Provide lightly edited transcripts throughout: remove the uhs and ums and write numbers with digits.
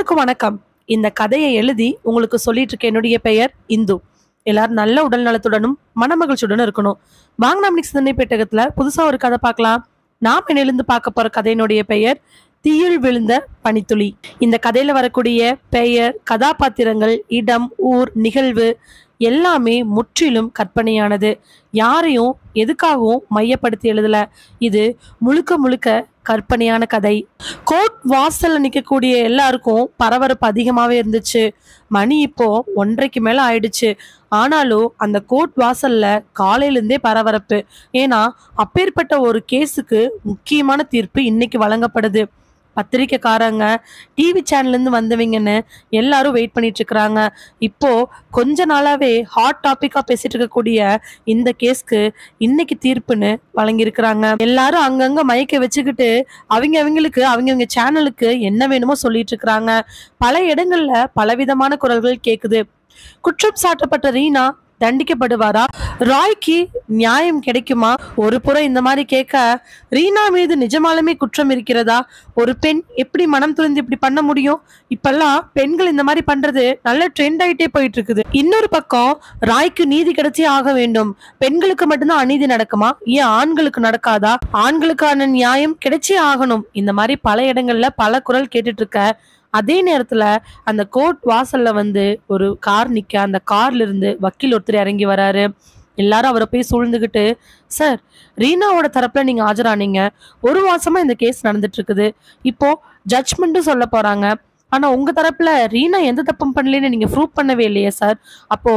எல்லாருக்கும் வணக்கம். இந்த கதையை எழுதி உங்களுக்கு சொல்லிட்டு இருக்க என்னுடைய பெயர் இந்து. எல்லாரும் நல்ல உடல் நலத்துடனும் மனமகிழ்ச்சியுடனும் இருக்கணும். வாங்க நாம் இன்னைக்கு சிந்தனை பெட்டகத்துல புதுசா ஒரு கதை பார்க்கலாம். நாம் என்னிலிருந்து பார்க்க போற கதையினுடைய பெயர் தீயில் விழுந்த பனித்துளி. இந்த கதையில வரக்கூடிய பெயர், கதாபாத்திரங்கள், இடம், ஊர், நிகழ்வு எல்லாமே முற்றிலும் கற்பனையானது. யாரையும் எதுக்காகவும் மையப்படுத்தி எழுதல. இது முழுக்க முழுக்க கற்பனையான கதை. கோர்ட் வாசல்ல நிக்கக்கூடிய எல்லாருக்கும் பரபரப்பு அதிகமாவே இருந்துச்சு. மணி இப்போ 1:30க்கு மேல ஆயிடுச்சு. ஆனாலும் அந்த கோர்ட் வாசல்ல காலையில இருந்தே பரபரப்பு. ஏன்னா அப்பேற்பட்ட ஒரு கேஸுக்கு முக்கியமான தீர்ப்பு இன்னைக்கு வழங்கப்படுது. பத்திரிக்கைக்காரங்க, டிவி சேனல்ல இருந்து வந்தவங்கன்னு எல்லாரும் வெயிட் பண்ணிட்டு இருக்கிறாங்க. இப்போ கொஞ்ச நாளாவே ஹாட் டாபிக்கா பேசிட்டு இருக்கக்கூடிய இந்த கேஸ்க்கு இன்னைக்கு தீர்ப்புன்னு வழங்கியிருக்கிறாங்க. எல்லாரும் அங்கங்க மைக்க வச்சுக்கிட்டு அவங்கவங்க சேனலுக்கு என்ன வேணுமோ சொல்லிட்டு இருக்கிறாங்க. பல இடங்கள்ல பலவிதமான குரல்கள் கேக்குது. குற்றம் சாட்டப்பட்ட ரீனா தண்டிக்கப்படுவாரா? ராய்க்கு நியாயம் கிடைக்குமா? ஒரு புறம் இந்த மாதிரி கேட்க, ரீனா மீது நிஜமாலுமே குற்றம் இருக்கிறதா? ஒரு பெண் எப்படி மனம் துணிந்து இப்படி பண்ண முடியும்? இப்பெல்லாம் பெண்கள் இந்த மாதிரி பண்றது நல்ல ட்ரெண்ட் ஆயிட்டே போயிட்டு இருக்குது. இன்னொரு பக்கம், ராய்க்கு நீதி கிடைச்சே ஆக வேண்டும். பெண்களுக்கு மட்டும்தான் அநீதி நடக்குமா? ஏன் ஆண்களுக்கு நடக்காதா? ஆண்களுக்கான நியாயம் கிடைச்சே ஆகணும். இந்த மாதிரி பல இடங்கள்ல பல குரல் கேட்டுட்டு இருக்க அதே நேரத்துல அந்த கோர்ட் வாசல்ல ஒரு கார் நிக்க, அந்த கார்ல இருந்து வக்கீல் ஒருத்தர் இறங்கி வராரு. எல்லாரும் அவரை போய் சூழ்ந்துகிட்டு, சார், ரீனாவோட தரப்புல நீங்க ஆஜரானீங்க. 1 மாசமா இந்த கேஸ் நடந்துட்டு இருக்குது. இப்போ ஜட்ஜ்மெண்ட்டும் சொல்ல போறாங்க. ஆனா உங்க தரப்புல ரீனா எந்த தப்பும் பண்ணலன்னு நீங்க ப்ரூவ் பண்ணவே இல்லையே சார். அப்போ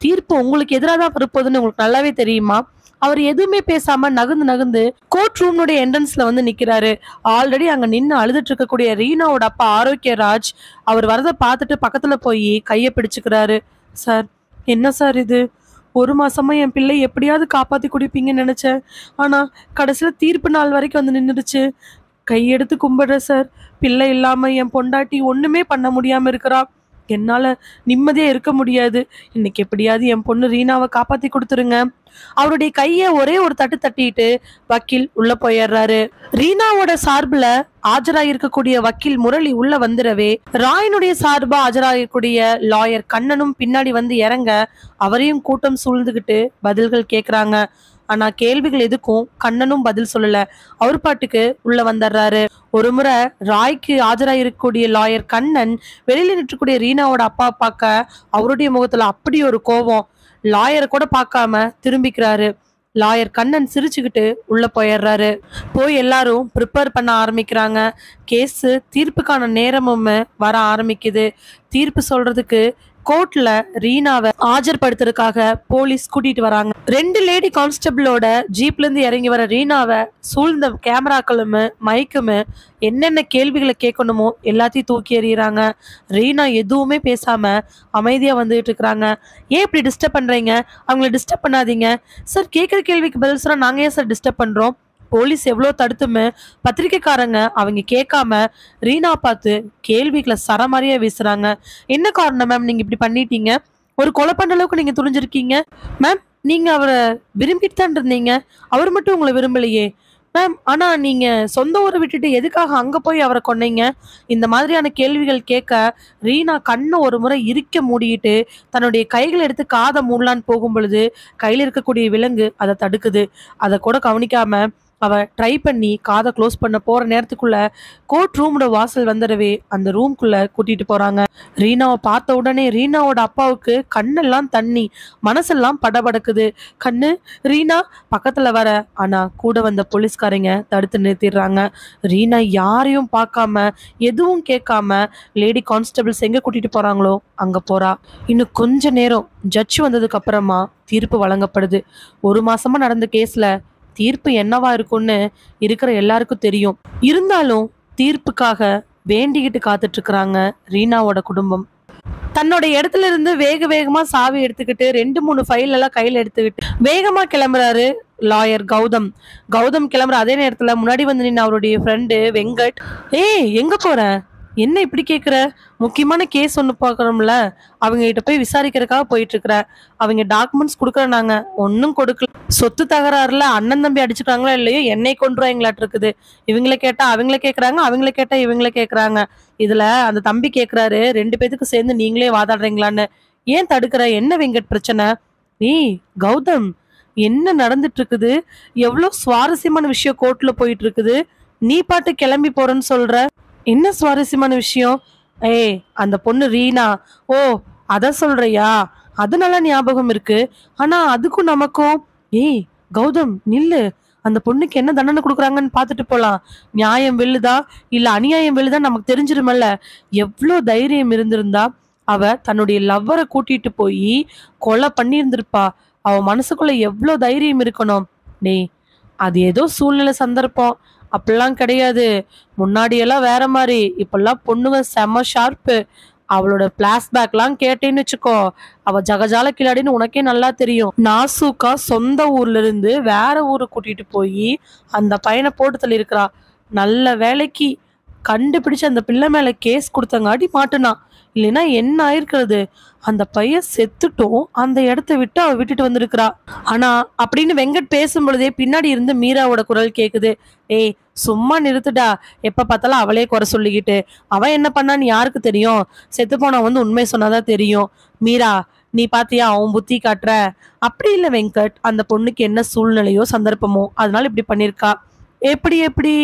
தீர்ப்பு உங்களுக்கு எதிராக தான் வரப்போகுதுன்னு உங்களுக்கு நல்லாவே தெரியுமா? அவர் எதுவுமே பேசாம நகர்ந்து நகர்ந்து கோர்ட் ரூம்னுடைய என்ட்ரன்ஸ்ல நிக்கிறாரு. ஆல்ரெடி அங்க நின்று அழுதுட்டு இருக்கக்கூடிய ரீனாவோட அப்பா ஆரோக்கியராஜ் அவர் வரதை பார்த்துட்டு பக்கத்துல போய் கையை பிடிச்சுக்கிறாரு. சார், என்ன சார் இது? 1 மாசமா என் பிள்ளை எப்படியாவது காப்பாத்தி குடிப்பீங்கன்னு நினைச்சேன். ஆனா கடைசியில தீர்ப்பு நாள் வரைக்கும் நின்றுடுச்சு. கையெடுத்து கும்பிடுறேன் சார். பிள்ளை இல்லாம என் பொண்டாட்டி ஒண்ணுமே பண்ண முடியாம இருக்கிறா. என்னால நிம்மதியா இருக்க முடியாது. இன்னைக்கு எப்படியாவது என் பொண்ணு ரீனாவை காப்பாத்தி கொடுத்துருங்க. அவருடைய கைய ஒரே ஒரு தட்டு தட்டிட்டு வக்கீல் உள்ள போயிடுறாரு. ரீனாவோட சார்புல ஆஜராயிருக்கக்கூடிய வக்கீல் முரளி உள்ள வந்துடவே, ராயினுடைய சார்பா ஆஜராகக்கூடிய லாயர் கண்ணனும் பின்னாடி இறங்க, அவரையும் கூட்டம் சூழ்ந்துகிட்டு பதில்கள் கேக்குறாங்க. ஆனா கேள்விகள் எதுக்கும் கண்ணனும் பதில் சொல்லல. அவர் பாட்டுக்கு உள்ள வந்துடுறாரு. ஒரு முறை ராய்க்கு ஆஜராயிருக்கக்கூடிய லாயர் கண்ணன் வெளியில நிற்கக்கூடிய ரீனாவோட அப்பா பார்க்க அவருடைய முகத்துல அப்படி ஒரு கோபம். லாயரை கூட பார்க்காம திரும்பிக்கிறாரு. லாயர் கண்ணன் சிரிச்சுக்கிட்டு உள்ள போயிடுறாரு. போய் எல்லாரும் ப்ரிப்பேர் பண்ண ஆரம்பிக்கிறாங்க. கேஸ் தீர்ப்புக்கான நேரமும் வர ஆரம்பிக்குது. தீர்ப்பு சொல்றதுக்கு கோர்ட்ல ரீனாவை ஆஜர்படுத்துறதுக்காக போலீஸ் கூட்டிட்டு வராங்க. 2 லேடி கான்ஸ்டபிளோட ஜீப்ல இருந்து இறங்கி வர ரீனாவை சூழ்ந்த கேமராக்களும் மைக்கும் என்னென்ன கேள்விகளை கேட்கணுமோ எல்லாத்தையும் தூக்கி எறிகிறாங்க. ரீனா எதுவுமே பேசாம அமைதியா வந்துட்டு இருக்கிறாங்க. ஏன் இப்படி டிஸ்டர்ப் பண்றீங்க? அவங்கள டிஸ்டர்ப் பண்ணாதீங்க சார். கேட்குற கேள்விக்கு பதில் சொன்னா நாங்க ஏன் சார் டிஸ்டர்ப் பண்றோம்? போலீஸ் எவ்வளோ தடுத்துமே பத்திரிக்கைக்காரங்க அவங்க கேட்காம ரீனா பார்த்து கேள்விகளை சரமாரியா வீசுறாங்க. என்ன காரணம் மேம் நீங்க இப்படி பண்ணிட்டீங்க? ஒரு கொலை பண்ற அளவுக்கு நீங்க துணிஞ்சிருக்கீங்க மேம். நீங்க அவரை விரும்பிட்டு தான் இருந்தீங்க, அவர் மட்டும் உங்களை விரும்பலையே மேம். ஆனா நீங்க சொந்த ஊரை விட்டுட்டு எதுக்காக அங்க போய் அவரை கொன்னீங்க? இந்த மாதிரியான கேள்விகள் கேட்க ரீனா கண்ணை ஒரு முறை இறுக்க மூடிட்டு தன்னுடைய கைகளை எடுத்து காதை மூடலான்னு போகும் பொழுது கையில் இருக்கக்கூடிய விலங்கு அதை தடுக்குது. அதை கூட கவனிக்காம அவ ட்ரை பண்ணி காதை க்ளோஸ் பண்ண போற நேரத்துக்குள்ள கோர்ட் ரூமோட வாசல் வந்துடவே அந்த ரூம்குள்ள கூட்டிட்டு போறாங்க. ரீனாவை பார்த்த உடனே ரீனாவோட அப்பாவுக்கு கண்ணெல்லாம் தண்ணி, மனசெல்லாம் படபடக்குது. கண்ணு, ரீனா பக்கத்துல வர, ஆனா கூட வந்த போலீஸ்காரங்க தடுத்து நிறுத்திடுறாங்க. ரீனா யாரையும் பார்க்காம எதுவும் கேட்காம லேடி கான்ஸ்டபிள்ஸ் எங்க கூட்டிட்டு போறாங்களோ அங்க போறா. இன்னும் கொஞ்ச நேரம் ஜட்ஜ் வந்ததுக்கு அப்புறமா தீர்ப்பு வழங்கப்படுது. 1 மாசமா நடந்த கேஸ்ல தீர்ப்பு என்னவா இருக்கும்னு இருக்கிற எல்லாருக்கும் தெரியும். இருந்தாலும் தீர்ப்புக்காக வேண்டிக்கிட்டு காத்துட்டு இருக்கிறாங்க ரீனாவோட குடும்பம். தன்னோட இடத்துல இருந்து வேகமா சாவி எடுத்துக்கிட்டு 2-3 ஃபைல் எல்லாம் கையில எடுத்துக்கிட்டு வேகமா கிளம்புறாரு லாயர் கௌதம் கிளம்புற அதே நேரத்துல முன்னாடி நின்று அவருடைய ஃப்ரெண்டு வெங்கட், ஏய் எங்க போற? என்ன இப்படி கேக்குற? முக்கியமான கேஸ் ஒண்ணு பார்க்கணும்ல. அவங்க கிட்ட போய் விசாரிக்கிறதுக்காக போயிட்டு இருக்கிறேன். அவங்க டாக்குமெண்ட்ஸ் குடுக்குறேன்னாங்க. ஒண்ணும் கொடுக்கல. சொத்து தகராறுல அண்ணன் தம்பி அடிச்சுக்கிறாங்களோ இல்லையோ என்னை கொன்றுவாங்களாட்டு இருக்குது. இவங்கள கேட்டா அவங்கள கேக்குறாங்க, அவங்கள கேட்டா இவங்கள கேக்குறாங்க. இதுல அந்த தம்பி கேக்குறாரு, 2 பேத்துக்கும் சேர்ந்து நீங்களே வாதாடுறீங்களான்னு. ஏன் தடுக்கிற? என்ன வெங்கட் பிரச்சனை? ஏய் கௌதம், என்ன நடந்துட்டு இருக்குது? எவ்வளோ சுவாரஸ்யமான விஷயம் கோர்ட்ல போயிட்டு இருக்குது. நீ பாட்டு கிளம்பி போறேன்னு சொல்ற. என்ன சுவாரஸ்யமான விஷயம்? ஏய் அந்த பொண்ணு ரீனா. ஓ, அத சொல்றியா? அது நல்லா ஞாபகம் இருக்கு. ஆனா அதுக்கும் நமக்கும். ஏய் கௌதம் நில்லு. அந்த பொண்ணுக்கு என்ன தண்டனை கொடுக்குறாங்கன்னு பார்த்துட்டு போலாம். நியாயம் வெல்லுதா இல்ல அநியாயம் வெல்லுதா நமக்கு தெரிஞ்சிருமல்ல. எவ்வளோ தைரியம் இருந்திருந்தா அவ தன்னுடைய லவ்வரை கூட்டிட்டு போய் கொலை பண்ணியிருந்திருப்பா. அவ மனசுக்குள்ள எவ்வளோ தைரியம் இருக்கணும். டேய் அது ஏதோ சூழ்நிலை சந்தர்ப்பம். அப்படிலாம் கிடையாது. முன்னாடியெல்லாம் வேற மாதிரி. இப்பெல்லாம் பொண்ணுங்க செம்ம ஷார்ப்பு. அவளோட பிளாஷ்பேக்லாம் கேட்டேன்னு வச்சுக்கோ, அவ ஜகஜால கில்லாடின்னு உனக்கே நல்லா தெரியும். நாசூக்கா சொந்த ஊர்ல இருந்து வேற ஊருக்கு கூட்டிட்டு போய் அந்த பையனை போட்டு தள்ளியிருக்கிறா. நல்ல வேலைக்கு கண்டுபிடிச்சு அந்த பிள்ளை மேல கேஸ் கொடுத்தங்காட்டி மாட்டுனான். இல்லைன்னா என்ன ஆயிருக்கிறது? அந்த பையன் செத்துட்டும் அந்த இடத்த விட்டு அவ விட்டுட்டு வந்திருக்கிறா. ஆனா அப்படின்னு வெங்கட் பேசும் பொழுதே பின்னாடி இருந்து மீராவோட குரல் கேக்குது. ஏய் சும்மா நிறுத்துடா. எப்ப பார்த்தாலும் அவளே குறை சொல்லிக்கிட்டு. அவன் என்ன பண்ணான்னு யாருக்கு தெரியும்? செத்து போனா வந்து உண்மை சொன்னாதான் தெரியும். மீரா, நீ பாத்தியா அவன் புத்தி காட்டுற? அப்படி இல்ல வெங்கட், அந்த பொண்ணுக்கு என்ன சூழ்நிலையோ சந்தர்ப்பமோ அதனால இப்படி பண்ணிருக்கா. எப்படி எப்படி?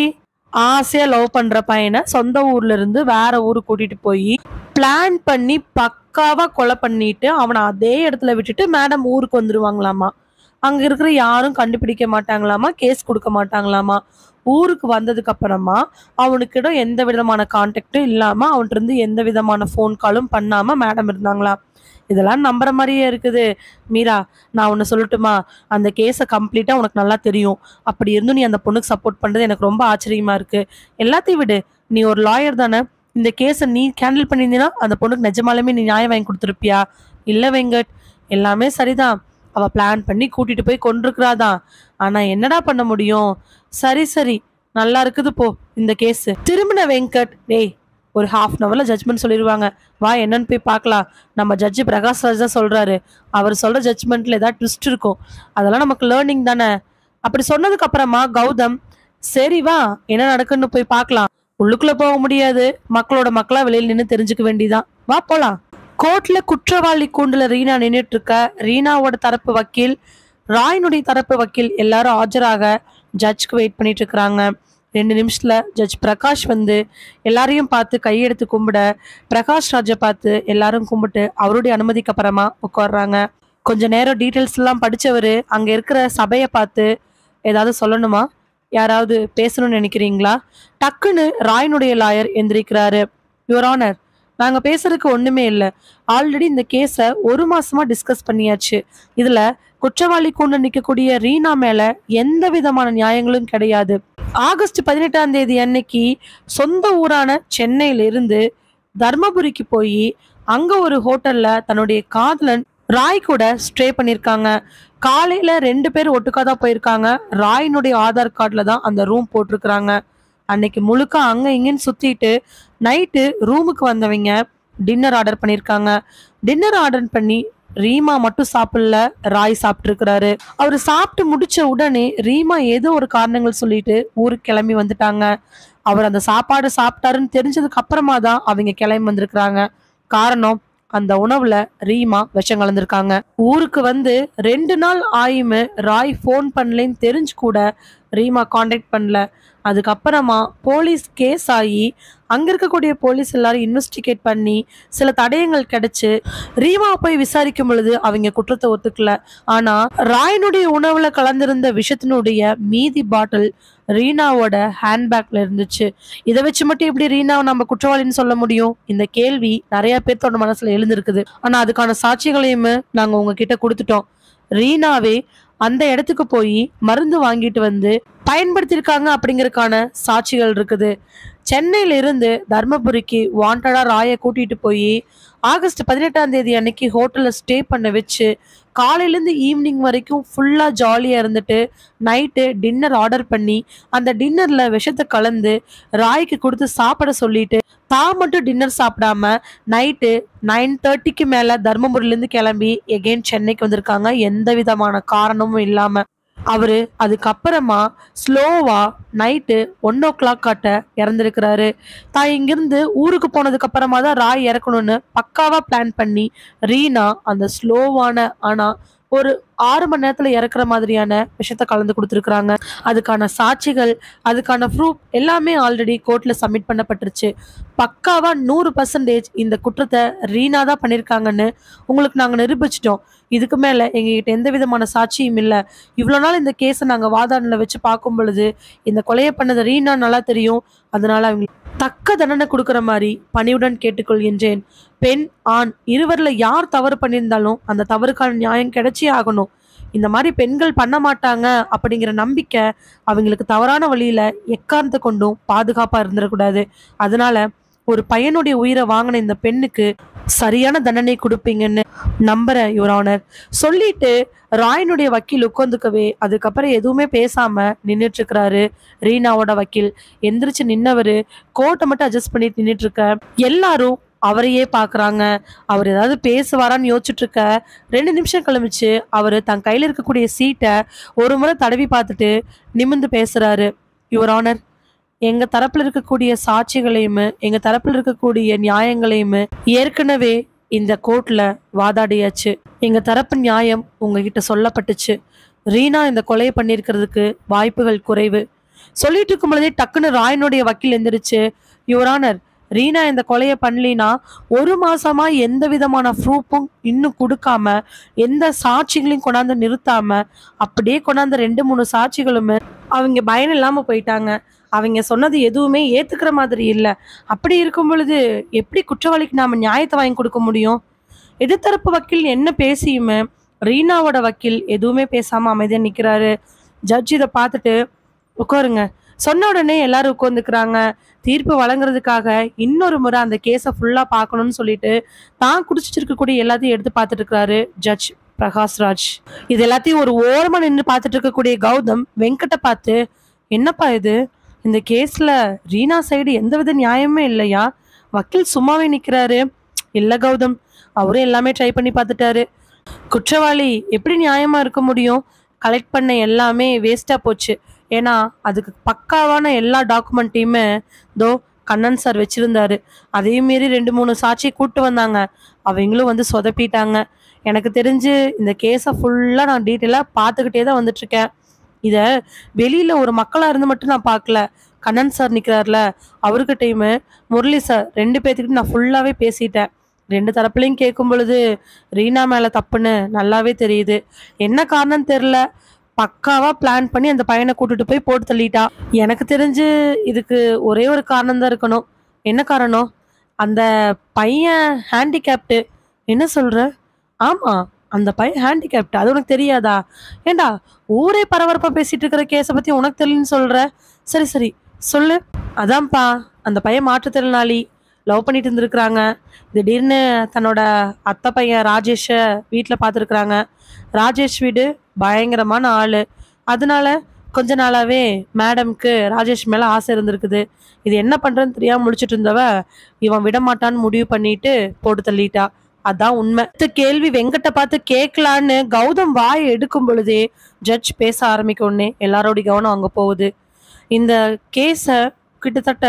ஆசையா லவ் பண்ற பையனை சொந்த ஊர்ல இருந்து வேற ஊருக்கு கூட்டிட்டு போய் பிளான் பண்ணி பக்காவா கொலை பண்ணிட்டு அவனை அதே இடத்துல விட்டுட்டு மேடம் ஊருக்கு வந்துருவாங்களாமா. அங்க இருக்கிற யாரும் கண்டுபிடிக்க மாட்டாங்களாமா, கேஸ் கொடுக்க மாட்டாங்களாமா. ஊருக்கு வந்ததுக்கு அப்புறமா அவனுக்கிடம் எந்த விதமான கான்டாக்டும் இல்லாம அவன்கிட்ட இருந்து எந்த விதமான ஃபோன் காலும் பண்ணாம மேடம் இருந்தாங்களாம். இதெல்லாம் நம்புற மாதிரியே இருக்குது. மீரா, நான் ஒன்னு சொல்லட்டுமா? அந்த கேஸை கம்ப்ளீட்டா உனக்கு நல்லா தெரியும். அப்படி இருந்தும் நீ அந்த பொண்ணுக்கு சப்போர்ட் பண்றது எனக்கு ரொம்ப ஆச்சரியமா இருக்கு. எல்லாத்தையும் விடு. நீ ஒரு லாயர் தானே. இந்த கேஸை நீ கேண்டில் பண்ணியிருந்தீன்னா அந்த பொண்ணுக்கு நிஜமாலுமே நீ நியாயம் வாங்கி கொடுத்துருப்பியா? இல்ல வெங்கட், எல்லாமே சரிதான். அவ பிளான் பண்ணி கூட்டிட்டு போய் கொண்டிருக்கிறாதான். ஆனா என்னடா பண்ண முடியும்? சரி சரி, நல்லா இருக்குது போ இந்த கேஸ். திரும்பின வெங்கட், டேய் ஒரு ½ ஜட்மெண்ட் சொல்லிடுவாங்க. வா என்னன்னு போய் பார்க்கலாம். நம்ம ஜட்ஜி பிரகாஷ் ராஜ் தான் சொல்றாரு. அவர் சொல்ற ஜட்மெண்ட்ல ஏதாவது ட்விஸ்ட் இருக்கும். அதெல்லாம் நமக்கு லேர்னிங் தானே. அப்படி சொன்னதுக்கு அப்புறமா கௌதம், சரி வா என்ன நடக்குன்னு போய் பார்க்கலாம். உள்ளுக்குள்ள போக முடியாது. மக்களோட மக்களா வெளியில் நின்று தெரிஞ்சுக்க வேண்டியதான். வா போலாம். கோர்ட்ல குற்றவாளி கூண்டுல ரீனா நின்றுட்டு இருக்க. ரீனாவோட தரப்பு வக்கீல், ராயினுடைய தரப்பு வக்கீல் எல்லாரும் ஆஜராக ஜட்ஜ்க்கு வெயிட் பண்ணிட்டு இருக்கிறாங்க. 2 நிமிஷத்துல ஜட்ஜ் பிரகாஷ் வந்து எல்லாரையும் பார்த்து கையெடுத்து கும்பிட, பிரகாஷ் ராஜை பார்த்து எல்லாரும் கும்பிட்டு அவருடைய அனுமதிக்கு அப்புறமா உட்காடுறாங்க. கொஞ்ச நேரம் டீட்டெயில்ஸ் எல்லாம் படிச்சவரு அங்க இருக்கிற சபையை பார்த்து, ஏதாவது சொல்லணுமா? யாராவது பேசணும்னு நினைக்கிறீங்களா? டக்குன்னு ராயினுடைய லாயர் எந்திரிக்கிறாரு. யுவர் ஆனர், நாங்க பேசுறதுக்கு ஒண்ணுமே இல்லை. ஆல்ரெடி இந்த கேஸை 1 மாசமா டிஸ்கஸ் பண்ணியாச்சு. இதுல குற்றவாளி கொண்டு நிற்கக்கூடிய ரீனா மேல எந்த விதமான நியாயங்களும் கிடையாது. ஆகஸ்ட் 18ஆம் தேதி அன்னைக்கு சொந்த ஊரான சென்னையில இருந்து தர்மபுரிக்கு போய் அங்க ஒரு ஹோட்டல்ல தன்னுடைய காதலன் ராய் கூட ஸ்டே பண்ணிருக்காங்க. காலையில 2 பேர் ஒட்டுக்கா தான் போயிருக்காங்க. ராயினுடைய ஆதார் கார்டுல தான் அந்த ரூம் போட்டிருக்கிறாங்க. அன்னைக்கு முழுக்க அங்க இங்கன்னு சுத்திட்டு நைட்டு ரூமுக்கு வந்தவங்க டின்னர் ஆர்டர் பண்ணியிருக்காங்க. டின்னர் ஆர்டர் பண்ணி ரீமா மட்டும் சாப்பிடல, ராய் சாப்பிட்டு இருக்கிறாரு. அவரு சாப்பிட்டு முடிச்ச உடனே ரீமா ஏதோ ஒரு காரணங்கள் சொல்லிட்டு ஊருக்கு கிளம்பி வந்துட்டாங்க. அவர் அந்த சாப்பாடு சாப்பிட்டாருன்னு தெரிஞ்சதுக்கு அப்புறமா தான் அவங்க கிளம்பி வந்திருக்கிறாங்க. காரணம், அந்த உணவுல ரீமா விஷம் கலந்துருக்காங்க. ஊருக்கு வந்து 2 நாள் ஆயுமே ராய் ஃபோன் பண்ணலன்னு தெரிஞ்சு கூட ரீமா கான்டாக்ட் பண்ணல. அதுக்கப்புறமா போலீஸ் கேஸ் ஆகி அங்க இருக்கக்கூடிய போலீஸ் எல்லாரும் இன்வெஸ்டிகேட் பண்ணி சில தடயங்கள் கிடைச்சு ரீமா போய் விசாரிக்கும் பொழுது அவங்க குற்றத்தை ஒத்துக்கல. ஆனா ராயனுடைய உணவுல கலந்திருந்த விஷத்தினுடைய மீதி பாட்டில் ரீனாவோட ஹேண்ட்பேக்ல இருந்துச்சு. இதை வச்சு மட்டும் எப்படி ரீனாவை நம்ம குற்றவாளின்னு சொல்ல முடியும்? இந்த கேள்வி நிறைய பேர்த்தோட மனசுல எழுந்திருக்குது. ஆனா அதுக்கான சாட்சிகளையுமே நாங்க உங்ககிட்ட கொடுத்துட்டோம். ரீனாவே அந்த இடத்துக்கு போய் மருந்து வாங்கிட்டு வந்து பயன்படுத்தியிருக்காங்க அப்படிங்கறதுக்கான சாட்சிகள் இருக்குது. சென்னையில இருந்து தர்மபுரிக்கு வாண்டடா ராயை கூட்டிட்டு போய் ஆகஸ்ட் 18ஆம் தேதி அன்னைக்கு ஹோட்டல்ல ஸ்டே பண்ண வச்சு காலையிலேருந்து ஈவினிங் வரைக்கும் ஃபுல்லா ஜாலியா இருந்துட்டு நைட்டு டின்னர் ஆர்டர் பண்ணி அந்த டின்னர்ல விஷத்தை கலந்து ராய்க்கு கொடுத்து சாப்பிட சொல்லிட்டு தான் மட்டும் டின்னர் சாப்பிடாம நைட்டு 9:30க்கு மேல தர்மபுரியிலேருந்து கிளம்பி எகெயின் சென்னைக்கு வந்திருக்காங்க, எந்த விதமான காரணமும் இல்லாம. அவரு அதுக்கப்புறமா ஸ்லோவா நைட்டு 1 o'clock காட்ட இறந்துருக்கிறாரு. தான் இங்கிருந்து ஊருக்கு போனதுக்கு அப்புறமா தான் ராய் இறக்கணும்னு பக்காவா பிளான் பண்ணி ரீனா அந்த ஸ்லோவான ஆனா ஒரு 6 மணி நேரத்துல இறக்குற மாதிரியான விஷயத்த கலந்து கொடுத்துருக்குறாங்க. அதுக்கான சாட்சிகள், அதுக்கான ப்ரூஃப் எல்லாமே ஆல்ரெடி கோர்ட்ல சப்மிட் பண்ணப்பட்டுருச்சு. பக்காவா 100% இந்த குற்றத்தை ரீனா தான் பண்ணியிருக்காங்கன்னு உங்களுக்கு நாங்கள் நிரூபிச்சிட்டோம். இதுக்கு மேல எங்ககிட்ட எந்த விதமான சாட்சியும் இல்லை. இவ்வளோ நாள் இந்த கேஸை நாங்கள் வாதாடல வச்சு பார்க்கும் பொழுது இந்த கொலையை பண்ணது ரீனா நல்லா தெரியும். அதனால அவங்க தக்க தண்டனை கொடுக்குற மாதிரி பணிவுடன் கேட்டுக்கொள்கின்றேன். பெண் ஆண் இருவரில் யார் தவறு பண்ணியிருந்தாலும் அந்த தவறுக்கான நியாயம் கிடைச்சே ஆகணும். இந்த மாதிரி பெண்கள் பண்ண மாட்டாங்க அப்படிங்கிற நம்பிக்கை அவங்களுக்கு தவறான வழியில எக்காரணத்தை கொண்டும் பாதுகாப்பா இருந்துடக்கூடாது. அதனால ஒரு பையனுடைய உயிரை வாங்கின இந்த பெண்ணுக்கு சரியான தண்டனை கொடுப்பீங்கன்னு நம்புறேன் யுவர் ஆனர் சொல்லிட்டு ராயினுடைய வக்கீல் உட்காந்துக்கவே அதுக்கப்புறம் எதுவுமே பேசாம நின்றுட்டு இருக்கிறாரு. ரீனாவோட வக்கீல் எந்திரிச்சு நின்னவரு கோர்ட்டை மட்டும் அட்ஜஸ்ட் பண்ணிட்டு நின்றுட்டு இருக்க எல்லாரும் அவரையே பாக்குறாங்க. அவர் ஏதாவது பேசுவாரான்னு யோசிச்சுட்டு இருக்க 2 நிமிஷம் கழிச்சு அவரு தன் கையில இருக்கக்கூடிய சீட்டை ஒரு முறை தடவி பார்த்துட்டு நிமிர்ந்து பேசுறாரு. யுவர் ஆனர், எங்க தரப்புல இருக்கக்கூடிய சாட்சிகளையும் எங்க தரப்புல இருக்கக்கூடிய நியாயங்களையும் ஏற்கனவே இந்த கோர்ட்ல வாதாடியாச்சு. எங்க தரப்பு நியாயம் உங்ககிட்ட சொல்லப்பட்டுச்சு. ரீனா இந்த கொலையை பண்ணியிருக்கிறதுக்கு வாய்ப்புகள் குறைவு சொல்லிட்டு இருக்கும் பொழுதே டக்குன்னு ராயனுடைய வக்கீல் எந்திரிச்சு, யுவர் ஆனர், ரீனா இந்த கொலையை பண்ணலினா 1 மாசமா எந்த விதமான ப்ரூஃபும் இன்னும் கொடுக்காம எந்த சாட்சிகளையும் கொண்டாந்து நிறுத்தாம அப்படியே கொண்டாந்து 2-3 சாட்சிகளுமே அவங்க பயன் இல்லாம போயிட்டாங்க. அவங்க சொன்னது எதுவுமே ஏத்துக்கிற மாதிரி இல்லை. அப்படி இருக்கும் பொழுது எப்படி குற்றவாளிக்கு நாம நியாயத்தை வாங்கி கொடுக்க முடியும்? எதிர்த்தரப்பு வக்கீல் என்ன பேசியுமே ரீனாவோட வக்கீல் எதுவுமே பேசாம அமைதியா நிக்கிறாரு. ஜட்ஜ் இதை பார்த்துட்டு, உட்காருங்க சொன்ன உடனே எல்லாரும் உட்காந்துக்கிறாங்க. தீர்ப்பு வழங்குறதுக்காக இன்னொரு முறை அந்த கேஸை ஃபுல்லா பார்க்கணும்னு சொல்லிட்டு தான் குடிச்சிட்டு இருக்கக்கூடிய எல்லாத்தையும் எடுத்து பார்த்துட்டு இருக்கிறாரு ஜட்ஜ் பிரகாஷ்ராஜ். இது எல்லாத்தையும் ஒரு ஓரமா நின்று பார்த்துட்டு இருக்கக்கூடிய கௌதம் வெங்கட்டை பார்த்து, என்னப்பா இது, இந்த கேஸ்ல ரீனா சைடு எந்தவித நியாயமே இல்லையா? வக்கீல் சும்மாவே நிக்கிறாரு. இல்ல கௌதம், அவரும் எல்லாமே ட்ரை பண்ணி பார்த்துட்டாரு. குற்றவாளி எப்படி நியாயமா இருக்க முடியும்? கலெக்ட் பண்ண எல்லாமே வேஸ்டா போச்சு. ஏன்னா அதுக்கு பக்காவான எல்லா டாக்குமெண்ட்டையுமே தோ கண்ணன் சார் வச்சிருந்தாரு. அதே மாரி 2-3 சாட்சி கூட்டு வந்தாங்க. அவங்களும் வந்து சொதப்பிட்டாங்க. எனக்கு தெரிஞ்சு இந்த கேஸை ஃபுல்லா நான் டீட்டெயிலாக பார்த்துக்கிட்டே தான் வந்துட்டு இருக்கேன். இதை வெளியில ஒரு மக்களா இருந்து மட்டும் நான் பார்க்கல. கண்ணன் சார் நிற்கிறார்ல, அவர்கிட்டையுமே முரளி சார் 2 பேர்த்துக்கிட்ட நான் ஃபுல்லாவே பேசிட்டேன். 2 தரப்புலையும் கேட்கும் பொழுது ரீனா மேல தப்புன்னு நல்லாவே தெரியுது. என்ன காரணம் தெரியல, பக்காவா பிளான் பண்ணி அந்த பையனை கூட்டிட்டு போய் போட்டு தள்ளிட்டா. எனக்கு தெரிஞ்சு இதுக்கு ஒரே ஒரு காரணம் தான் இருக்கணும். என்ன காரணம்? அந்த பையன் ஹேண்டிகேப்டு. என்ன சொல்ற? ஆமா, அந்த பையன் ஹேண்டிகேப்டு, அது உனக்கு தெரியாதா? ஏண்டா ஊரே பரபரப்பா பேசிட்டு இருக்கிற கேஸை பத்தி உனக்கு தெரியலன்னு சொல்ற? சரி சரி சொல்லு. அதான்ப்பா, அந்த பையன் மாற்றுத்திறனாளி, லவ் பண்ணிட்டு இருந்திருக்கிறாங்க. திடீர்னு தன்னோட அத்தை பையன் ராஜேஷை வீட்டில் பார்த்துருக்குறாங்க. ராஜேஷ் வீடு பயங்கரமான ஆளு. அதனால கொஞ்ச நாளாவே மேடம்க்கு ராஜேஷ் மேல ஆசை இருந்திருக்குது. இது என்ன பண்றதுன்னு தெரியாம முடிச்சுட்டு இருந்தவ இவன் விடமாட்டான்னு முடிவு பண்ணிட்டு போட்டு தள்ளிட்டா. அதான் உண்மை. கேள்வி வெங்கட்ட பார்த்து கேட்கலான்னு கௌதம் வாயை எடுக்கும் பொழுதே ஜட்ஜ் பேச ஆரம்பிக்க உடனே எல்லாரோட கவனம் அங்க போகுது. இந்த கேஸை கிட்டத்தட்ட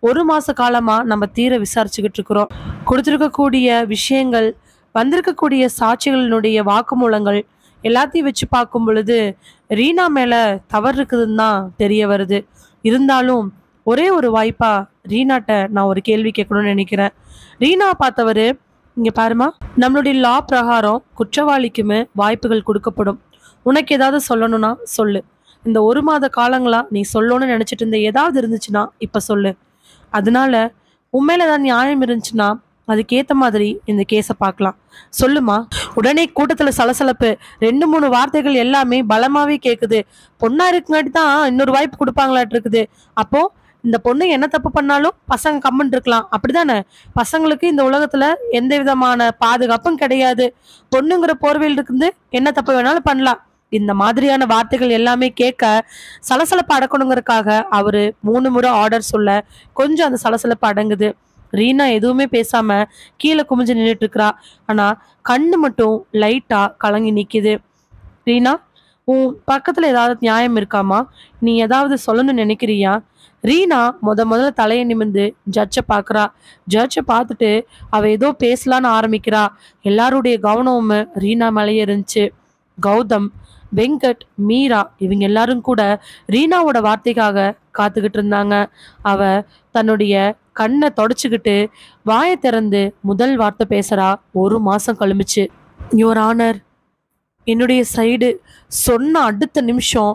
1 மாச காலமா நம்ம தீர விசாரிச்சுக்கிட்டு இருக்கிறோம். கொடுத்துருக்கக்கூடிய விஷயங்கள், வந்திருக்கக்கூடிய சாட்சிகளினுடைய வாக்குமூலங்கள் எல்லாத்தையும் வச்சு பார்க்கும் பொழுது ரீனா மேல தவறு இருக்குதுன்னு தான் தெரிய வருது. இருந்தாலும் ஒரே ஒரு வாய்ப்பா ரீனாட்ட நான் ஒரு கேள்வி கேட்கணும்னு நினைக்கிறேன். ரீனா பார்த்தவரு, இங்க பாருமா, நம்மளுடைய லா பிரகாரம் குற்றவாளிக்குமே வாய்ப்புகள் கொடுக்கப்படும். உனக்கு ஏதாவது சொல்லணும்னா சொல்லு. இந்த 1 மாத காலங்களா நீ சொல்லணும்னு நினைச்சிட்டு இருந்த ஏதாவது இருந்துச்சுன்னா இப்ப சொல்லு. அதனால உண்மையில ஏதாவது நியாயம் இருந்துச்சுன்னா அதுக்கேத்த மாதிரி இந்த கேஸை பார்க்கலாம். சொல்லுமா. உடனே கூட்டத்துல சலசலப்பு. 2-3 வார்த்தைகள் எல்லாமே பலமாவே கேக்குது. பொண்ணா இருக்குங்காட்டி தான் இன்னொரு வாய்ப்பு கொடுப்பாங்களாட்டு இருக்குது. அப்போ இந்த பொண்ணு என்ன தப்பு பண்ணாலும் பசங்க கம்மன் இருக்கலாம், அப்படிதானே? பசங்களுக்கு இந்த உலகத்துல எந்த விதமான பாதுகாப்பும் கிடையாது. பொண்ணுங்கிற போர்வையில் இருந்து என்ன தப்பு வேணாலும் பண்ணலாம். இந்த மாதிரியான வார்த்தைகள் எல்லாமே கேட்க சலசலப்பு அடக்கணுங்கிறதுக்காக அவரு 3 முறை ஆர்டர் சொல்ல கொஞ்சம் அந்த சலசலப்பு அடங்குது. ரீனா எதுவுமே பேசாம கீழே குமிஞ்சு நின்னுட்டு இருக்கிறா. ஆனா கண்ணு மட்டும் லைட்டா கலங்கி நிக்குது. ரீனா, உன் பக்கத்துல ஏதாவது நியாயம் இருக்காமா? நீ ஏதாவது சொல்லணும்னு நினைக்கிறியா? ரீனா முதல்ல தலையை நிமிர்ந்து ஜட்ஜை பார்க்கறா. ஜட்ஜை பார்த்துட்டு அவ ஏதோ பேசலான்னு ஆரம்பிக்கிறா. எல்லாருடைய கவனமும் ரீனா மேலேயே இருந்துச்சு. கௌதம், வெங்கட், மீரா இவங்க எல்லாரும் கூட ரீனாவோட வார்த்தைக்காக காத்துக்கிட்டு இருந்தாங்க. அவ தன்னுடைய கண்ணை தொடச்சுக்கிட்டு வாயை திறந்து முதல் வார்த்தை பேசுறா. 1 மாசம் கழிச்சு, யுவர் ஆனர், என்னுடைய சைடு சொன்ன அடுத்த நிமிஷம்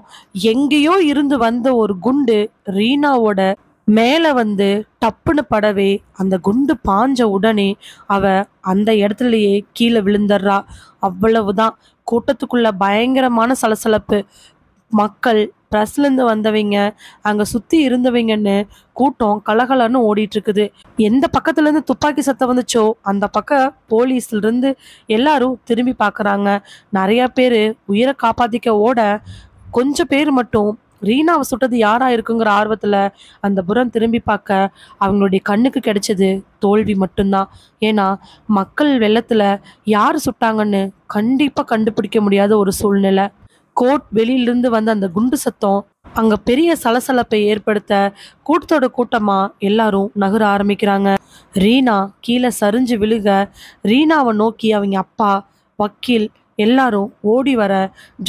எங்கேயோ இருந்து வந்த ஒரு குண்டு ரீனாவோட மேல வந்து டப்புன்னு படவே அந்த குண்டு பாஞ்ச உடனே அவ அந்த இடத்துலயே கீழே விழுந்துடுறா. அவ்வளவுதான். கூட்டத்துக்குள்ள பயங்கரமான சலசலப்பு. மக்கள், பிரஸ்லேருந்து வந்தவங்க, அங்க சுத்தி இருந்தவங்கன்னு கூட்டம் கலகலன்னு ஓடிட்டு இருக்குது. எந்த பக்கத்துல இருந்து துப்பாக்கி சத்தம் வந்துச்சோ அந்த பக்கம் போலீஸ்ல இருந்து எல்லாரும் திரும்பி பார்க்கறாங்க. நிறைய பேரு உயிரை காப்பாத்திக்க ஓட, கொஞ்சம் பேர் மட்டும் ரீனாவை சுட்டது யாரா இருக்குங்கிற ஆர்வத்துல அந்த புறம் திரும்பி பார்க்க அவங்களுடைய கண்ணுக்கு கிடைச்சது தோல்வி மட்டும்தான். ஏன்னா மக்கள் வெள்ளத்துல யாரு சுட்டாங்கன்னு கண்டிப்பா கண்டுபிடிக்க முடியாத ஒரு சூழ்நிலை. கோர்ட் வெளியிலிருந்து வந்த அந்த குண்டு சத்தம் அங்க பெரிய சலசலப்பை ஏற்படுத்த கூட்டத்தோட கூட்டமா எல்லாரும் நகர ஆரம்பிக்கிறாங்க. ரீனா கீழே சரிஞ்சு விழுக ரீனாவை நோக்கி அவங்க அப்பா, வக்கீல் எல்லாரும் ஓடி வர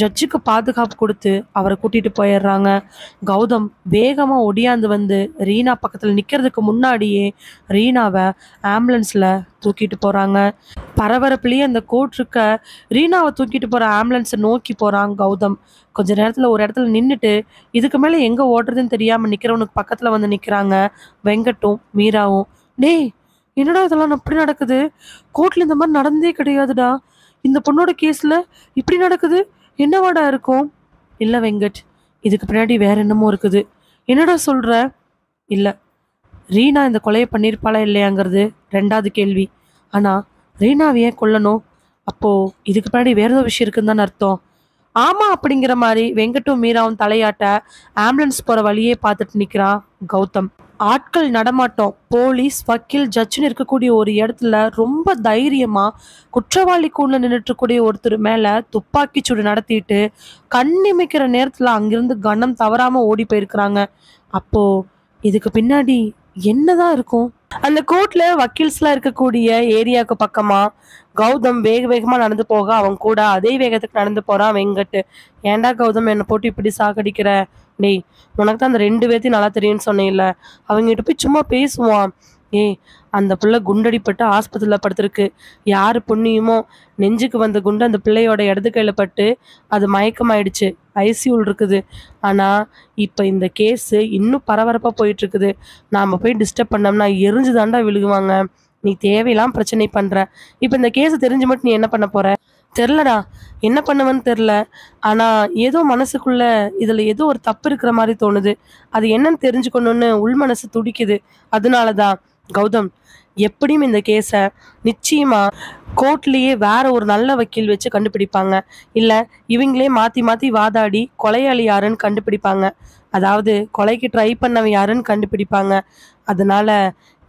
ஜட்ஜுக்கு பாதுகாப்பு கொடுத்து அவரை கூட்டிட்டு போயிடுறாங்க. கௌதம் வேகமா ஒடியாந்து வந்து ரீனா பக்கத்துல நிக்கிறதுக்கு முன்னாடியே ரீனாவை ஆம்புலன்ஸ்ல தூக்கிட்டு போறாங்க. பரபரப்புலயே அந்த கோர்ட் இருக்க ரீனாவை தூக்கிட்டு போற ஆம்புலன்ஸை நோக்கி போறான் கௌதம். கொஞ்ச நேரத்துல ஒரு இடத்துல நின்றுட்டு இதுக்கு மேல எங்க ஓடுறதுன்னு தெரியாம நிக்கிறவனுக்கு பக்கத்துல வந்து நிக்கிறாங்க வெங்கட்டும் மீராவும். டேய், என்னடா இதெல்லாம் அப்படி நடக்குது? கோர்ட்ல இந்த மாதிரி நடந்தே கிடையாதுடா. இந்த பொண்ணோட கேஸ்ல இப்படி நடக்குது, என்னவாடா இருக்கும்? இல்ல வெங்கட், இதுக்கு பின்னாடி வேற என்னமோ இருக்குது. என்னடா சொல்ற? இல்ல, ரீனா இந்த கொலையை பண்ணியிருப்பாளா இல்லையாங்கிறது 2வது கேள்வி. ஆனா ரீனாவை ஏன் கொல்லணும்? அப்போ இதுக்கு பின்னாடி வேற ஏதோ விஷயம் இருக்குன்னு தானே அர்த்தம். ஆமா அப்படிங்கிற மாதிரி வெங்கட்டும் மீராவும் தலையாட்ட ஆம்புலன்ஸ் போற வழியே பார்த்துட்டு நிக்கிறான் கௌதம். ஆட்கள் நடமாட்டம், போலீஸ், வக்கீல், ஜட்ஜுன்னு இருக்கக்கூடிய ஒரு இடத்துல ரொம்ப தைரியமா குற்றவாளி கூண்ல நின்றுட்டு இருக்கக்கூடிய ஒருத்தர் மேல துப்பாக்கி சூடு நடத்திட்டு கண்ணிமைக்கிற நேரத்துல அங்கிருந்து கணம் தவறாம ஓடி போயிருக்கிறாங்க. அப்போ இதுக்கு பின்னாடி என்னதான் இருக்கும்? அந்த கோர்ட்ல வக்கீல்ஸ்லாம் இருக்கக்கூடிய ஏரியாவுக்கு பக்கமா கௌதம் வேக வேகமா நடந்து போக அவன் கூட அதே வேகத்துக்கு நடந்து போறான் வெங்கட். ஏன்டா கௌதம் என்னை போட்டு இப்படி சாகடிக்கிற? டேய், உனக்கு தான் அந்த 2 பேர்த்தையும் நல்லா தெரியும்னு சொன்னேன்ல, அவங்ககிட்ட போய் சும்மா பேசுவான். ஏய், அந்த பிள்ளை குண்டடிப்பட்டு ஆஸ்பத்திரியில் படுத்திருக்கு. யாரு புண்ணியமோ நெஞ்சுக்கு வந்த குண்டு அந்த பிள்ளையோட இடது கையில பட்டு அது மயக்கமாயிடுச்சு, ஐசியூல் இருக்குது. ஆனா இப்ப இந்த கேஸ் இன்னும் பரபரப்பா போயிட்டு இருக்குது. நாம போய் டிஸ்டர்ப் பண்ணோம்னா எரிஞ்சு தாண்டா விழுகுவாங்க. நீ தேவையெல்லாம் பிரச்சனை பண்ற. இப்ப இந்த கேஸ் தெரிஞ்சு மட்டும் நீ என்ன பண்ண போற? தெரிலடா, என்ன பண்ணுவேன்னு தெரில. ஆனா ஏதோ மனசுக்குள்ள இதுல ஏதோ ஒரு தப்பு இருக்கிற மாதிரி தோணுது. அது என்னன்னு தெரிஞ்சுக்கணும்னு உள் மனசு துடிக்குது. அதனாலதான் கௌதம், எப்படியும் இந்த கேஸை நிச்சயமா கோர்ட்லயே வேற ஒரு நல்ல வக்கீல் வச்சு கண்டுபிடிப்பாங்க. இல்ல இவங்களே மாத்தி மாத்தி வாதாடி கொலையாளி யாருன்னு கண்டுபிடிப்பாங்க. அதாவது கொலைக்கு ட்ரை பண்ணவன் யாருன்னு கண்டுபிடிப்பாங்க. அதனால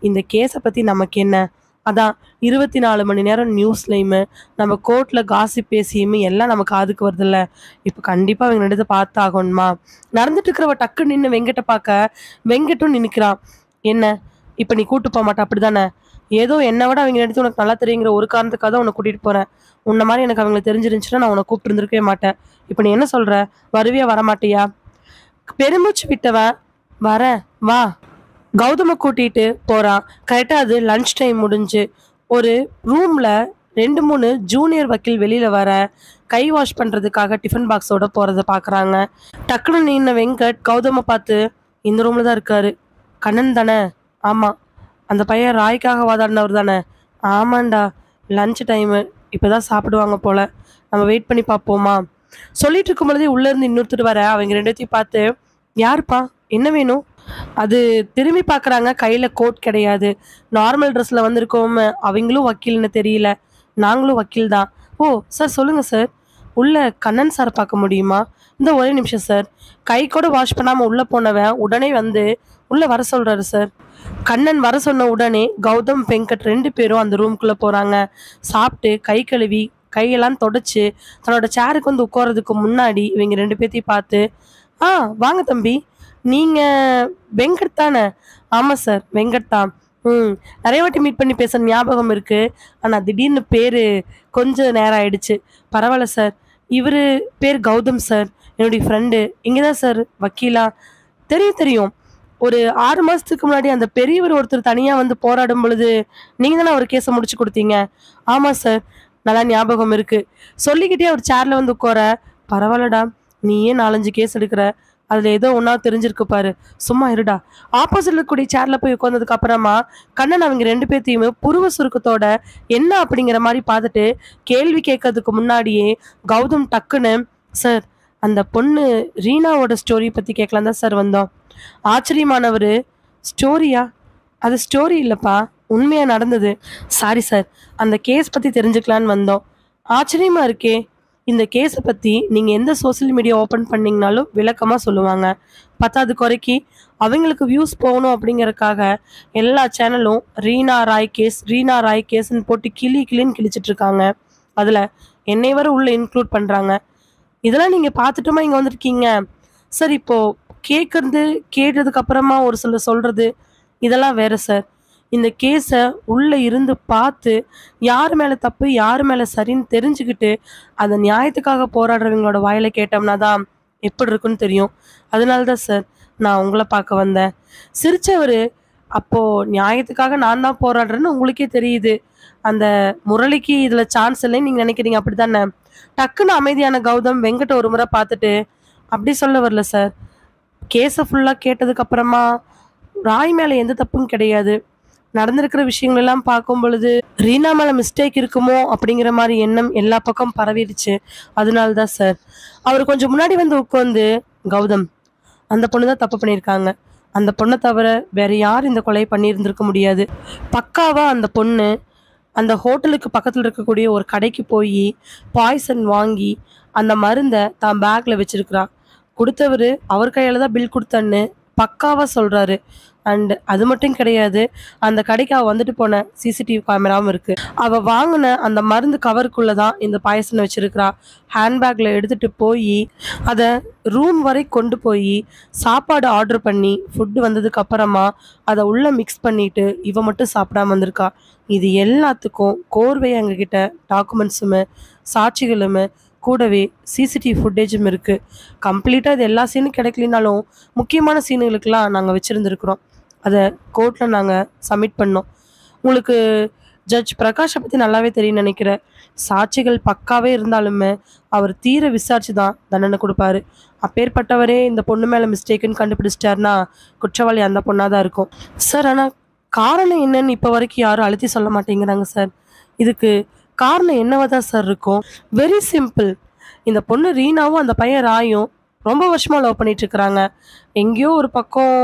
இந்த கேஸை பத்தி நமக்கு என்ன? அதான் 24 மணி நேரம் நியூஸ்லையுமே நம்ம கோர்ட்ல காசிப் பேசியுமே எல்லாம் நமக்கு காதுக்கு வருதுல்ல. இப்போ கண்டிப்பா அவங்க நடந்து பார்த்தாகணுமா? நடந்துட்டு இருக்கிறவ டக்கு நின்று வெங்கட்ட பார்க்க வெங்கட்டும் நினைக்கிறான். என்ன, இப்போ நீ கூட்டு போக மாட்டா அப்படிதானே? ஏதோ என்னை விட அவங்க எடுத்து உனக்கு நல்லா தெரியுங்கிற ஒரு காரணத்துக்காக தான் உன்னை கூட்டிட்டு போறேன். உன்ன மாதிரி எனக்கு அவங்களை தெரிஞ்சிருந்துச்சுன்னா நான் உன்னை கூப்பிட்டு இருந்திருக்கவே மாட்டேன். இப்போ நீ என்ன சொல்ற? வருவியா வரமாட்டியா? பெருமூச்சு விட்டவன் வரேன் வா கௌதம கூட்டிட்டு போறான். கரெக்டா அது லஞ்ச் டைம் முடிஞ்சு ஒரு ரூம்ல 2-3 ஜூனியர் வக்கீல் வெளியில வர கை வாஷ் பண்றதுக்காக டிஃபன் பாக்ஸோட போறத பாக்குறாங்க. டக்குனு நின்ன வெங்கட் கௌதம பார்த்து, இந்த ரூம்ல தான் இருக்காரு. கண்ணன் தானே? ஆமா. அந்த பையன் ராய்க்காக வாதாடினவர் தானே? ஆமாண்டா. லஞ்ச் டைமு, இப்பதான் சாப்பிடுவாங்க போல. நம்ம வெயிட் பண்ணி பார்ப்போமா? சொல்லிட்டு இருக்கும் பொழுதே உள்ள இருந்து இன்னொருத்தர் வர அவங்க 2 பார்த்து, யாருப்பா, என்ன வேணும்? அது திரும்பி பார்க்குறாங்க, கையில கோட் கிடையாது. நார்மல் ட்ரெஸ்ல வந்திருக்கோம். அவங்களும் வக்கீல்ன்னு தெரியல. நாங்களும் வக்கீல் தான். "ஓ! சார் சொல்லுங்க சார். உள்ள கண்ணன் சார பார்க்க முடியுமா?" "இந்த ஒரே நிமிஷம் சார்." கை கூட வாஷ் பண்ணாம உள்ள போனவன் உடனே வந்து உள்ள வர சொல்றாரு சார். கண்ணன் வர சொன்ன உடனே கௌதம், வெங்கட் 2 பேரும் அந்த ரூம்குள்ள போறாங்க. சாப்பிட்டு, கை கழுவி, கையெல்லாம் தொடச்சு, தன்னோட சேருக்கு வந்து உட்கார்றதுக்கு முன்னாடி இவங்க 2 பேத்தையும் பார்த்து, "ஆ வாங்க தம்பி. நீங்க வெங்கட் தானே?" "ஆமா சார். வெங்கட் தான்." "ம். நெறைய வாட்டி மீட் பண்ணி பேசுன ஞாபகம் இருக்கு. ஆனா திடீர்னு பேரு கொஞ்சம் நேரம் ஆயிடுச்சு." "பரவால்ல சார். இவரு பேரு கௌதம் சார். என்னுடைய ஃப்ரெண்டு. இங்க தான் சார் வக்கீலா." "தெரியும், தெரியும். ஒரு 6 மாசத்துக்கு முன்னாடி அந்த பெரியவர் ஒருத்தர் தனியா வந்து போராடும் பொழுது, நீங்க தானே அவர் கேஸ முடிச்சு குடுத்தீங்க." "ஆமா சார். நல்லா ஞாபகம் இருக்கு." சொல்லிக்கிட்டே அவர் சேர்ல வந்து உட்கார, "பரவால்லடா. நீயே 4, 5 கேஸ் எடுக்குற. அதுல ஏதோ ஒண்ணாவது தெரிஞ்சிருக்கு பாரு. சும்மா இருடா." ஆப்போசிட்ல இருக்கக்கூடிய சேர்ல போய் உட்கார்ந்ததுக்கு அப்புறமா, கண்ணன் அவங்க 2 பேத்தையுமே புருவ சுருக்கத்தோட என்ன அப்படிங்கிற மாரி பார்த்துட்டு, கேள்வி கேட்கறதுக்கு முன்னாடியே கௌதம் டக்குன்னு, "சார், அந்த பொண்ணு ரீனாவோட ஸ்டோரி பத்தி கேட்கலான்னு தான் சார் வந்தோம்." ஆச்சரியமானவரு, "ஸ்டோரியா? அது ஸ்டோரி இல்லப்பா. உண்மையா நடந்தது." "Sorry sir. அந்த கேஸ் பத்தி தெரிஞ்சுக்கலான்னு வந்தோம்." "ஆச்சரியமா இருக்கே! இந்த கேஸ பத்தி நீங்க எந்த சோசியல் மீடியா ஓப்பன் பண்ணீங்கனாலும் விளக்கமா சொல்லுவாங்க. பத்தாத குறைக்கு அவங்களுக்கு வியூஸ் போகணும் அப்படிங்கிறதுக்காக எல்லா சேனலும் ரீனா ராய் கேஸ், ரீனா ராய் கேஸ்ன்னு போட்டு கிளி கிளின்னு கிழிச்சிட்டு இருக்காங்க. அதுல என்னைய வேற உள்ள இன்க்ளூட் பண்றாங்க. இதெல்லாம் நீங்க பார்த்துட்டுமா இங்க வந்திருக்கீங்க?" "சார், இப்போ கேட்கறது, கேட்டதுக்கு அப்புறமா ஒரு சிலர் சொல்றது, இதெல்லாம் வேற சார். இந்த கேஸ உள்ள இருந்து பார்த்து, யார் மேல தப்பு, யார் மேல சரின்னு தெரிஞ்சுக்கிட்டு, அத நியாயத்துக்காக போராடுறவங்களோட வாயில கேட்டோம்னா தான் எப்படி இருக்குன்னு தெரியும். அதனால தான் சார் நான் உங்கள பார்க்க வந்தேன்." சிரிச்சவரு, "அப்போ நியாயத்துக்காக நான் தான் போராடுறேன்னு உங்களுக்கே தெரியுது. அந்த முரளிக்கு இதுல சான்ஸ் இல்லைன்னு நீங்க நினைக்கிறீங்க அப்படித்தானே?" டக்குன்னு அமைதியான கௌதம் வெங்கட்ட ஒரு முறை பார்த்துட்டு, "அப்படி சொல்ல வரல சார். கேஸ ஃபுல்லா கேட்டதுக்கு அப்புறமா, ராய் மேல எந்த தப்பும் கிடையாது. நடந்திருக்கிற விஷயங்கள் எல்லாம் பார்க்கும் பொழுது, ரீனா மேல மிஸ்டேக் இருக்குமோ அப்படிங்கிற மாரி எண்ணம் எல்லா பக்கம் பரவிருச்சு. அதனால தான் சார்." அவரு கொஞ்சம் முன்னாடி வந்து உட்கார்ந்து, "கௌதம், அந்த பொண்ணு தான் தப்பு பண்ணியிருக்காங்க. அந்த பொண்ண தவிர வேற யாரும் இந்த கொலைய பண்ணியிருந்திருக்க முடியாது. பக்காவா அந்த பொண்ணு அந்த ஹோட்டலுக்கு பக்கத்துல இருக்கக்கூடிய ஒரு கடைக்கு போயி, பாய்சன் வாங்கி, அந்த மருந்த தான் பேக்ல வச்சிருக்கிறா. குடுத்தவரு அவர் கையால தான் பில் குடுத்தேன்னு பக்காவா சொல்றாரு. அண்ட் அது மட்டும் கிடையாது. அந்த கடைக்கு அவ வந்துட்டு போன சிசிடிவி கேமராவும் இருக்கு. அவ வாங்குன அந்த மருந்து கவருக்குள்ள தான் இந்த பாய்சன வச்சிருக்கிறா. ஹேண்ட்பேக்ல எடுத்துட்டு போயி, அத ரூம் வரை கொண்டு போயி, சாப்பாடு ஆர்டர் பண்ணி, ஃபுட் வந்ததுக்கு அப்புறமா, அத உள்ள மிக்ஸ் பண்ணிட்டு, இவ மட்டும் சாப்பிடாம வந்திருக்கா. இது எல்லாத்துக்கும் கோர்வையா எங்ககிட்ட டாக்குமெண்ட்ஸுமு, சாட்சிகளுமு, கூடவே சிசிடிவி ஃபுட்டேஜும் இருக்கு. கம்ப்ளீட்டா இது எல்லா சீனும் கிடைக்கலினாலும், முக்கியமான சீனுகளுக்கெல்லாம் நாங்க வச்சிருந்திருக்கிறோம். அத கோர்ட்ல நாங்க சப்மிட் பண்ணோம். உங்களுக்கு ஜட்ஜ் பிரகாஷ பத்தி நல்லாவே தெரியும்னு நெனைக்கிறேன். சாட்சிகள் பக்காவே இருந்தாலுமே, அவர் தீர விசாரிச்சு தான் தண்டனை குடுப்பாரு. அப்பேற்பட்டவரே இந்த பொண்ணு மேல மிஸ்டேக்குன்னு கண்டுபிடிச்சிட்டாருன்னா, குற்றவாளி அந்த பொண்ணா தான் இருக்கும். சார், ஆனா காரணம் என்னன்னு இப்ப வரைக்கும் யாரும் அழுத்தி சொல்ல மாட்டேங்கிறாங்க சார். இதுக்கு காரணம் என்னவா தான் சார் இருக்கும்? Very simple. இந்த பொண்ணு ரீனாவும், அந்த பையன் ராயும் ரொம்ப வருஷமா லவ் பண்ணிட்டு இருக்கிறாங்க. எங்கேயோ ஒரு பக்கம்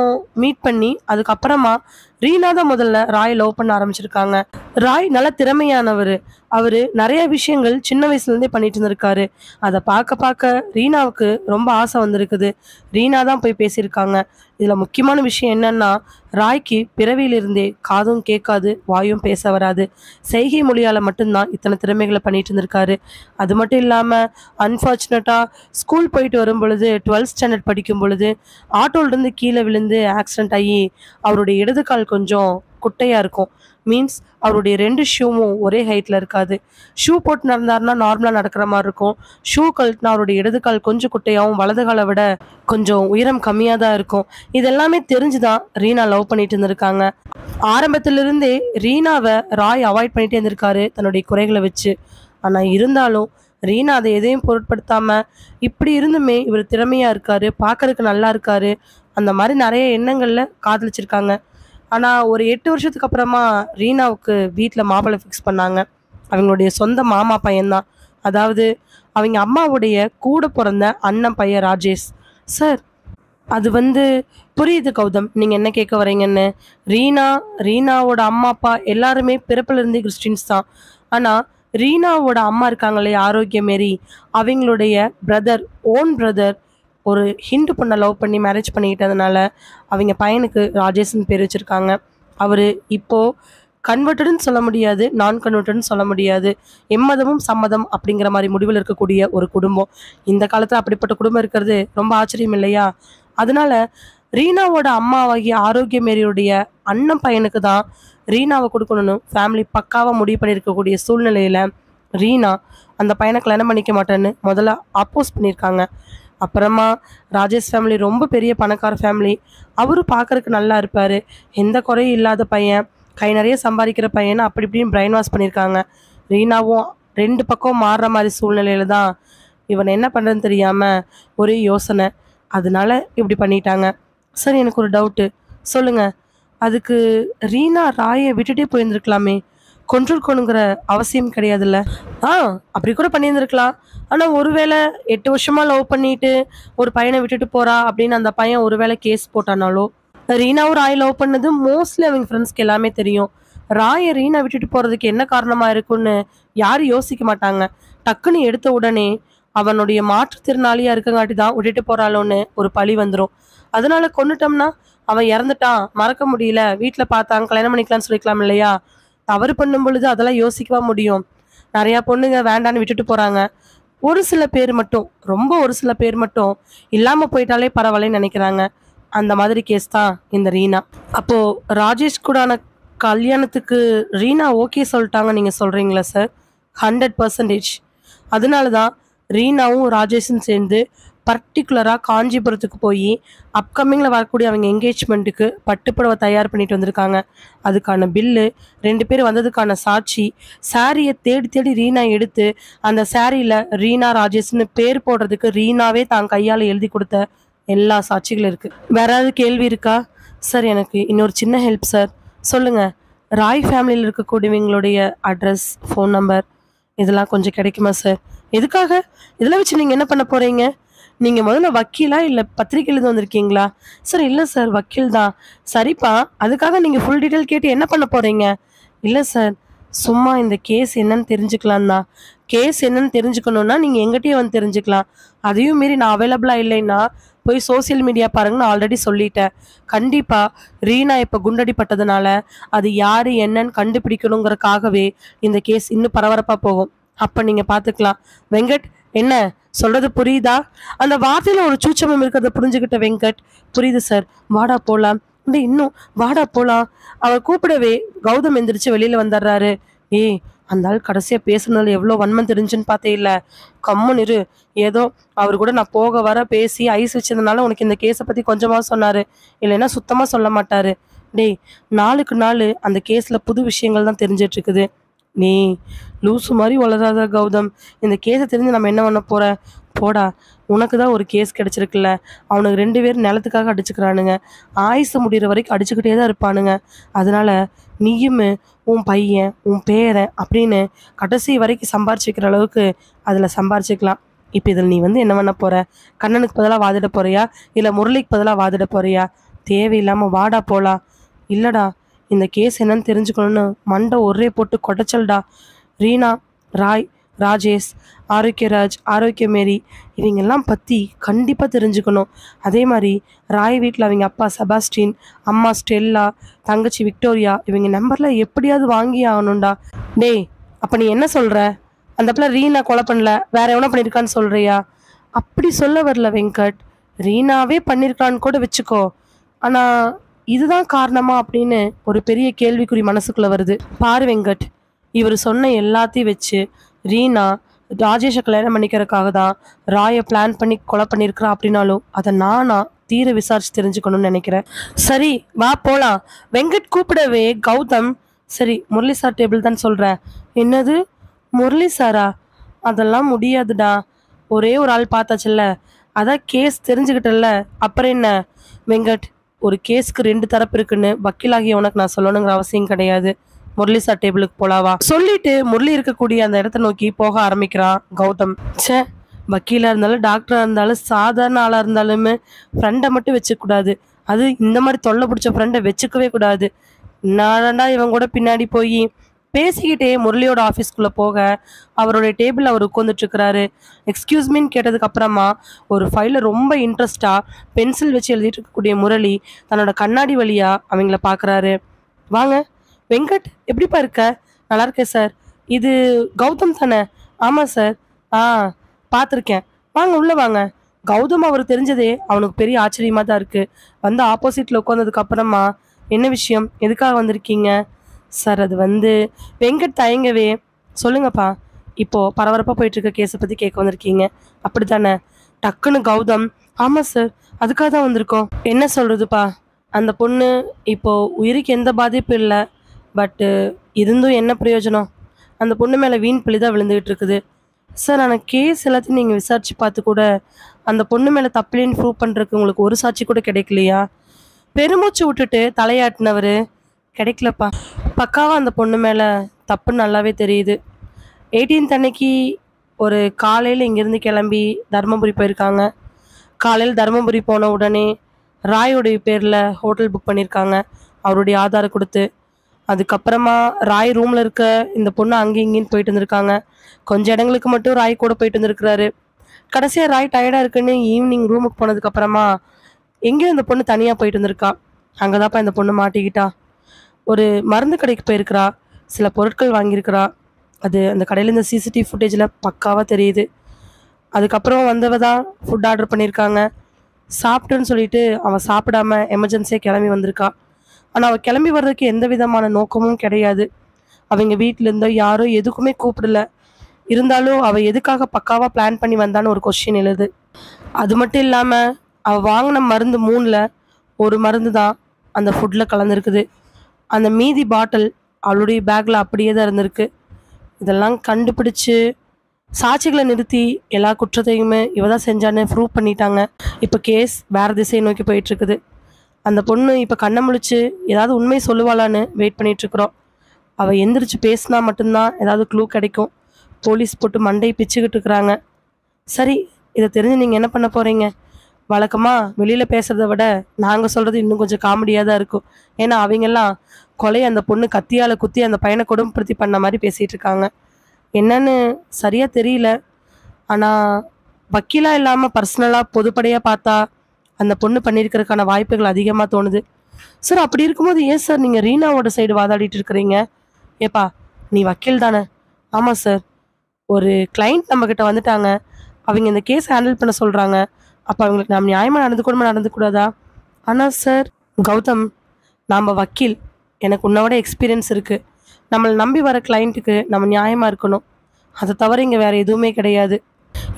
மீட் பண்ணி, அதுக்கப்புறமா ரீனா தான் முதல்ல ராய லவ் பண்ண ஆரம்பிச்சிருக்காங்க. ராய் நல்ல திறமையானவரு. அவரு நெறைய விஷயங்கள் சின்ன வயசுலேருந்தே பண்ணிட்டு இருந்திருக்காரு. அத பார்க்க பார்க்க ரீனாவுக்கு ரொம்ப ஆசை வந்திருக்குது. ரீனா தான் போய் பேசியிருக்காங்க. இதுல முக்கியமான விஷயம் என்னன்னா, ராய்க்கு பிறவியிலிருந்தே காதும் கேட்காது, வாயும் பேச வராது. செய்கை மொழியால மட்டும் தான் இத்தனை திறமைகள பண்ணிட்டு இருந்திருக்காரு. அது மட்டும் இல்லாம அன்ஃபார்ச்சுனேட்டா ஸ்கூல் போயிட்டு வரும்பொழுது 12th ஸ்டாண்டர்ட் படிக்கும் பொழுது ஆட்டோலருந்து கீழ விழுந்து ஆக்சிடென்ட் ஆயி, அவருடைய இடது கால் கொஞ்சம் குட்டையா இருக்கும். மீன்ஸ் அவருடைய 2 ஷூவும் ஒரே ஹைட்ல இருக்காது. ஷூ போட்டு நடந்தாருன்னா நார்மலா நடக்கிற மாரி இருக்கும். ஷூ கழட்டுனா அவருடைய இடது கால் கொஞ்சம் குட்டையாவும், வலது கால விட கொஞ்சம் உயரம் கம்மியா தான் இருக்கும். இது எல்லாமே தெரிஞ்சு தான் ரீனா லவ் பண்ணிட்டு இருந்திருக்காங்க. ஆரம்பத்திலிருந்தே ரீனாவ ராய் அவாய்ட் பண்ணிட்டே இருந்திருக்காரு, தன்னுடைய குறைகள வச்சு. ஆனா இருந்தாலும் ரீனா அத எதையும் பொருட்படுத்தாம, இப்படி இருந்துமே இவர் திறமையா இருக்காரு, பார்க்கறதுக்கு நல்லா இருக்காரு, அந்த மாரி நெறைய எண்ணங்கள்ல காதலிச்சிருக்காங்க. ஆனா ஒரு 8 வருஷத்துக்கு அப்புறமா ரீனாவுக்கு வீட்ல மாப்பிள்ளை ஃபிக்ஸ் பண்ணாங்க. அவங்களுடைய சொந்த மாமா பையன் தான். அதாவது அவைங்க அம்மாவுடைய கூட பொறந்த அண்ணன் பையன் ராஜேஷ். சார், அது வந்து புரியுது கௌதம். நீங்க என்ன கேட்க வரீங்கன்னு. ரீனா, ரீனாவோட அம்மா, அப்பா எல்லாருமே பிறப்பிலிருந்தே கிறிஸ்டியன்ஸ் தான். ஆனா, ரீனாவோட அம்மா இருக்காங்க இல்லையா, ஆரோக்கிய மேரி, அவைங்களுடைய பிரதர், ஓன் பிரதர் ஒரு ஹிந்து பொண்ண லவ் பண்ணி மேரேஜ் பண்ணிக்கிட்டதுனால, அவைங்க பையனுக்கு ராஜேஷ்ன்னு பேர் வச்சிருக்காங்க. அவரு இப்போ கன்வெர்ட்டட்ன்னு சொல்ல முடியாது. நான் கன்வெர்ட்டட்ன்னு சொல்ல முடியாது. எம்மதமும் சம்மதம் அப்படிங்கிற மாரி முடிவுல இருக்கக்கூடிய ஒரு குடும்பம். இந்த காலத்துல அப்படிப்பட்ட குடும்பம் இருக்கிறது ரொம்ப ஆச்சரியம் இல்லையா? அதனால ரீனாவோட அம்மாவாகிய ஆரோக்கிய மேரியுடைய அண்ணன் பையனுக்கு தான் ரீனாவை கொடுக்கணும்னு ஃபேமிலி பக்காவா முடிவு பண்ணியிருக்கக்கூடிய சூழ்நிலையில ரீனா அந்த பையனை கல்யாணம் பண்ணிக்க மாட்டேன்னு முதல்ல அப்போஸ் பண்ணியிருக்காங்க. அப்புறமா ராஜேஷ் ஃபேமிலி ரொம்ப பெரிய பணக்கார ஃபேமிலி. அவரும் பார்க்கறக்கு நல்லா இருப்பாரு. எந்த குறையும் இல்லாத பையன், கை நிறைய சம்பாதிக்கிற பையனை அப்படி இப்படின்னு பிரைன் வாஷ் பண்ணியிருக்காங்க. ரீனாவும் 2 பக்கம் மாறுற மாதிரி சூழ்நிலையில தான் இவனை என்ன பண்ணுறதுன்னு தெரியாம ஒரே யோசனை. அதனால இப்படி பண்ணிட்டாங்க. சரி, எனக்கு ஒரு டவுட்டு. சொல்லுங்க. அதுக்கு ரீனா ராயை விட்டுட்டே போயிருந்துருக்கலாமே. கொன்றுக்கணுங்கிற அவசியம் கிடையாதுல்ல. ஆ, அப்படி கூட பண்ணியிருந்திருக்கலாம். ஆனால் ஒருவேளை 8 வருஷமா லவ் பண்ணிட்டு ஒரு பையனை விட்டுட்டு போறா அப்படின்னு அந்த பையன் ஒருவேளை கேஸ் போட்டானாலோ. ரீனாவும் ராய் லவ் பண்ணது மோஸ்ட்லி அவங்க ஃப்ரெண்ட்ஸ்க்கு எல்லாமே தெரியும். ராயை ரீனா விட்டுட்டு போறதுக்கு என்ன காரணமா இருக்குன்னு யாரும் யோசிக்க மாட்டாங்க. டக்குன்னு எடுத்த உடனே அவனுடைய மாற்றுத்திறனாளியா இருக்கங்காட்டி தான் விட்டுட்டு போறாளோன்னு ஒரு பழி வந்துடும். அதனால கொன்னுட்டோம்னா அவன் இறந்துட்டான், மறக்க முடியல, வீட்டில் பார்த்தாங்க, கல்யாணம் பண்ணிக்கலாம்னு சொல்லிக்கலாம் இல்லையா? தவறு பண்ணும் பொழுது அதெல்லாம் யோசிக்கவா முடியும்? நிறையா பொண்ணுங்க வேண்டான்னு விட்டுட்டு போறாங்க. ஒரு சில பேர் மட்டும், ரொம்ப ஒரு சில பேர் மட்டும் இல்லாமல் போயிட்டாலே பரவாயில்லன்னு நினைக்கிறாங்க. அந்த மாதிரி கேஸ் தான் இந்த ரீனா. அப்போ ராஜேஷ் கூடான கல்யாணத்துக்கு ரீனா ஓகே சொல்லிட்டாங்க நீங்க சொல்றீங்களா சார்? 100%. அதனால தான் ரீனாவும் ராஜேஷும் சேர்ந்து பர்டிகுலராக காஞ்சிபுரத்துக்கு போய் அப்கமிங்கில் வரக்கூடிய அவங்க என்கேஜ்மெண்ட்டுக்கு பட்டுப்புடவை தயார் பண்ணிட்டு வந்திருக்காங்க. அதுக்கான பில்லு, 2 பேர் வந்ததுக்கான சாட்சி, சாரியை தேடி தேடி ரீனா எடுத்து அந்த சாரியில் ரீனா ராஜேஷ்னு பேர் போடுறதுக்கு ரீனாவே தான் கையால் எழுதி கொடுத்த எல்லா சாட்சிகளும் இருக்குது. வேற ஏதாவது கேள்வி இருக்கா சார்? எனக்கு இன்னொரு சின்ன ஹெல்ப் சார். சொல்லுங்கள். ராய் ஃபேமிலியில் இருக்கக்கூடியவங்களுடைய அட்ரஸ், ஃபோன் நம்பர் இதெல்லாம் கொஞ்சம் கிடைக்குமா சார்? எதுக்காக? இதெல்லாம் வச்சு நீங்கள் என்ன பண்ண போகிறீங்க? நீங்கள் முதல்ல வக்கீலா இல்லை பத்திரிக்கை எழுத வந்திருக்கீங்களா? சார் இல்லை சார், வக்கீல் தான். சரிப்பா, அதுக்காக நீங்கள் ஃபுல் டீட்டெயில் கேட்டு என்ன பண்ண போகிறீங்க? இல்லை சார், சும்மா இந்த கேஸ் என்னன்னு தெரிஞ்சுக்கலாம் தான். கேஸ் என்னன்னு தெரிஞ்சுக்கணுன்னா நீங்கள் எங்கிட்டயே வந்து தெரிஞ்சுக்கலாம். அதையும் மீறி நான் அவைலபிளாக இல்லைன்னா போய் சோசியல் மீடியா பாருங்கன்னு ஆல்ரெடி சொல்லிட்டேன். கண்டிப்பாக ரீனா இப்போ குண்டடிப்பட்டதுனால அது யார் என்னன்னு கண்டுபிடிக்கணுங்கிறதுக்காகவே இந்த கேஸ் இன்னும் பரபரப்பாக போகும். அப்போ நீங்கள் பார்த்துக்கலாம். வெங்கட், என்ன சொல்றது புரியுதா? அந்த வார்த்தையில ஒரு சூச்சமம் இருக்கிறத புரிஞ்சுக்கிட்ட வெங்கட், புரியுது சார், வாடா போலாம், இன்னும் வாடா போலாம். அவர் கூப்பிடவே கௌதம் எந்திரிச்சு வெளியில வந்துடுறாரு. ஏய், அந்த ஆள் கடைசியா பேசுனதுல எவ்வளோ வன்மம் தெரிஞ்சுன்னு பார்த்தே இல்லை. கம்முன்னு இரு. ஏதோ அவர் கூட நான் போக வர பேசி ஐஸ் வச்சதுனால உனக்கு இந்த கேஸை பத்தி கொஞ்சமா சொன்னாரு, இல்லைன்னா சுத்தமா சொல்ல மாட்டாரு. டேய், நாளுக்கு நாள் அந்த கேஸ்ல புது விஷயங்கள் தான் தெரிஞ்சிட்டு இருக்குது. நீ லூசு மாதிரி வளராத கௌதம். இந்த கேஸை தெரிஞ்சு நம்ம என்ன பண்ண போற? போடா, உனக்கு தான் ஒரு கேஸ் கிடைச்சிருக்குல்ல. அவனுக்கு 2 பேர் நிலத்துக்காக அடிச்சுக்கிறானுங்க. ஆயுசு முடிகிற வரைக்கும் அடிச்சுக்கிட்டே தான் இருப்பானுங்க. அதனால நீயும் உன் பையன், உன் பேரன் அப்படின்னு கடைசி வரைக்கும் சம்பாரிச்சிக்கிற அளவுக்கு அதில் சம்பாரிச்சிக்கலாம். இப்போ இதில் நீ என்ன பண்ண போற? கண்ணனுக்கு பதிலாக வாதிட போறியா, இல்லை முரளிக்கு பதிலாக வாதிட போறியா? தேவையில்லாமல் வாடா போலாம். இல்லடா, இந்த கேஸ் என்னன்னு தெரிஞ்சுக்கணும்னு மண்டை ஒரே போட்டு கொடைச்சல்டா. ரீனா, ராய், ராஜேஷ், ஆரோக்கியராஜ், ஆரோக்கிய மேரி இவங்கெல்லாம் பற்றி கண்டிப்பாக தெரிஞ்சுக்கணும். அதே மாதிரி ராய் வீட்டில் அவங்க அப்பா செபாஸ்டின், அம்மா ஸ்டெல்லா, தங்கச்சி விக்டோரியா இவங்க நம்பரில் எப்படியாவது வாங்கி ஆகணும்டா. டேய், அப்போ நீ என்ன சொல்கிற? அந்த பிள்ளை ரீனா கொலை பண்ணல, வேற எவனா பண்ணியிருக்கான்னு சொல்கிறியா? அப்படி சொல்ல வரல வெங்கட். ரீனாவே பண்ணியிருக்கான்னு கூட வச்சுக்கோ. ஆனால் இதுதான் காரணமா அப்படின்னு ஒரு பெரிய கேள்விக்குறி மனசுக்குள்ள வருது. பாரு வெங்கட், இவர் சொன்ன எல்லாத்தையும் வச்சு ரீனா ராஜேஷை கல்யாணம் பண்ணிக்கிறதுக்காக தான் ராயை பிளான் பண்ணி கொலை பண்ணியிருக்கிறா அப்படின்னாலும் அதை நானா தீர விசாரிச்சு தெரிஞ்சுக்கணும்னு நினைக்கிறேன். சரி, வா போலாம். வெங்கட் கூப்பிடவே கௌதம், சரி முரளி சார் டேபிள் தான் சொல்கிறேன். என்னது முரளி சாரா? அதெல்லாம் முடியாதுடா. ஒரே ஒரு ஆள் பார்த்தாச்சுல்ல, அதான் கேஸ் தெரிஞ்சுக்கிட்டல, அப்புறம் என்ன? வெங்கட், ஒரு கேஸுக்கு 2 தரப்பு இருக்குன்னு வக்கீலாகிய உனக்கு நான் சொல்லணுங்கிற அவசியம் கிடையாது. முரளி சார் டேபிளுக்கு போலாவா சொல்லிட்டு முரளி இருக்கக்கூடிய அந்த இடத்த நோக்கி போக ஆரம்பிக்கிறான் கௌதம். சே, வக்கீலாக இருந்தாலும் டாக்டராக இருந்தாலும் சாதாரண ஆளாக இருந்தாலுமே ஃப்ரெண்டை மட்டும் வச்சுக்கூடாது. அது இந்த மாதிரி தொல்லை பிடிச்ச ஃப்ரெண்டை வச்சுக்கவே கூடாது. நான்டா இவன் கூட பின்னாடி போய் பேசிக்கிட்டே முரளியோட ஆஃபீஸ்க்குள்ளே போக அவருடைய டேபிள் அவர் உட்காந்துட்டு இருக்கிறாரு. எக்ஸ்கியூஸ் மீன்னு கேட்டதுக்கு அப்புறமா ஒரு ஃபைலை ரொம்ப இன்ட்ரெஸ்டாக பென்சில் வச்சு எழுதிட்டு இருக்கக்கூடிய முரளி தன்னோட கண்ணாடி வழியா அவங்கள பார்க்குறாரு. வாங்க வெங்கட், எப்படிப்பா இருக்க? நல்லா இருக்கேன் சார். இது கௌதம் தானே? ஆமாம் சார். ஆ, பார்த்துருக்கேன். வாங்க உள்ளே வாங்க. கௌதம் அவருக்கு தெரிஞ்சதே அவனுக்கு பெரிய ஆச்சரியமாக தான் இருக்குது. வந்து ஆப்போசிட்டில் உட்காந்ததுக்கு அப்புறமா என்ன விஷயம், எதுக்காக வந்திருக்கீங்க? சார் அது வந்து வெங்கட் தயங்கவே, சொல்லுங்கப்பா, இப்போது பரபரப்பாக போயிட்டுருக்க கேஸை பற்றி கேட்க வந்திருக்கீங்க அப்படி தானே? டக்குன்னு கௌதம், ஆமாம் சார், அதுக்காக தான் வந்திருக்கோம். என்ன சொல்கிறதுப்பா, அந்த பொண்ணு இப்போது உயிருக்கு எந்த பாதிப்பும் இல்லை. பட்டு இருந்தும் என்ன பிரயோஜனம்? அந்த பொண்ணு மேலே வீண் பழி தான் விழுந்துகிட்டு இருக்குது. சார் ஆனால் கேஸ் எல்லாத்தையும் நீங்கள் விசாரித்து பார்த்து கூட அந்த பொண்ணு மேலே தப்பில்லைன்னு ப்ரூவ் பண்ணுறதுக்கு உங்களுக்கு ஒரு சாட்சி கூட கிடைக்கலையா? பெருமூச்சு விட்டுட்டு தலையாட்டினவர், கிடைக்கலப்பா, பக்காவாக அந்த பொண்ணு மேலே தப்புன்னு நல்லாவே தெரியுது. 18th அன்னைக்கு ஒரு காலையில் இங்கேருந்து கிளம்பி தருமபுரி போயிருக்காங்க. காலையில் தருமபுரி போன உடனே ராயோடைய பேரில் ஹோட்டல் புக் பண்ணியிருக்காங்க அவருடைய ஆதாரம் கொடுத்து. அதுக்கப்புறமா ராய் ரூமில் இருக்க இந்த பொண்ணு அங்கேயும் இங்கேயும் போயிட்டு வந்திருக்காங்க. கொஞ்சம் இடங்களுக்கு மட்டும் ராய் கூட போயிட்டு வந்திருக்கிறாரு. கடைசியாக ராய் டயர்டாக இருக்குன்னு ஈவினிங் ரூமுக்கு போனதுக்கப்புறமா எங்கேயும் இந்த பொண்ணு தனியாக போயிட்டு வந்திருக்கா. அங்கே தான்ப்பா இந்த பொண்ணு மாட்டிக்கிட்டா. ஒரு மருந்து கடைக்கு போயிருக்கிறா, சில பொருட்கள் வாங்கியிருக்கிறா. அது அந்த கடையில் இந்த சிசிடிவி ஃபுட்டேஜில் பக்காவாக தெரியுது. அதுக்கப்புறம் வந்தவ தான் ஃபுட் ஆர்டர் பண்ணியிருக்காங்க. சாப்பிட்டுன்னு சொல்லிட்டு அவன் சாப்பிடாம எமர்ஜென்சியாக கிளம்பி வந்திருக்கா. ஆனால் அவள் கிளம்பி வர்றதுக்கு எந்த விதமான நோக்கமும் கிடையாது. அவங்க வீட்டிலேருந்தோ யாரோ எதுக்குமே கூப்பிடல. இருந்தாலும் அவள் எதுக்காக பக்காவாக பிளான் பண்ணி வந்தான்னு ஒரு கொஸ்டின் எழுது. அது மட்டும் இல்லாமல் அவள் வாங்கின மருந்து 3ல் ஒரு மருந்து தான் அந்த ஃபுட்டில் கலந்துருக்குது. அந்த மீதி பாட்டில் அவளுடைய பேக்கில் அப்படியே தான் இருந்திருக்கு. இதெல்லாம் கண்டுபிடிச்சு சாட்சிகளை நிறுத்தி எல்லா குற்றத்தையுமே இவ தான் செஞ்சான்னு ப்ரூவ் பண்ணிட்டாங்க. இப்போ கேஸ் வேறு திசையை நோக்கி போயிட்டுருக்குது. அந்த பொண்ணு இப்போ கண்ணை முழிச்சு ஏதாவது உண்மை சொல்லுவாளான்னு வெயிட் பண்ணிகிட்ருக்குறோம். அவள் எந்திரிச்சு பேசினா மட்டும்தான் ஏதாவது க்ளூ கிடைக்கும். போலீஸ் போட்டு மண்டையை பிச்சுக்கிட்டு இருக்கிறாங்க. சரி, இதை தெரிஞ்சு நீங்கள் என்ன பண்ண போகிறீங்க? வழக்கமாக வெளியில் பேசுகிறத விட நாங்கள் சொல்கிறது இன்னும் கொஞ்சம் காமெடியாக தான் இருக்கும். ஏன்னா அவங்கெல்லாம் கொலையை அந்த பொண்ணு கத்தியால் குத்தி அந்த பையனை கொடுமைப்படுத்தி பண்ண மாதிரி பேசிகிட்டு இருக்காங்க. என்னன்னு சரியாக தெரியல. ஆனால் வக்கீலாக இல்லாமல் பர்சனலாக பொதுப்படையாக பார்த்தா அந்த பொண்ணு பண்ணியிருக்கிறதுக்கான வாய்ப்புகள் அதிகமாக தோணுது. சார் அப்படி இருக்கும்போது ஏன் சார் நீங்கள் ரீனாவோட சைடு வாதாடிட்டு இருக்கிறீங்க? ஏப்பா, நீ வக்கீல் தானே? ஆமாம் சார். ஒரு கிளைண்ட் நம்மக்கிட்ட வந்துட்டாங்க, அவங்க இந்த கேஸ் ஹேண்டில் பண்ண சொல்கிறாங்க. அப்போ அவங்களுக்கு நாம் நியாயமாக நடந்துக்கூடாதா? ஆனால் சார் கௌதம், நாம் வக்கீல், எனக்கு உன்னோட எக்ஸ்பீரியன்ஸ் இருக்குது. நம்மளை நம்பி வர கிளைண்ட்டுக்கு நம்ம நியாயமாக இருக்கணும். அதை தவிர இங்கே வேறு எதுவுமே கிடையாது.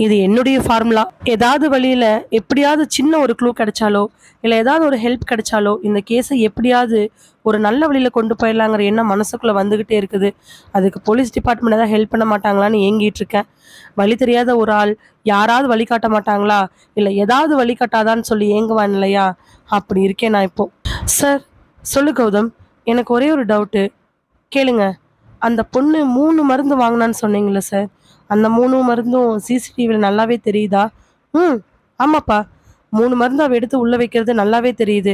இது என்னுடைய ஃபார்முலா. ஏதாவது வழியில் எப்படியாவது சின்ன ஒரு க்ளூ கிடைச்சாலோ இல்லை ஏதாவது ஒரு ஹெல்ப் கிடைச்சாலோ இந்த கேஸை எப்படியாவது ஒரு நல்ல வழியில் கொண்டு போயிடலாங்கிற எண்ணம் மனசுக்குள்ளே வந்துக்கிட்டே இருக்குது. அதுக்கு போலீஸ் டிபார்ட்மெண்ட் ஏதாவது ஹெல்ப் பண்ண மாட்டாங்களான்னு ஏங்கிட்டு இருக்கேன். வழி தெரியாத ஒரு ஆள் யாராவது வழிகாட்ட மாட்டாங்களா, இல்லை ஏதாவது வழிகாட்டாதான்னு சொல்லி ஏங்குவான் இல்லையா, அப்படி இருக்கேன் நான் இப்போ. சார் சொல்லு கௌதம், எனக்கு ஒரே ஒரு டவுட்டு கேளுங்க. அந்த பொண்ணு 3 மருந்து வாங்கினான்னு சொன்னீங்களே சார், அந்த 3 மருந்தும் சிசிடிவியில் நல்லாவே தெரியுதா? ம், ஆமாப்பா, 3 மருந்து அவள் எடுத்து உள்ளே வைக்கிறது நல்லாவே தெரியுது.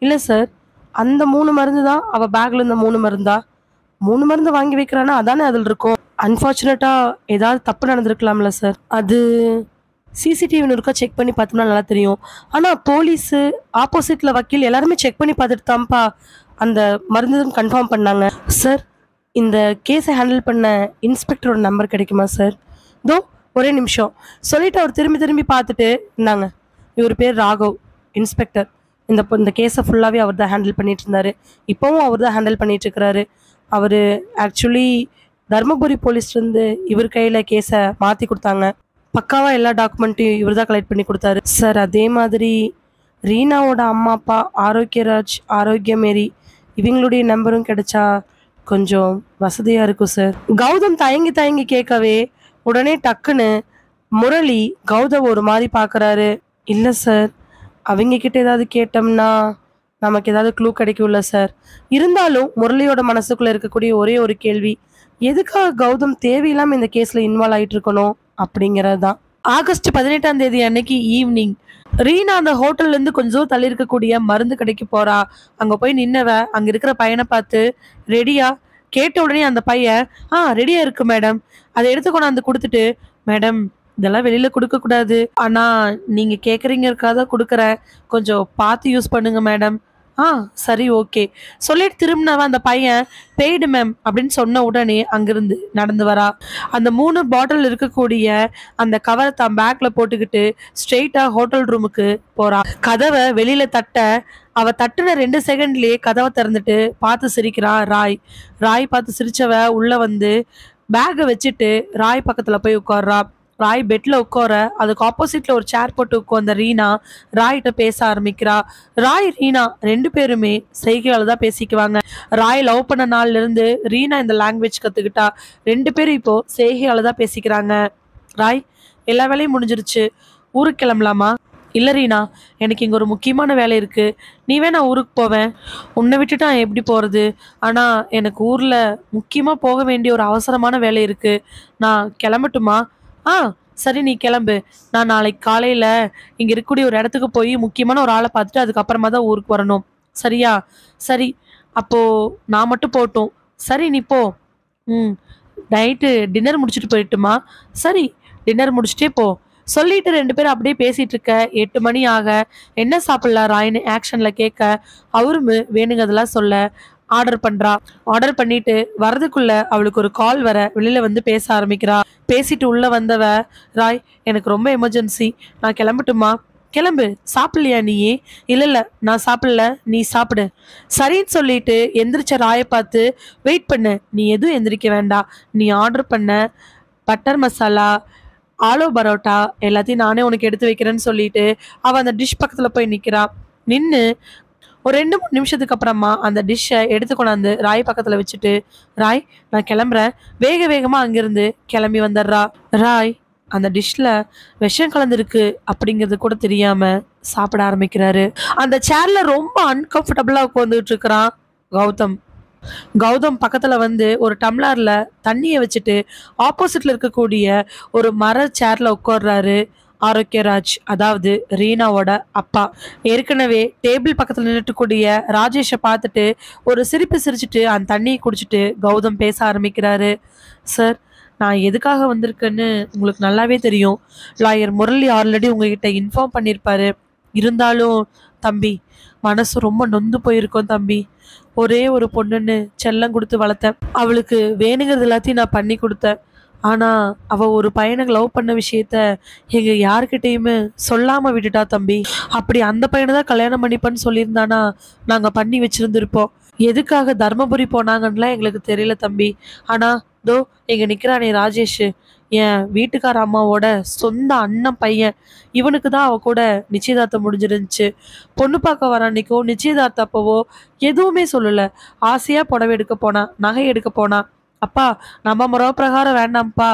இல்லை சார், அந்த 3 மருந்து தான் அவள் பேக்கில் இருந்த 3 மருந்தா? 3 மருந்து வாங்கி வைக்கிறான்னா அதானே அதில் இருக்கும். அன்ஃபார்ச்சுனேட்டாக ஏதாவது தப்பு நடந்திருக்கலாம்ல சார். அது சிசிடிவி இருக்கா செக் பண்ணி பார்த்தோம்னா நல்லா தெரியும். ஆனால் போலீஸு, ஆப்போசிட்டில் வக்கீல் எல்லாருமே செக் பண்ணி பார்த்துட்டு தான்ப்பா அந்த மருந்து கன்ஃபார்ம் பண்ணாங்க. சார், இந்த கேஸை ஹேண்டில் பண்ண இன்ஸ்பெக்டரோட நம்பர் கிடைக்குமா சார்? தோ ஒரே நிமிஷம் சொல்லிவிட்டு அவர் திரும்பி பார்த்துட்டு, இருந்தாங்க, இவர் பேர் ராகவ், இன்ஸ்பெக்டர். இந்த கேஸை ஃபுல்லாகவே அவர் தான் ஹேண்டில் பண்ணிகிட்டு இருந்தார். இப்போவும் அவர் தான் ஹேண்டில் பண்ணிகிட்ருக்கிறாரு. அவர் ஆக்சுவலி தருமபுரி போலீஸ்லேருந்து இவர் கையில் கேஸை மாற்றி கொடுத்தாங்க. பக்காவாக எல்லா டாக்குமெண்ட்டையும் இவர் தான் கலெக்ட் பண்ணி கொடுத்தாரு சார். அதே மாதிரி ரீனாவோட அம்மா அப்பா ஆரோக்கியராஜ், ஆரோக்கியமேரி, இவங்களுடைய நம்பரும் கிடைச்சா கொஞ்சம் வசதியாக இருக்கும் சார். கௌதம் தயங்கி கேட்கவே உடனே டக்குன்னு முரளி கௌதம் ஒரு மாதிரி பார்க்குறாரு. இல்லை சார், அவங்கக்கிட்ட ஏதாவது கேட்டோம்னா நமக்கு ஏதாவது க்ளூ கிடைக்கும்ல சார். இருந்தாலும் முரளியோட மனசுக்குள்ளே இருக்கக்கூடிய ஒரே ஒரு கேள்வி, எதுக்காக கௌதம் தேவையில்லாமல் இந்த கேஸில் இன்வால்வ் ஆகிட்டு இருக்கணும் அப்படிங்கிறது தான். ஆகஸ்ட் 18ஆம் தேதி அன்னைக்கு ஈவினிங் ரீனா அந்த ஹோட்டல்ல இருந்து கொஞ்சம் தள்ளி இருக்கக்கூடிய மருந்து கடைக்கு போறா. அங்க போய் நின்னவ அங்க இருக்கிற பையனை பார்த்து ரெடியா கேட்ட உடனே அந்த பையன் ரெடியா இருக்கு மேடம், அதை எடுத்து கொண்டாந்து கொடுத்துட்டு, மேடம் இதெல்லாம் வெளியில கொடுக்க கூடாது, ஆனா நீங்க கேக்குறீங்கறக்காக கொடுக்குறேன், கொஞ்சம் பார்த்து யூஸ் பண்ணுங்க மேடம். ஆ சரி ஓகே சொல்லிட்டு திரும்பினவன் அந்த பையன் பெய்டு மேம் அப்படின்னு சொன்ன உடனே அங்கிருந்து நடந்து வரா. அந்த 3 பாட்டில் இருக்கக்கூடிய அந்த கவரை தான் பேக்ல போட்டுக்கிட்டு ஸ்ட்ரெயிட்டா ஹோட்டல் ரூமுக்கு போறா. கதவை வெளியில தட்ட அவ தட்டுன 2 செகண்ட்லயே கதவை திறந்துட்டு பார்த்து சிரிக்கிறா ராய். ராய் பார்த்து சிரிச்சவ உள்ள வந்து பேக்கை வச்சுட்டு ராய் பக்கத்துல போய் உட்கார்றா. ராய் பெட்ல உட்கார அதுக்கு ஆப்போசிட்ல ஒரு சேர் போட்டு உட்கார்ந்த ரீனா ராய்கிட்ட பேச ஆரம்பிக்கிறா. ராய் ரீனா 2 பேருமே செய்கையால தான் பேசிக்குவாங்க. ராய் லவ் பண்ண நாள்ல இருந்து ரீனா இந்த லாங்குவேஜ் கத்துக்கிட்டா. 2 பேரும் இப்போ செய்கையால தான் பேசிக்கிறாங்க. ராய் எல்லா வேலையும் முடிஞ்சிருச்சு, ஊருக்கு கிளம்பலாமா? இல்ல ரீனா, எனக்கு இங்க ஒரு முக்கியமான வேலை இருக்கு, நீ வேணா ஊருக்கு போவேன். உன்னை விட்டுட்டு நான் எப்படி போறது? ஆனா எனக்கு ஊர்ல முக்கியமா போக வேண்டிய ஒரு அவசரமான வேலை இருக்கு, நான் கிளம்பட்டுமா? ஆ சரி நீ கிளம்பு, நான் நாளைக்கு காலையில இங்க இருக்கக்கூடிய ஒரு இடத்துக்கு போய் முக்கியமான ஒரு ஆளை பார்த்துட்டு அதுக்கப்புறமா தான் ஊருக்கு வரணும், சரியா? சரி, அப்போ நான் மட்டும் போட்டும். சரி நீ போ. ம் நைட்டு டின்னர் முடிச்சுட்டு போயிட்டுமா? சரி, டின்னர் முடிச்சுட்டே போ. சொல்லிட்டு 2 பேரும் அப்படியே பேசிட்டு இருக்க 8 மணி ஆக என்ன சாப்பிடலாம் ராயின்னு ஆக்ஷன்ல கேட்க அவருமே வேணுங்கிறதெல்லாம் சொல்ல ஆர்டர் பண்றா. ஆர்டர் பண்ணிட்டு வரதுக்குள்ள அவளுக்கு ஒரு கால் வர வெளியில வந்து பேச ஆரம்பிக்கிறா. பேசிட்டு உள்ள வந்தவ ராய் எனக்கு ரொம்ப எமர்ஜென்சி, நான் கிளம்பட்டுமா? கிளம்பு, சாப்பிடலையா நீயே? இல்ல இல்ல நான் சாப்பிடல, நீ சாப்பிடு. சரின்னு சொல்லிட்டு எந்திரிச்ச ராயை பார்த்து வெயிட் பண்ணு, நீ எதுவும் எந்திரிக்க வேண்டாம், நீ ஆர்டர் பண்ண பட்டர் மசாலா ஆலு பரோட்டா எல்லாத்தையும் நானே உனக்கு எடுத்து வைக்கிறேன்னு சொல்லிட்டு அவ அந்த டிஷ் பக்கத்துல போய் நிக்கிறா. நின்று ஒரு 2-3 நிமிஷத்துக்கு அப்புறமா அந்த டிஷ்ஷை எடுத்து கொண்டாந்து ராய் பக்கத்துல வச்சுட்டு, ராய் நான் கிளம்புறேன், வேக வேகமா அங்கிருந்து கிளம்பி வந்துடுறா. ராய் அந்த டிஷ்ல விஷம் கலந்துருக்கு அப்படிங்கிறது கூட தெரியாம சாப்பிட ஆரம்பிக்கிறாரு. அந்த சேர்ல ரொம்ப அன்கம்ஃபர்டபுளா உட்காந்துட்டு இருக்கிறான் கௌதம். கௌதம் பக்கத்துல வந்து ஒரு டம்ளர்ல தண்ணியை வச்சுட்டு ஆப்போசிட்ல இருக்கக்கூடிய ஒரு மர சேர்ல உட்கார்றாரு ஆரோக்கியராஜ், அதாவது ரீனாவோட அப்பா. ஏற்கனவே டேபிள் பக்கத்துல நின்றுட்டு கூடிய ராஜேஷை பார்த்துட்டு ஒரு சிரிப்பு சிரிச்சுட்டு அந்த தண்ணியை குடிச்சிட்டு கௌதம் பேச ஆரம்பிக்கிறாரு. சார், நான் எதுக்காக வந்திருக்கேன்னு உங்களுக்கு நல்லாவே தெரியும், லாயர் முரளி ஆல்ரெடி உங்ககிட்ட இன்ஃபார்ம் பண்ணியிருப்பாரு. இருந்தாலும் தம்பி மனசு ரொம்ப நொந்து போயிருக்கோம் தம்பி. ஒரே ஒரு பொண்ணுன்னு செல்லம் கொடுத்து வளர்த்தேன், அவளுக்கு வேணுங்கிறது எல்லாத்தையும் நான் பண்ணி கொடுத்தேன். ஆனா அவ ஒரு பையனை லவ் பண்ண விஷயத்த எங்க யாருக்கிட்டையுமே சொல்லாம விட்டுட்டா தம்பி. அப்படி அந்த பையனை தான் கல்யாணம் பண்ணிப்பேன்னு சொல்லியிருந்தானா நாங்க பண்ணி வச்சிருந்திருப்போம். எதுக்காக தர்மபுரி போனாங்கன்னுலாம் எங்களுக்கு தெரியல தம்பி. ஆனா தோ இங்க நிக்கிறானே ராஜேஷ், என் வீட்டுக்கார அம்மாவோட சொந்த அண்ணன் பையன், இவனுக்கு தான் அவ கூட நிச்சயதார்த்தம் முடிஞ்சிருந்துச்சு. பொண்ணு பார்க்க வர அன்னைக்கோ நிச்சயதார்த்த அப்பவோ எதுவுமே சொல்லல, ஆசையா புடவை எடுக்க போனா, நகை எடுக்க போனா. அப்பா நம்ம முறை பிரகாரம் வேண்டாம்ப்பா,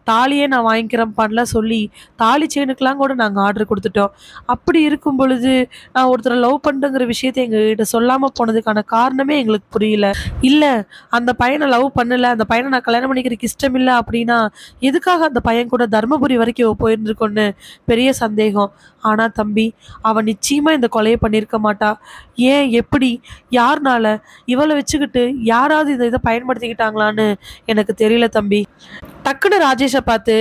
தாலியே நான் வாங்கிக்கிறேன்ப்பான்லாம் சொல்லி தாலி செயினுக்கெல்லாம் கூட நாங்கள் ஆர்டர் கொடுத்துட்டோம். அப்படி இருக்கும் பொழுது நான் ஒருத்தரை லவ் பண்ணுறங்கிற விஷயத்த எங்ககிட்ட சொல்லாமல் போனதுக்கான காரணமே எங்களுக்கு புரியல. இல்லை அந்த பையனை லவ் பண்ணலை, அந்த பையனை நான் கல்யாணம் பண்ணிக்கிறதுக்கு இஷ்டம் இல்லை அப்படின்னா எதுக்காக அந்த பையன் கூட தர்மபுரி வரைக்கும் போயிருந்துருக்கோன்னு பெரிய சந்தேகம். ஆனால் தம்பி அவன் நிச்சயமாக இந்த கொலையை பண்ணியிருக்க மாட்டா. ஏன், எப்படி, யாருனால, இவளை வச்சுக்கிட்டு யாராவது இதை பயன்படுத்திக்கிட்டாங்களான்னு எனக்கு தெரியல தம்பி. டக்குன்னு ராஜேஷை பார்த்து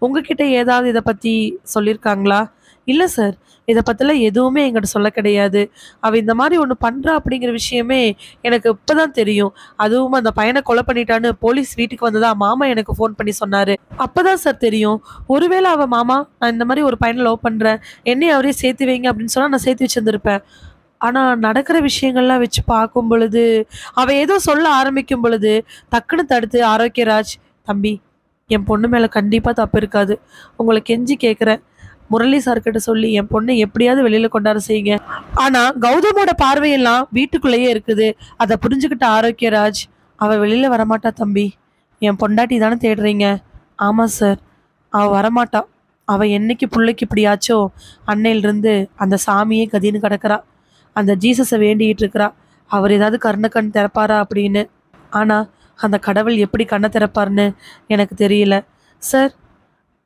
உங்ககிட்ட ஏதாவது இதை பற்றி சொல்லியிருக்காங்களா? இல்லை சார், இதை பற்றிலாம் எதுவுமே எங்கிட்ட சொல்ல கிடையாது. அவள் இந்த மாதிரி ஒன்று பண்ணுறா அப்படிங்கிற விஷயமே எனக்கு இப்போ தான் தெரியும். அதுவும் அந்த பையனை கொலை பண்ணிட்டான்னு போலீஸ் வீட்டுக்கு வந்ததா மாமா எனக்கு ஃபோன் பண்ணி சொன்னார். அப்போ தான் சார் தெரியும். ஒருவேளை அவள் மாமா நான் இந்த மாதிரி ஒரு பையனை லவ் பண்ணுறேன், என்னையும் அவரே சேர்த்து வைங்க அப்படின்னு சொன்னால் நான் சேர்த்து வச்சுருந்துருப்பேன். ஆனால் நடக்கிற விஷயங்கள்லாம் வச்சு பார்க்கும் பொழுது அவள் ஏதோ சொல்ல ஆரம்பிக்கும் பொழுது டக்குன்னு தடுத்து ஆரோக்கியராஜ், தம்பி என் பொண்ணு மேலே கண்டிப்பாக தப்பு இருக்காது, உங்களை கெஞ்சி கேட்குறேன், முரளி சார்கிட்ட சொல்லி என் பொண்ணை எப்படியாவது வெளியில் கொண்டாட செய்யுங்க. ஆனால் கௌதமோட பார்வையெல்லாம் வீட்டுக்குள்ளேயே இருக்குது. அதை புரிஞ்சுக்கிட்ட ஆரோக்கியராஜ், அவள் வெளியில் வரமாட்டா தம்பி, என் பொண்டாட்டி தானே தேடுறீங்க? ஆமாம் சார், அவள் வரமாட்டா. அவள் என்னைக்கு பிள்ளைக்கு இப்படியாச்சோ அன்னையிலிருந்து அந்த சாமியே கதின்னு கிடக்கிறா. அந்த ஜீசஸை வேண்டிகிட்டு இருக்கிறா, அவர் ஏதாவது கருணை கண் திறப்பாரா அப்படின்னு. ஆனால் அந்த கடவுள் எப்படி கண்ணை திறப்பார்னு எனக்கு தெரியல சார்.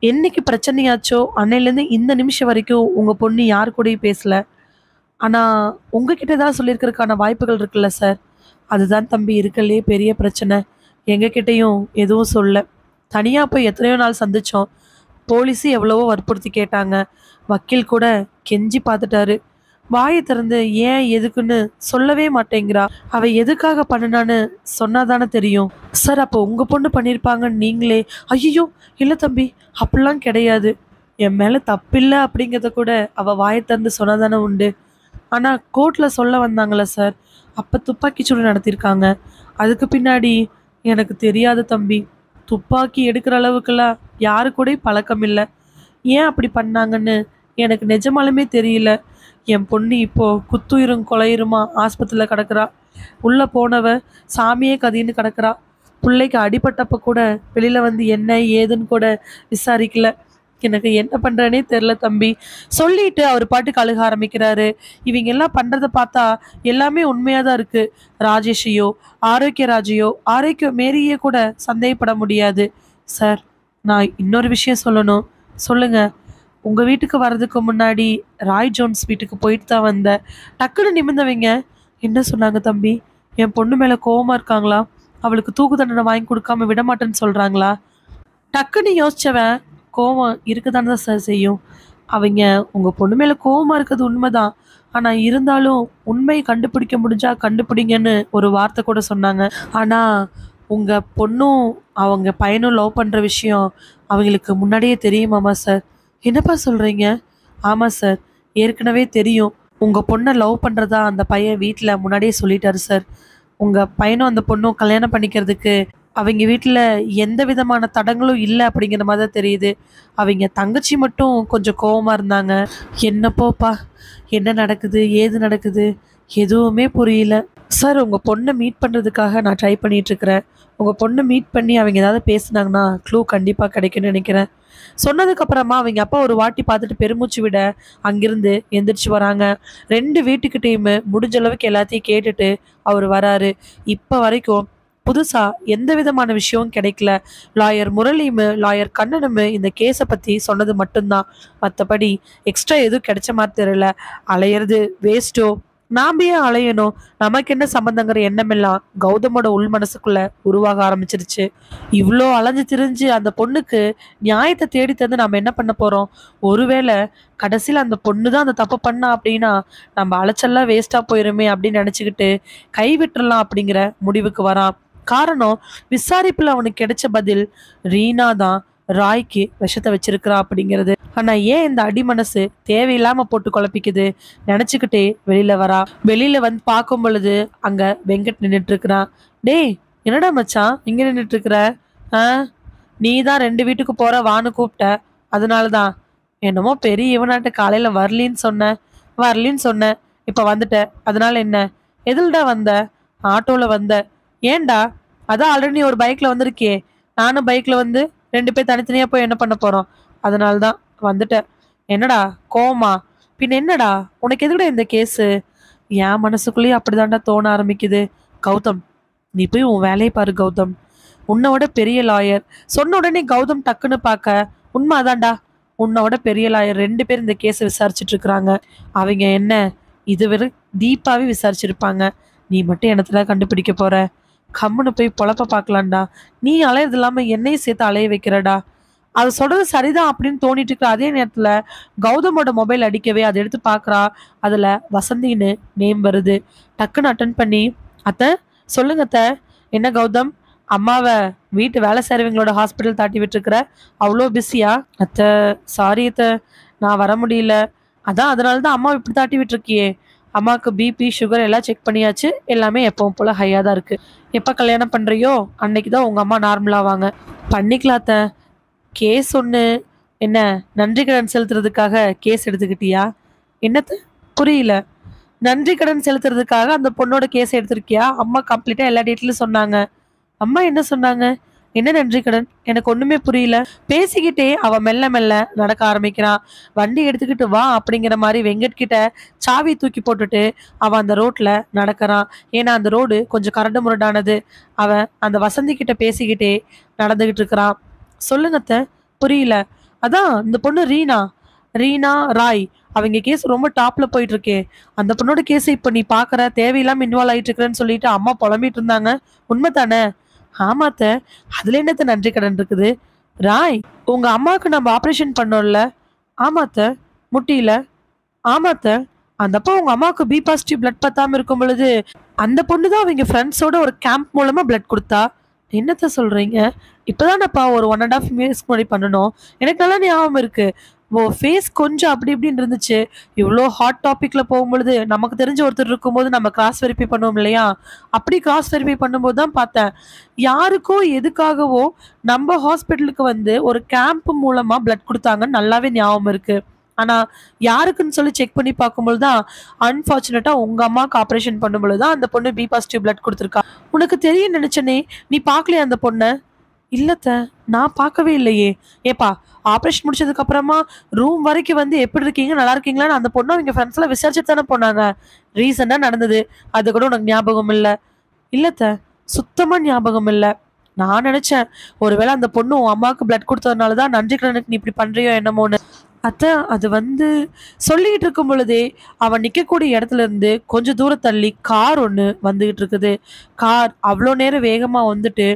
என்னைக்கு பிரச்சனையாச்சோ அன்னையிலேருந்து இந்த நிமிஷம் வரைக்கும் உங்க பொண்ணு யார் கூடயும் பேசல. ஆனா உங்ககிட்ட தான் சொல்லியிருக்கறதுக்கான வாய்ப்புகள் இருக்குல்ல சார். அதுதான் தம்பி இருக்கறதுலயே பெரிய பிரச்சனை. எங்க கிட்டயும் எதுவும் சொல்லல. தனியா போய் எத்தனையோ நாள் சந்திச்சோம். போலீஸு எவ்வளவோ வற்புறுத்தி கேட்டாங்க. வக்கீல் கூட கெஞ்சி பார்த்துட்டாரு. வாய திறந்து ஏன் எதுக்குன்னு சொல்லவே மாட்டேங்கிறா. அவ எதுக்காக பண்ணுனான்னு சொன்னா தானே தெரியும். சார் அப்போ உங்க பொண்ணு பண்ணியிருப்பாங்கன்னு நீங்களே ஐயையோ! இல்ல தம்பி அப்படிலாம் கிடையாது. என் மேல தப்பில்ல அப்படிங்கிறத கூட அவ வாய திறந்து சொன்னா தானே உண்டு. ஆனா கோர்ட்ல சொல்ல வந்தாங்கல்ல சார். அப்ப துப்பாக்கி சூடு நடத்தியிருக்காங்க. அதுக்கு பின்னாடி எனக்கு தெரியாது தம்பி. துப்பாக்கி எடுக்கிற அளவுக்குலாம் யாரு கூடயும் பழக்கம் இல்ல. ஏன் அப்படி பண்ணாங்கன்னு எனக்கு நிஜமாலுமே தெரியல. என் பொண்ணு இப்போ குத்துயிரும் கொலையுருமா ஆஸ்பத்திரியில கிடக்குறா. உள்ள போனவ சாமியே கதின்னு கிடக்குறா. புள்ளைக்கு அடிபட்டப்ப கூட வெளியில வந்து என்ன ஏதுன்னு கூட விசாரிக்கல. எனக்கு என்ன பண்றேனே தெரில தம்பி. சொல்லிட்டு அவர் பாட்டுக்கு அழுக ஆரம்பிக்கிறாரு. இவங்க எல்லாம் பண்றத பார்த்தா எல்லாமே உண்மையா தான் இருக்கு. ராஜேஷையோ, ஆரோக்கியராஜையோ, ஆரோக்கிய மேரியே கூட சந்தேகப்பட முடியாது. சார், நான் இன்னொரு விஷயம் சொல்லணும். சொல்லுங்க. உங்க வீட்டுக்கு வர்றதுக்கு முன்னாடி ராய் ஜோன்ஸ் வீட்டுக்கு போயிட்டு தான் வந்தேன். டக்குன்னு நிமிர்ந்தவங்க என்ன சொன்னாங்க தம்பி? என் பொண்ணு மேல கோவமா இருக்காங்களா? அவளுக்கு தூக்கு தண்டனை வாங்கி கொடுக்காம விடமாட்டேன்னு சொல்றாங்களா? டக்குன்னு யோசிச்சவன் கோவம் இருக்கதானே தான் சார் செய்யும். அவங்க உங்க பொண்ணு மேல கோவமா இருக்கிறது உண்மைதான். ஆனா இருந்தாலும் உண்மையை கண்டுபிடிக்க முடிஞ்சா கண்டுபிடிங்கன்னு ஒரு வார்த்தை கூட சொன்னாங்க. ஆனா உங்க பொண்ணும் அவங்க பையனும் லவ் பண்ற விஷயம் அவங்களுக்கு முன்னாடியே தெரியுமாமா சார்? என்னப்பா சொல்றீங்க? ஆமா சார். ஏற்கனவே தெரியும். உங்க பொண்ணை லவ் பண்றதா அந்த பையன் வீட்டில் முன்னாடியே சொல்லிட்டாரு சார். உங்க பையனும் அந்த பொண்ணும் கல்யாணம் பண்ணிக்கிறதுக்கு அவங்க வீட்டில் எந்த விதமான தடங்களும் இல்லை அப்படிங்கிற மாதிரி தான் தெரியுது. அவங்க தங்கச்சி மட்டும் கொஞ்சம் கோவமா இருந்தாங்க. என்ன போப்பா, என்ன நடக்குது ஏது நடக்குது எதுவுமே புரியல. சார் உங்க பொண்ணை மீட் பண்ணுறதுக்காக நான் ட்ரை பண்ணிட்டு இருக்கிறேன். உங்க பொண்ணை மீட் பண்ணி அவங்க ஏதாவது பேசுனாங்கன்னா க்ளூ கண்டிப்பாக கிடைக்கும்னு நினைக்கிறேன். சொன்னதுக்கு அப்புறமா அவங்க அப்பா ஒரு வாட்டி பார்த்துட்டு பெருமூச்சு விட அங்கிருந்து எந்திரிச்சு வராங்க. 2 வீட்டுக்கிட்டேயுமே முடிஞ்ச அளவுக்கு எல்லாத்தையும் கேட்டுட்டு அவர் வராரு. இப்போ வரைக்கும் புதுசா எந்த விதமான விஷயமும் கிடைக்கல. லாயர் முரளியும் லாயர் கண்ணனும் இந்த கேஸை பத்தி சொன்னது மட்டும்தான். மற்றபடி எக்ஸ்ட்ரா எதுவும் கிடைச்ச மாதிரி தெரியல. அலையிறது வேஸ்ட்டோ, நாம ஏன் அலையணும், நமக்கு என்ன சம்பந்தங்கிற எண்ணமெல்லாம் கௌதமோட உள் மனசுக்குள்ள உருவாக ஆரம்பிச்சிருச்சு. இவ்வளோ அலைஞ்சு திரிஞ்சு அந்த பொண்ணுக்கு நியாயத்தை தேடி தந்து நம்ம என்ன பண்ண போறோம்? ஒருவேளை கடைசியில் அந்த பொண்ணு தான் அந்த தப்பு பண்ணா அப்படின்னா நம்ம அலைச்சல்லாம் வேஸ்டா போயிருமே அப்படின்னு நினச்சிக்கிட்டு கைவிட்டுறலாம் அப்படிங்கிற முடிவுக்கு வரான். காரணம், விசாரிப்புல அவனுக்கு கிடைச்ச பதில் ரீனா தான் ராய்க்கு விஷத்தை வச்சிருக்கிறா அப்படிங்கிறது. ஆனா ஏன் இந்த அடி மனசு தேவையில்லாம போட்டு குழப்பிக்குது நினைச்சுக்கிட்டே வெளியில வரா. வெளியில வந்து பார்க்கும் பொழுது அங்க வெங்கட் நின்றுட்டு இருக்கிறான். டேய், என்னடா மச்சான் இங்க நின்றுட்டு இருக்கிற? ஆ, நீ தான் 2 வீட்டுக்கு போற வான்னு கூப்பிட்ட. அதனாலதான். என்னமோ பெரிய இவனாட்ட காலையில வரலின்னு சொன்ன. இப்ப வந்துட்ட. அதனால என்ன? எதுலடா வந்த? ஆட்டோல வந்த. ஏன்டா? அதான் ஆல்ரெடி நீ ஒரு பைக்ல வந்திருக்கியே. நானும் பைக்ல வந்து 2 பேர் தனித்தனியா போய் என்ன பண்ண போறோம்? அதனால தான் வந்துட்டேன். என்னடா கோவமா? பின் என்னடா உனக்கு எதுக்குடா இந்த கேஸு? என் மனசுக்குள்ளேயே அப்படிதான்டா தோண ஆரம்பிக்குது. கௌதம், நீ போய் உன் வேலையை பாரு கௌதம். உன்னோட பெரிய லாயர் சொன்ன உடனே கௌதம் டக்குன்னு பார்க்க, உண்மை அதான்டா. உன்னோட பெரிய லாயர் 2 பேர் இந்த கேஸை விசாரிச்சுட்டு இருக்கிறாங்க. அவங்க என்ன இதுவரை டீப்பாவே விசாரிச்சிருப்பாங்க. நீ மட்டும் என்னத்துல கண்டுபிடிக்க போற? கம்முன்னு போய் பொழப்ப பார்க்கலாம்டா. நீ அலையறது இல்லாம என்னையும் சேர்த்து அலைய வைக்கிறடா. அது சொல்றது சரிதான் அப்படின்னு தோணிட்டு இருக்கிற அதே நேரத்துல கௌதமோட மொபைல் அடிக்கவே அதை எடுத்து பார்க்கறா. அதுல வசந்தின்னு நேம் வருது. டக்குன்னு அட்டன் பண்ணி, அத்தை சொல்லுங்க அத்தை. என்ன கௌதம், அம்மாவை வீட்டு வேலை செய்றவங்களோட ஹாஸ்பிட்டல் தாட்டி விட்டுருக்குற, அவ்வளோ பிஸியா? அத்தை சாரி அத்தை, நான் வர முடியல. அதனால தான் அம்மா இப்படி தாட்டி விட்டுருக்கியே. அம்மாவுக்கு பிபி சுகர் எல்லாம் செக் பண்ணியாச்சு. எல்லாமே எப்பவும் போல ஹையாக தான் இருக்கு. எப்போ கல்யாணம் பண்ணுறியோ அன்னைக்கு தான் உங்கள் அம்மா நார்மலாவாங்க. பண்ணிக்கலாத்த. கேஸ் ஒன்று என்ன, நன்றி கடன் செலுத்துறதுக்காக கேஸ் எடுத்துக்கிட்டியா? என்னத்த புரியல? நன்றி கடன் செலுத்துறதுக்காக அந்த பொண்ணோட கேஸ் எடுத்திருக்கியா? அம்மா கம்ப்ளீட்டாக எல்லா டீட்டெயிலும் சொன்னாங்க. அம்மா என்ன சொன்னாங்க? என்ன நன்றி கடன்? எனக்கு ஒண்ணுமே புரியல. பேசிக்கிட்டே அவ மெல்ல மெல்ல நடக்க ஆரம்பிக்கிறான். வண்டி எடுத்துக்கிட்டு வா அப்படிங்கிற மாதிரி வெங்கட் கிட்ட சாவி தூக்கி போட்டுட்டு அவன் அந்த ரோட்ல நடக்கிறான். ஏன்னா அந்த ரோடு கொஞ்சம் கரடு முரடானது. அவன் அந்த வசந்தி கிட்ட பேசிக்கிட்டே நடந்துகிட்டு இருக்கிறான். சொல்லுங்க அத்தை, புரியல. அதான் இந்த பொண்ணு ரீனா, ரீனா ராய். அவங்க கேஸ் ரொம்ப டாப்ல போயிட்டு இருக்கே. அந்த பொண்ணோட கேஸ் இப்ப நீ பாக்குற தேவையில்லாம இன்வால்வ் ஆயிட்டு இருக்கிறேன்னு சொல்லிட்டு அம்மா புலம்பிட்டு இருந்தாங்க. உண்மைதானே? ஆமாத்த. அதுல என்னத்த நன்றி கடன் இருக்குது? ராய், உங்க அம்மாவுக்கு நம்ம ஆபரேஷன் பண்ணோம்ல? ஆமாத்த. முட்டியில. ஆமாத்த. அந்தப்போ உங்க அம்மாவுக்கு பி பாசிட்டிவ் பிளட் பத்தாம இருக்கும் பொழுது அந்த பொண்ணு தான் அவங்க ஃப்ரெண்ட்ஸோட ஒரு கேம்ப் மூலமா பிளட் கொடுத்தா. என்னத்த சொல்றீங்க? இப்பதானப்பா ஒரு 1.5 இயர்ஸ்க்கு முன்னாடி பண்ணணும். எனக்கு நல்லா ஞாபகம் இருக்கு. ஓ ஃபேஸ் கொஞ்சம் அப்படி இப்படின்னு இருந்துச்சு. இவ்வளோ ஹாட் டாபிக்ல போகும்பொழுது நமக்கு தெரிஞ்ச ஒருத்தர் இருக்கும்போது நம்ம கிராஸ் வெரிஃபை பண்ணுவோம் இல்லையா? அப்படி கிராஸ் வெரிஃபை பண்ணும்போது தான் பார்த்தேன். யாருக்கோ எதுக்காகவோ நம்ம ஹாஸ்பிட்டலுக்கு வந்து ஒரு கேம்ப் மூலமா பிளட் குடுத்தாங்கன்னு நல்லாவே ஞாபகம் இருக்கு. ஆனா யாருக்குன்னு சொல்லி செக் பண்ணி பார்க்கும்போது தான் அன்ஃபார்ச்சுனேட்டா உங்க அம்மாவுக்கு ஆப்ரேஷன் பண்ணும்பொழுது தான் அந்த பொண்ணு பி பாசிட்டிவ் பிளட் குடுத்துருக்கா. உனக்கு தெரியும் நினைச்சனே, நீ பார்க்கலையா அந்த பொண்ண? இல்லத்த, நான் பார்க்கவே இல்லையே. ஏப்பா, ஆப்ரேஷன் முடிச்சதுக்கு அப்புறமா ரூம் வரைக்கும் வந்து எப்படி இருக்கீங்க, நல்லா இருக்கீங்களான்னு அந்த பொண்ணு அவங்க ஃப்ரெண்ட்ஸ் எல்லாம் விசாரிச்சுட்டு தானே போனாங்க. ரீசெண்டா நடந்தது. அது கூட உனக்கு ஞாபகம் இல்ல? இல்லத்த, சுத்தமா ஞாபகம் இல்ல. நான் நினைச்சேன் ஒருவேளை அந்த பொண்ணு உன் அம்மாவுக்கு பிளட் கொடுத்ததுனால தான் நன்றி கடனுக்கு நீ இப்படி பண்றியோ என்னமோன்னு. அத்த, அது வந்து சொல்லிக்கிட்டு இருக்கும் பொழுதே அவன் நிக்கக்கூடிய இடத்துல இருந்து கொஞ்சம் தூரம் தள்ளி கார் ஒன்று வந்துகிட்டு இருக்குது. கார் அவ்வளோ நேரம் வேகமா வந்துட்டு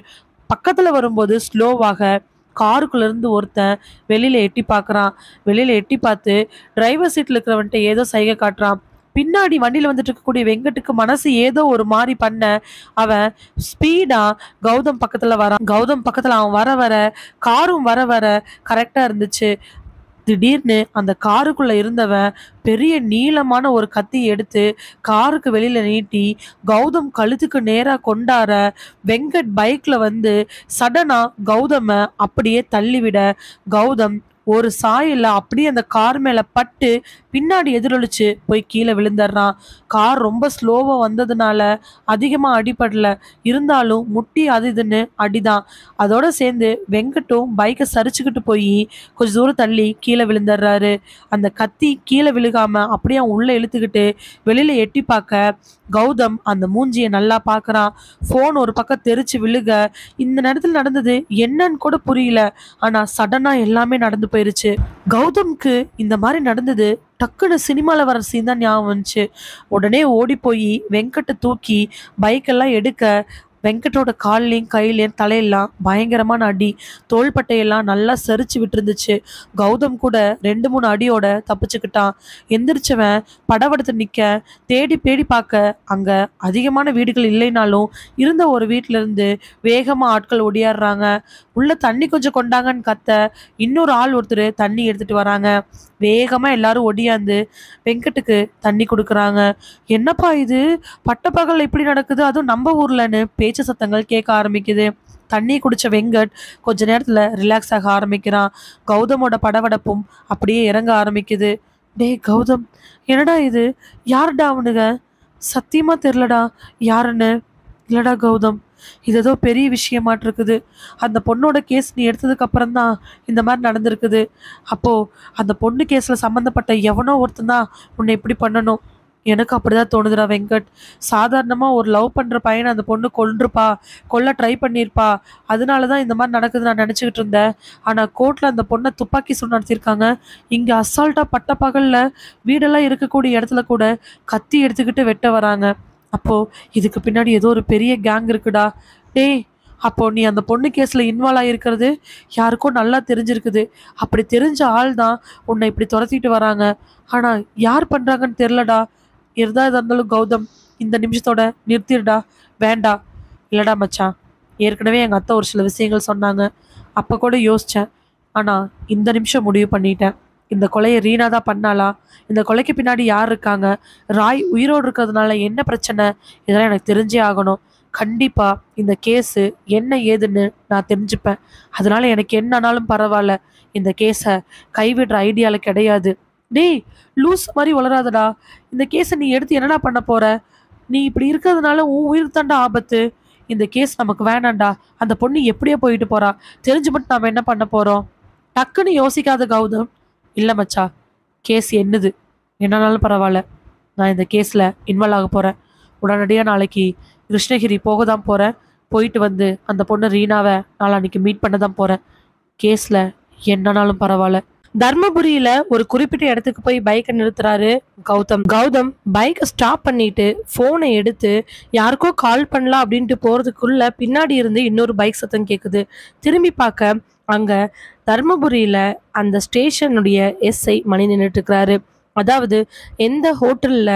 பக்கத்துல வரும்போது ஸ்லோவாக காருக்குள்ள இருந்து ஒருத்தன் வெளியில எட்டி பார்க்கறான். வெளியில எட்டி பார்த்து டிரைவர் சீட்ல இருக்கிறவன்ட்ட ஏதோ சைகை காட்டுறான். பின்னாடி வண்டியில வந்துட்டு இருக்கக்கூடிய வெங்கட்டுக்கு மனசு ஏதோ ஒரு மாதிரி பண்ண அவன் ஸ்பீடா கௌதம் பக்கத்துல வரான். கௌதம் பக்கத்துல அவன் வர வர காரும் வர வர கரெக்டா இருந்துச்சு. திடீர்னு அந்த காருக்குள்ள இருந்தவன் பெரிய நீளமான ஒரு கத்தி எடுத்து காருக்கு வெளியில நீட்டி கௌதம் கழுத்துக்கு நேரா கொண்டார வெங்கட் பைக்ல வந்து சடனா கௌதம அப்படியே தள்ளிவிட கௌதம் ஒரு சாயில அப்படியே அந்த கார் மேல பட்டு பின்னாடி எதிரொலிச்சு போய் கீழே விழுந்துடுறான். கார் ரொம்ப ஸ்லோவா வந்ததுனால அதிகமா அடிபடல. இருந்தாலும் முட்டி அது இதுன்னு அடிதான். அதோட சேர்ந்து வெங்கட்டும் பைக்கை சரிச்சுக்கிட்டு போய் கொஞ்ச தூரம் தள்ளி கீழே விழுந்துடுறாரு. அந்த கத்தி கீழே விழுகாம அப்படியே அவன் உள்ள இழுத்துக்கிட்டு வெளியில எட்டி பார்க்க கௌதம் அந்த மூஞ்சியை நல்லா பார்க்கறான். ஃபோன் ஒரு பக்கம் தெரிச்சு விழுக இந்த நேரத்தில் நடந்தது என்னன்னு கூட புரியல. ஆனா சடனா எல்லாமே நடந்து போயிருச்சு. கௌதம்க்கு இந்த மாதிரி நடந்தது டக்குன்னு சினிமால வர சீன் தான் ஞாபகம் வந்துச்சு. உடனே ஓடி போய் வெங்கட்டை தூக்கி பைக்கெல்லாம் எடுக்க வெங்கட்டோட கால்லையும் கையிலையும் தலையெல்லாம் பயங்கரமான அடி. தோள்பட்டையெல்லாம் நல்லா சரிச்சு விட்டுருந்துச்சு. கௌதம் கூட 2-3 அடியோட தப்பிச்சுக்கிட்டான். எந்திரிச்சவன் படவெடுத்து நிக்க தேடி தேடி பார்க்க அங்க அதிகமான வீடுகள் இல்லைனாலும் இருந்த ஒரு வீட்டுல இருந்து வேகமா ஆட்கள் ஒடியாடுறாங்க. உள்ள தண்ணி கொஞ்சம் கொண்டாங்கன்னு கத்த இன்னொரு ஆள் ஒருத்தர் தண்ணி எடுத்துட்டு வராங்க. வேகமா எல்லாரும் ஒடியாந்து வெங்கட்டுக்கு தண்ணி கொடுக்குறாங்க. என்னப்பா இது, பட்டப்பகல் இப்படி நடக்குது, அதுவும் நம்ம ஊர்லன்னு பேச்சு சத்தங்கள் கேட்க ஆரம்பிக்குது. தண்ணி குடிச்ச வெங்கட் கொஞ்ச நேரத்துல ரிலாக்ஸ் ஆக ஆரம்பிக்கிறான். கௌதமோட படபடப்பும் அப்படியே இறங்க ஆரம்பிக்குது. டேய் கௌதம், என்னடா இது, யாருடா அவனுங்க? சத்தியமா தெரிலடா யாருன்னு. இல்லடா கௌதம், இது ஏதோ பெரிய விஷயமாட்டு இருக்குது. அந்த பொண்ணோட கேஸ் நீ எடுத்ததுக்கு அப்புறம் தான் இந்த மாதிரி நடந்திருக்குது. அப்போ அந்த பொண்ணு கேஸ்ல சம்மந்தப்பட்ட எவனோ ஒருத்தன் தான் உன்னை இப்படி பண்ணணும். எனக்கு அப்படிதான் தோணுதுடா வெங்கட். சாதாரணமா ஒரு லவ் பண்ற பையனை அந்த பொண்ணு கொல்லிருப்பா, கொல்ல ட்ரை பண்ணியிருப்பா. அதனாலதான் இந்த மாதிரி நடக்குது நான் நினைச்சுக்கிட்டு இருந்தேன். ஆனா கோர்ட்ல அந்த பொண்ணை துப்பாக்கி சூடு நடத்திருக்காங்க. இங்க அசால்ட்டா பட்ட பகல்ல வீடெல்லாம் இருக்கக்கூடிய இடத்துல கூட கத்தி எடுத்துக்கிட்டு வெட்ட வராங்க. அப்போ இதுக்கு பின்னாடி ஏதோ ஒரு பெரிய கேங் இருக்குடா. டேய், அப்போ நீ அந்த பொண்ணு கேஸ்ல இன்வால்வ் ஆகிருக்கிறது யாருக்கோ நல்லா தெரிஞ்சிருக்குது. அப்படி தெரிஞ்ச ஆள் தான் உன்னை இப்படி துரத்திட்டு வராங்க. ஆனா யார் பண்றாங்கன்னு தெரிலடா. எதா இருந்தாலும் கௌதம், இந்த நிமிஷத்தோட நிறுத்திடுடா. வேண்டாம். இல்லடா மச்சான், ஏற்கனவே எங்க அத்தை ஒரு சில விஷயங்கள் சொன்னாங்க. அப்ப கூட யோசிச்சேன். ஆனா இந்த நிமிஷம் முடிவு பண்ணிட்டேன். இந்த கொலையை ரீனா தான் பண்ணாளா? இந்த கொலைக்கு பின்னாடி யார் இருக்காங்க? ராய் உயிரோடு இருக்கிறதுனால என்ன பிரச்சனை? இதெல்லாம் எனக்கு தெரிஞ்சே ஆகணும். கண்டிப்பா இந்த கேஸு என்ன ஏதுன்னு நான் தெரிஞ்சுப்பேன். அதனால எனக்கு என்ன ஆனாலும் பரவாயில்ல. இந்த கேஸை கைவிடுற ஐடியால கிடையாது. டேய், லூஸ் மாதிரி வளராதடா. இந்த கேஸை நீ எடுத்து என்னடா பண்ண போற? நீ இப்படி இருக்கிறதுனால உன் உயிருக்கு தாண்டா ஆபத்து. இந்த கேஸ் நமக்கு வேணாண்டா. அந்த பொண்ணு எப்படியோ போயிட்டு போறா. தெரிஞ்சு மட்டும் நாம என்ன பண்ண போறோம்? டக்குன்னு யோசிக்காத கௌதம். இல்லை மச்சா, கேஸ் என்னது என்னாலும் பரவாயில்ல. நான் இந்த கேஸில் இன்வால்வ் ஆக போகிறேன். உடனடியாக நாளைக்கு கிருஷ்ணகிரி போக தான் போகிறேன். போயிட்டு வந்து அந்த பொண்ணு ரீனாவை நாளைக்கு மீட் பண்ண தான் போகிறேன். கேஸில் என்னனாலும் பரவாயில்ல. தர்மபுரியில ஒரு குறிப்பிட்ட இடத்துக்கு போய் பைக்கை நிறுத்துறாரு கௌதம். கௌதம் பைக்கை ஸ்டாப் பண்ணிட்டு போனை எடுத்து யாருக்கோ கால் பண்ணலாம் அப்படின்ட்டு போறதுக்குள்ள பின்னாடி இருந்து இன்னொரு பைக் சத்தம் கேக்குது. திரும்பி பார்க்க அங்க தர்மபுரியில அந்த ஸ்டேஷனுடைய எஸ்ஐ மணி நின்றுட்டு இருக்கிறாரு. அதாவது எந்த ஹோட்டல்ல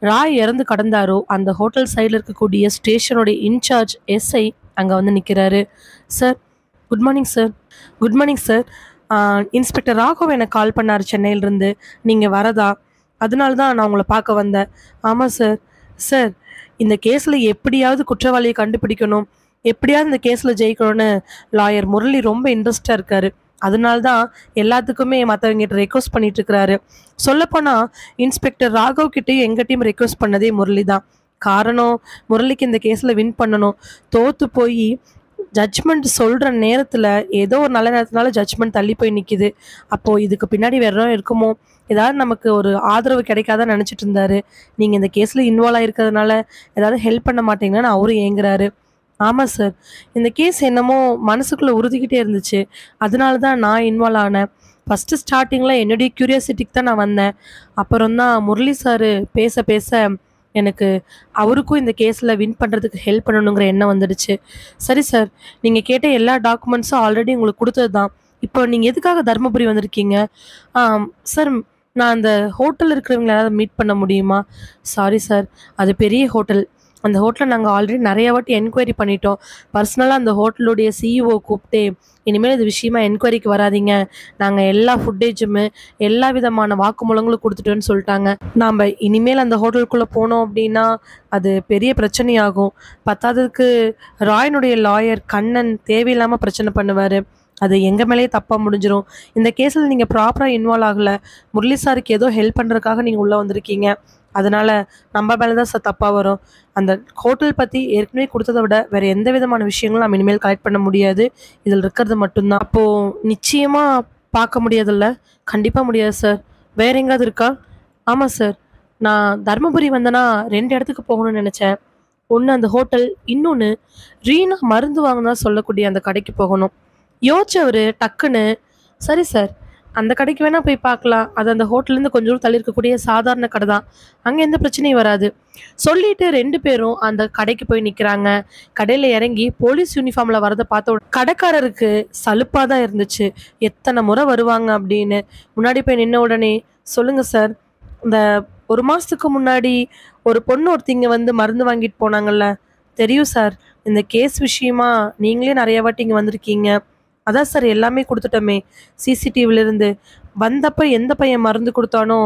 ராய் இறந்து கடந்தாரோ அந்த ஹோட்டல் சைடில் இருக்கக்கூடிய ஸ்டேஷனுடைய இன்சார்ஜ் எஸ்ஐ அங்க வந்து நிக்கிறாரு. Sir, good morning sir. Good morning sir. Inspector Raghav எனக்கு கால் பண்ணார் சென்னையிலிருந்து. நீங்கள் வரதா, அதனால தான் நான் உங்களை பார்க்க வந்தேன். ஆமாம் சார். சார், இந்த கேஸில் எப்படியாவது குற்றவாளியை கண்டுபிடிக்கணும், எப்படியாவது இந்த கேஸில் ஜெயிக்கணும்னு லாயர் முரளி ரொம்ப இன்ட்ரெஸ்டாக இருக்காரு. அதனால தான் எல்லாத்துக்குமே மற்றவங்கிட்ட ரெக்வஸ்ட் பண்ணிட்டு இருக்கிறாரு. சொல்லப்போனால் இன்ஸ்பெக்டர் ராகவ் கிட்டேயும் எங்கிட்டையும் ரெக்வஸ்ட் பண்ணதே முரளி தான். காரணம், முரளிக்கு இந்த கேஸில் வின் பண்ணணும். தோற்று போய் ஜட்ஜ்மெண்ட் சொல்கிற நேரத்தில் ஏதோ ஒரு நல்ல நேரத்தினால ஜட்ஜ்மெண்ட் தள்ளி போய் நிற்கிது. அப்போது இதுக்கு பின்னாடி வேற எதாவது இருக்குமோ, ஏதாவது நமக்கு ஒரு ஆதரவு கிடைக்காதான் நினச்சிட்டு இருந்தாரு. நீங்கள் இந்த கேஸில் இன்வால்வ் ஆகிருக்கிறதுனால ஏதாவது ஹெல்ப் பண்ண மாட்டீங்கன்னு அவரும் ஏங்குறாரு. ஆமாம் சார், இந்த கேஸ் என்னமோ மனசுக்குள்ளே உறுதிக்கிட்டே இருந்துச்சு. அதனால தான் நான் இன்வால்வ் ஆனேன். ஃபஸ்ட்டு ஸ்டார்டிங்கில் என்னுடைய க்யூரியாசிட்டிக்கு தான் நான் வந்தேன். அப்புறம் தான் முரளி சார் பேச பேச எனக்கு அவருக்கும் இந்த கேஸில் வின் பண்ணுறதுக்கு ஹெல்ப் பண்ணணுங்கிற எண்ணம் வந்துடுச்சு. சரி சார், நீங்கள் கேட்ட எல்லா டாக்குமெண்ட்ஸும் ஆல்ரெடி உங்களுக்கு கொடுத்தது தான். இப்போ நீங்கள் எதுக்காக தருமபுரி வந்திருக்கீங்க? சார், நான் அந்த ஹோட்டலில் இருக்கிறவங்கள யாராவது மீட் பண்ண முடியுமா? சாரி சார், அது பெரிய ஹோட்டல். அந்த ஹோட்டலில் நாங்கள் ஆல்ரெடி நிறைய வாட்டி என்கொயரி பண்ணிட்டோம். பர்சனலாக அந்த ஹோட்டலுடைய சிஇஓ கூப்பிட்டு இனிமேல் இது விஷயமா என்கொயரிக்கு வராதிங்க, நாங்கள் எல்லா ஃபுட்டேஜுமே எல்லா விதமான வாக்குமூலங்களும் கொடுத்துட்டோன்னு சொல்லிட்டாங்க. நாம் இனிமேல் அந்த ஹோட்டலுக்குள்ளே போனோம் அப்படின்னா அது பெரிய பிரச்சனையாகும். பத்தாததுக்கு ராயனுடைய லாயர் கண்ணன் தேவையில்லாமல் பிரச்சனை பண்ணுவார். அது எங்கள் மேலேயே தப்பாக முடிஞ்சிடும். இந்த கேஸில் நீங்கள் ப்ராப்பராக இன்வால்வ் ஆகலை. முரளி சாருக்கு ஏதோ ஹெல்ப் பண்ணுறதுக்காக நீங்கள் உள்ளே வந்திருக்கீங்க. அதனால் நம்ம மேலே தான் சார் தப்பாக வரும். அந்த ஹோட்டல் பற்றி ஏற்கனவே கொடுத்ததை விட வேறு எந்த விதமான விஷயங்களும் நம்ம இனிமேல் கலெக்ட் பண்ண முடியாது. இதில் இருக்கிறது மட்டும்தான். அப்போது நிச்சயமாக பார்க்க முடியாதுல்ல? கண்டிப்பாக முடியாது சார். வேற எங்கேயாவது இருக்கா? ஆமாம் சார், நான் தருமபுரி வந்தேன்னா 2 இடத்துக்கு போகணும்னு நினச்சேன். ஒன்று அந்த ஹோட்டல், இன்னொன்று ரீனா மருந்து வாங்கினா சொல்லக்கூடிய அந்த கடைக்கு போகணும். யோசிச்சவர் டக்குன்னு, சரி சார், அந்த கடைக்கு வேணால் போய் பார்க்கலாம். அது அந்த ஹோட்டல்லேருந்து கொஞ்சம் தூரம் தள்ளி இருக்கக்கூடிய சாதாரண கடை தான், அங்கே எந்த பிரச்சனையும் வராது சொல்லிட்டு 2 பேரும் அந்த கடைக்கு போய் நிற்கிறாங்க. கடையில் இறங்கி போலீஸ் யூனிஃபார்மில் வரதை பார்த்த கடைக்காரருக்கு சலுப்பாக தான் இருந்துச்சு. எத்தனை முறை வருவாங்க அப்படின்னு. முன்னாடி போய் நின்ன உடனே, சொல்லுங்கள் சார், இந்த 1 மாதத்துக்கு முன்னாடி ஒரு பொண்ணு ஒருத்திங்க வந்து மருந்து வாங்கிட்டு போனாங்கல்ல? தெரியும் சார், இந்த கேஸ் விஷயமா நீங்களே நிறைய வாட்டி இங்கே வந்திருக்கீங்க. அதான் சார் எல்லாமே கொடுத்துட்டோமே சிசிடிவிலேருந்து. வந்தப்போ எந்த பையன் மருந்து கொடுத்தானோ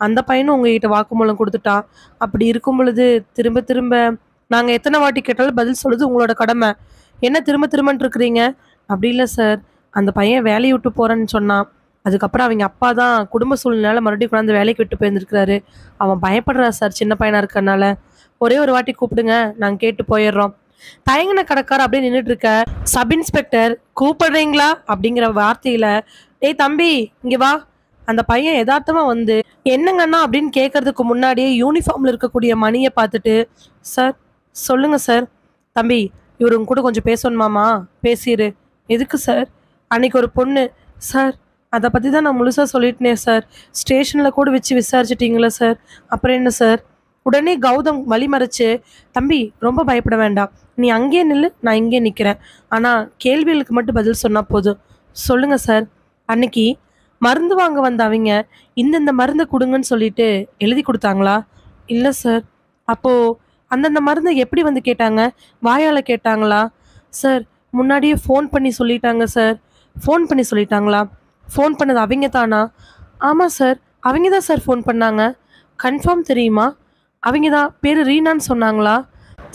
அந்த பையனும் உங்ககிட்ட வாக்குமூலம் கொடுத்துட்டான். அப்படி இருக்கும் பொழுது திரும்ப திரும்ப நாங்கள் எத்தனை வாட்டி கேட்டாலும் பதில் சொல்லுது உங்களோட கடமை. என்ன திரும்ப திரும்பன்ட்டு இருக்கிறீங்க? அப்படி இல்லை சார், அந்த பையன் வேலையை விட்டு போகிறேன்னு சொன்னான். அதுக்கப்புறம் அவங்க அப்பா தான் குடும்ப சூழ்நிலையால் மறுபடியும் கொண்டாந்து வேலைக்கு விட்டு போயிருந்துருக்கிறாரு. அவன் பயப்படுறா சார், சின்ன பையனாக இருக்கறனால. ஒரே ஒரு வாட்டி கூப்பிடுங்க, நாங்கள் கேட்டு போயிடுறோம். தயங்கின கடைக்கார அப்படியே நின்றுட்டு இருக்க சப் இன்ஸ்பெக்டர் கூப்பிடுறீங்களா அப்படிங்கிற வார்த்தையில, டேய் தம்பி இங்க வா. அந்த பையன் யதார்த்தமா வந்து என்னங்கண்ணா அப்படின்னு கேட்கறதுக்கு முன்னாடியே யூனிஃபார்ம்ல இருக்கக்கூடிய மணியை பார்த்துட்டு, சார் சொல்லுங்க சார். தம்பி, இவர் உங்க கூட கொஞ்சம் பேசணுமாமா? பேசிடு. எதுக்கு சார்? அன்னைக்கு ஒரு பொண்ணு. சார், அதை பற்றி தான் நான் முழுசாக சொல்லிட்டேனே சார். ஸ்டேஷனில் கூட வச்சு விசாரிச்சிட்டிங்களா சார்? அப்புறம் என்ன சார்? உடனே கௌதம் வழிமறைச்சு, தம்பி ரொம்ப பயப்பட வேண்டாம், நீ அங்கேயே நில்லு, நான் இங்கே நிற்கிறேன். ஆனால் கேள்விகளுக்கு மட்டும் பதில் சொன்னால் போதும். சொல்லுங்கள் சார், அன்னைக்கு மருந்து வாங்க வந்த அவங்க இந்தந்த மருந்தை கொடுங்கன்னு சொல்லிட்டு எழுதி கொடுத்தாங்களா? இல்லை சார். அப்போது அந்தந்த மருந்தை எப்படி வந்து கேட்டாங்க? வாயால் கேட்டாங்களா? சார், முன்னாடியே ஃபோன் பண்ணி சொல்லிட்டாங்க சார். ஃபோன் பண்ணி சொல்லிட்டாங்களா? ஃபோன் பண்ணது அவங்க தானா? ஆமாம் சார், அவங்க தான் சார் ஃபோன் பண்ணாங்க. கன்ஃபார்ம் தெரியுமா? அவங்க தான், பேர் ரீனான்னு சொன்னாங்களா?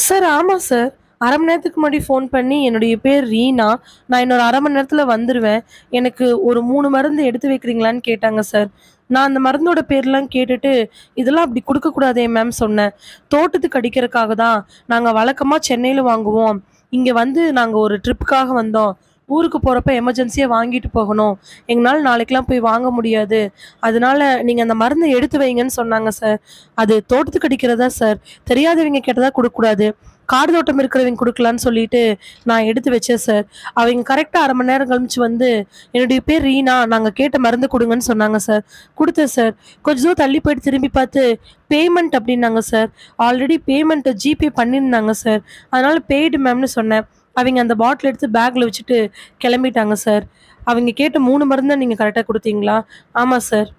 சார் ஆமாம் சார், அரை மணி நேரத்துக்கு முன்னாடி ஃபோன் பண்ணி என்னுடைய பேர் ரீனா, நான் இன்னொரு அரை மணி நேரத்தில் வந்துடுவேன், எனக்கு ஒரு 3 மருந்து எடுத்து வைக்கிறீங்களான்னு கேட்டாங்க சார். நான் அந்த மருந்தோட பேர்லாம் கேட்டுட்டு, இதெல்லாம் அப்படி கொடுக்கக்கூடாதே மேம் சொன்னேன். தோட்டத்துக்கு அடிக்கிறதுக்காக தான், நாங்கள் வழக்கமாக சென்னையில் வாங்குவோம், இங்கே வந்து நாங்கள் ஒரு ட்ரிப்புக்காக வந்தோம், ஊருக்கு போகிறப்ப எமர்ஜென்சியாக வாங்கிட்டு போகணும், எங்களால் நாளைக்கெலாம் போய் வாங்க முடியாது, அதனால நீங்கள் அந்த மருந்தை எடுத்து வைங்கன்னு சொன்னாங்க சார். அது தோட்டத்துக்கு அடிக்கிறதா சார், தெரியாதவங்க கேட்டதாக கொடுக்கக்கூடாது, காடு தோட்டம் இருக்கிறவங்க கொடுக்கலான்னு சொல்லிட்டு நான் எடுத்து வச்சேன் சார். அவங்க கரெக்டாக 1/2 மணி நேரம் கழிச்சு வந்து என்னுடைய பேர் ரீனா, நாங்கள் கேட்ட மருந்து கொடுங்கன்னு சொன்னாங்க சார். கொடுத்தேன் சார். கொஞ்சம் தூரம் தள்ளி போயிட்டு திரும்பி பார்த்து பேமெண்ட் அப்படின்னாங்க சார். ஆல்ரெடி பேமெண்ட்டை ஜிபே பண்ணியிருந்தாங்க சார். அதனால பெய்டு மேம்னு சொன்னேன். அவங்க அந்த பாட்டில் எடுத்து பேக்கில் வச்சுட்டு கிளம்பிட்டாங்க சார். அவங்க கேட்ட 3 மருந்து நீங்கள் கரெக்டாக கொடுத்தீங்களா? ஆமாம் சார்.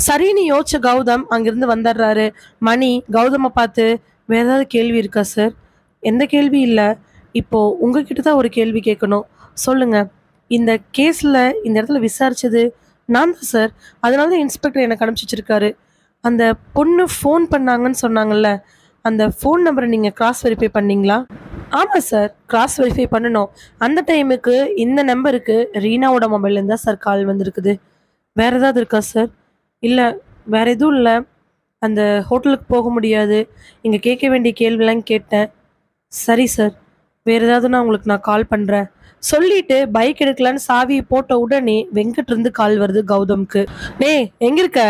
சரின்னு யோசிச்ச கௌதம் அங்கிருந்து வந்துடுறாரு. மணி கௌதமை பார்த்து, வேற ஏதாவது கேள்வி இருக்கா சார்? எந்த கேள்வி இல்லை. இப்போ உங்ககிட்ட தான் ஒரு கேள்வி கேட்கணும். சொல்லுங்க. இந்த கேஸில் இந்த இடத்துல விசாரிச்சது நான் தான் சார். அதனால தான் இன்ஸ்பெக்டர் எனக்கு அனுப்பிச்சி வச்சிருக்காரு. அந்த பொண்ணு ஃபோன் பண்ணாங்கன்னு சொன்னாங்கல்ல, அந்த ஃபோன் நம்பரை நீங்கள் கிராஸ் வெரிஃபை பண்ணீங்களா? ஆமாம் சார், கிராஸ் வெரிஃபை பண்ணணும். அந்த டைமுக்கு இந்த நம்பருக்கு ரீனாவோட மொபைல்லேருந்து தான் சார் கால் வந்திருக்குது. வேறு ஏதாவது இருக்கா சார்? இல்லை, வேறு எதுவும் இல்லை. அந்த ஹோட்டலுக்கு போக முடியாது. இங்கே கேட்க வேண்டிய கேள்விலாம் கேட்டேன். சரி சார், வேறு ஏதாவதுன்னா உங்களுக்கு நான் கால் பண்ணுறேன் சொல்லிட்டு பைக் எடுக்கலான்னு சாவியை போட்ட உடனே வெங்கட் இருந்து கால் வருது கௌதம்க்கு. எங்கே இருக்க?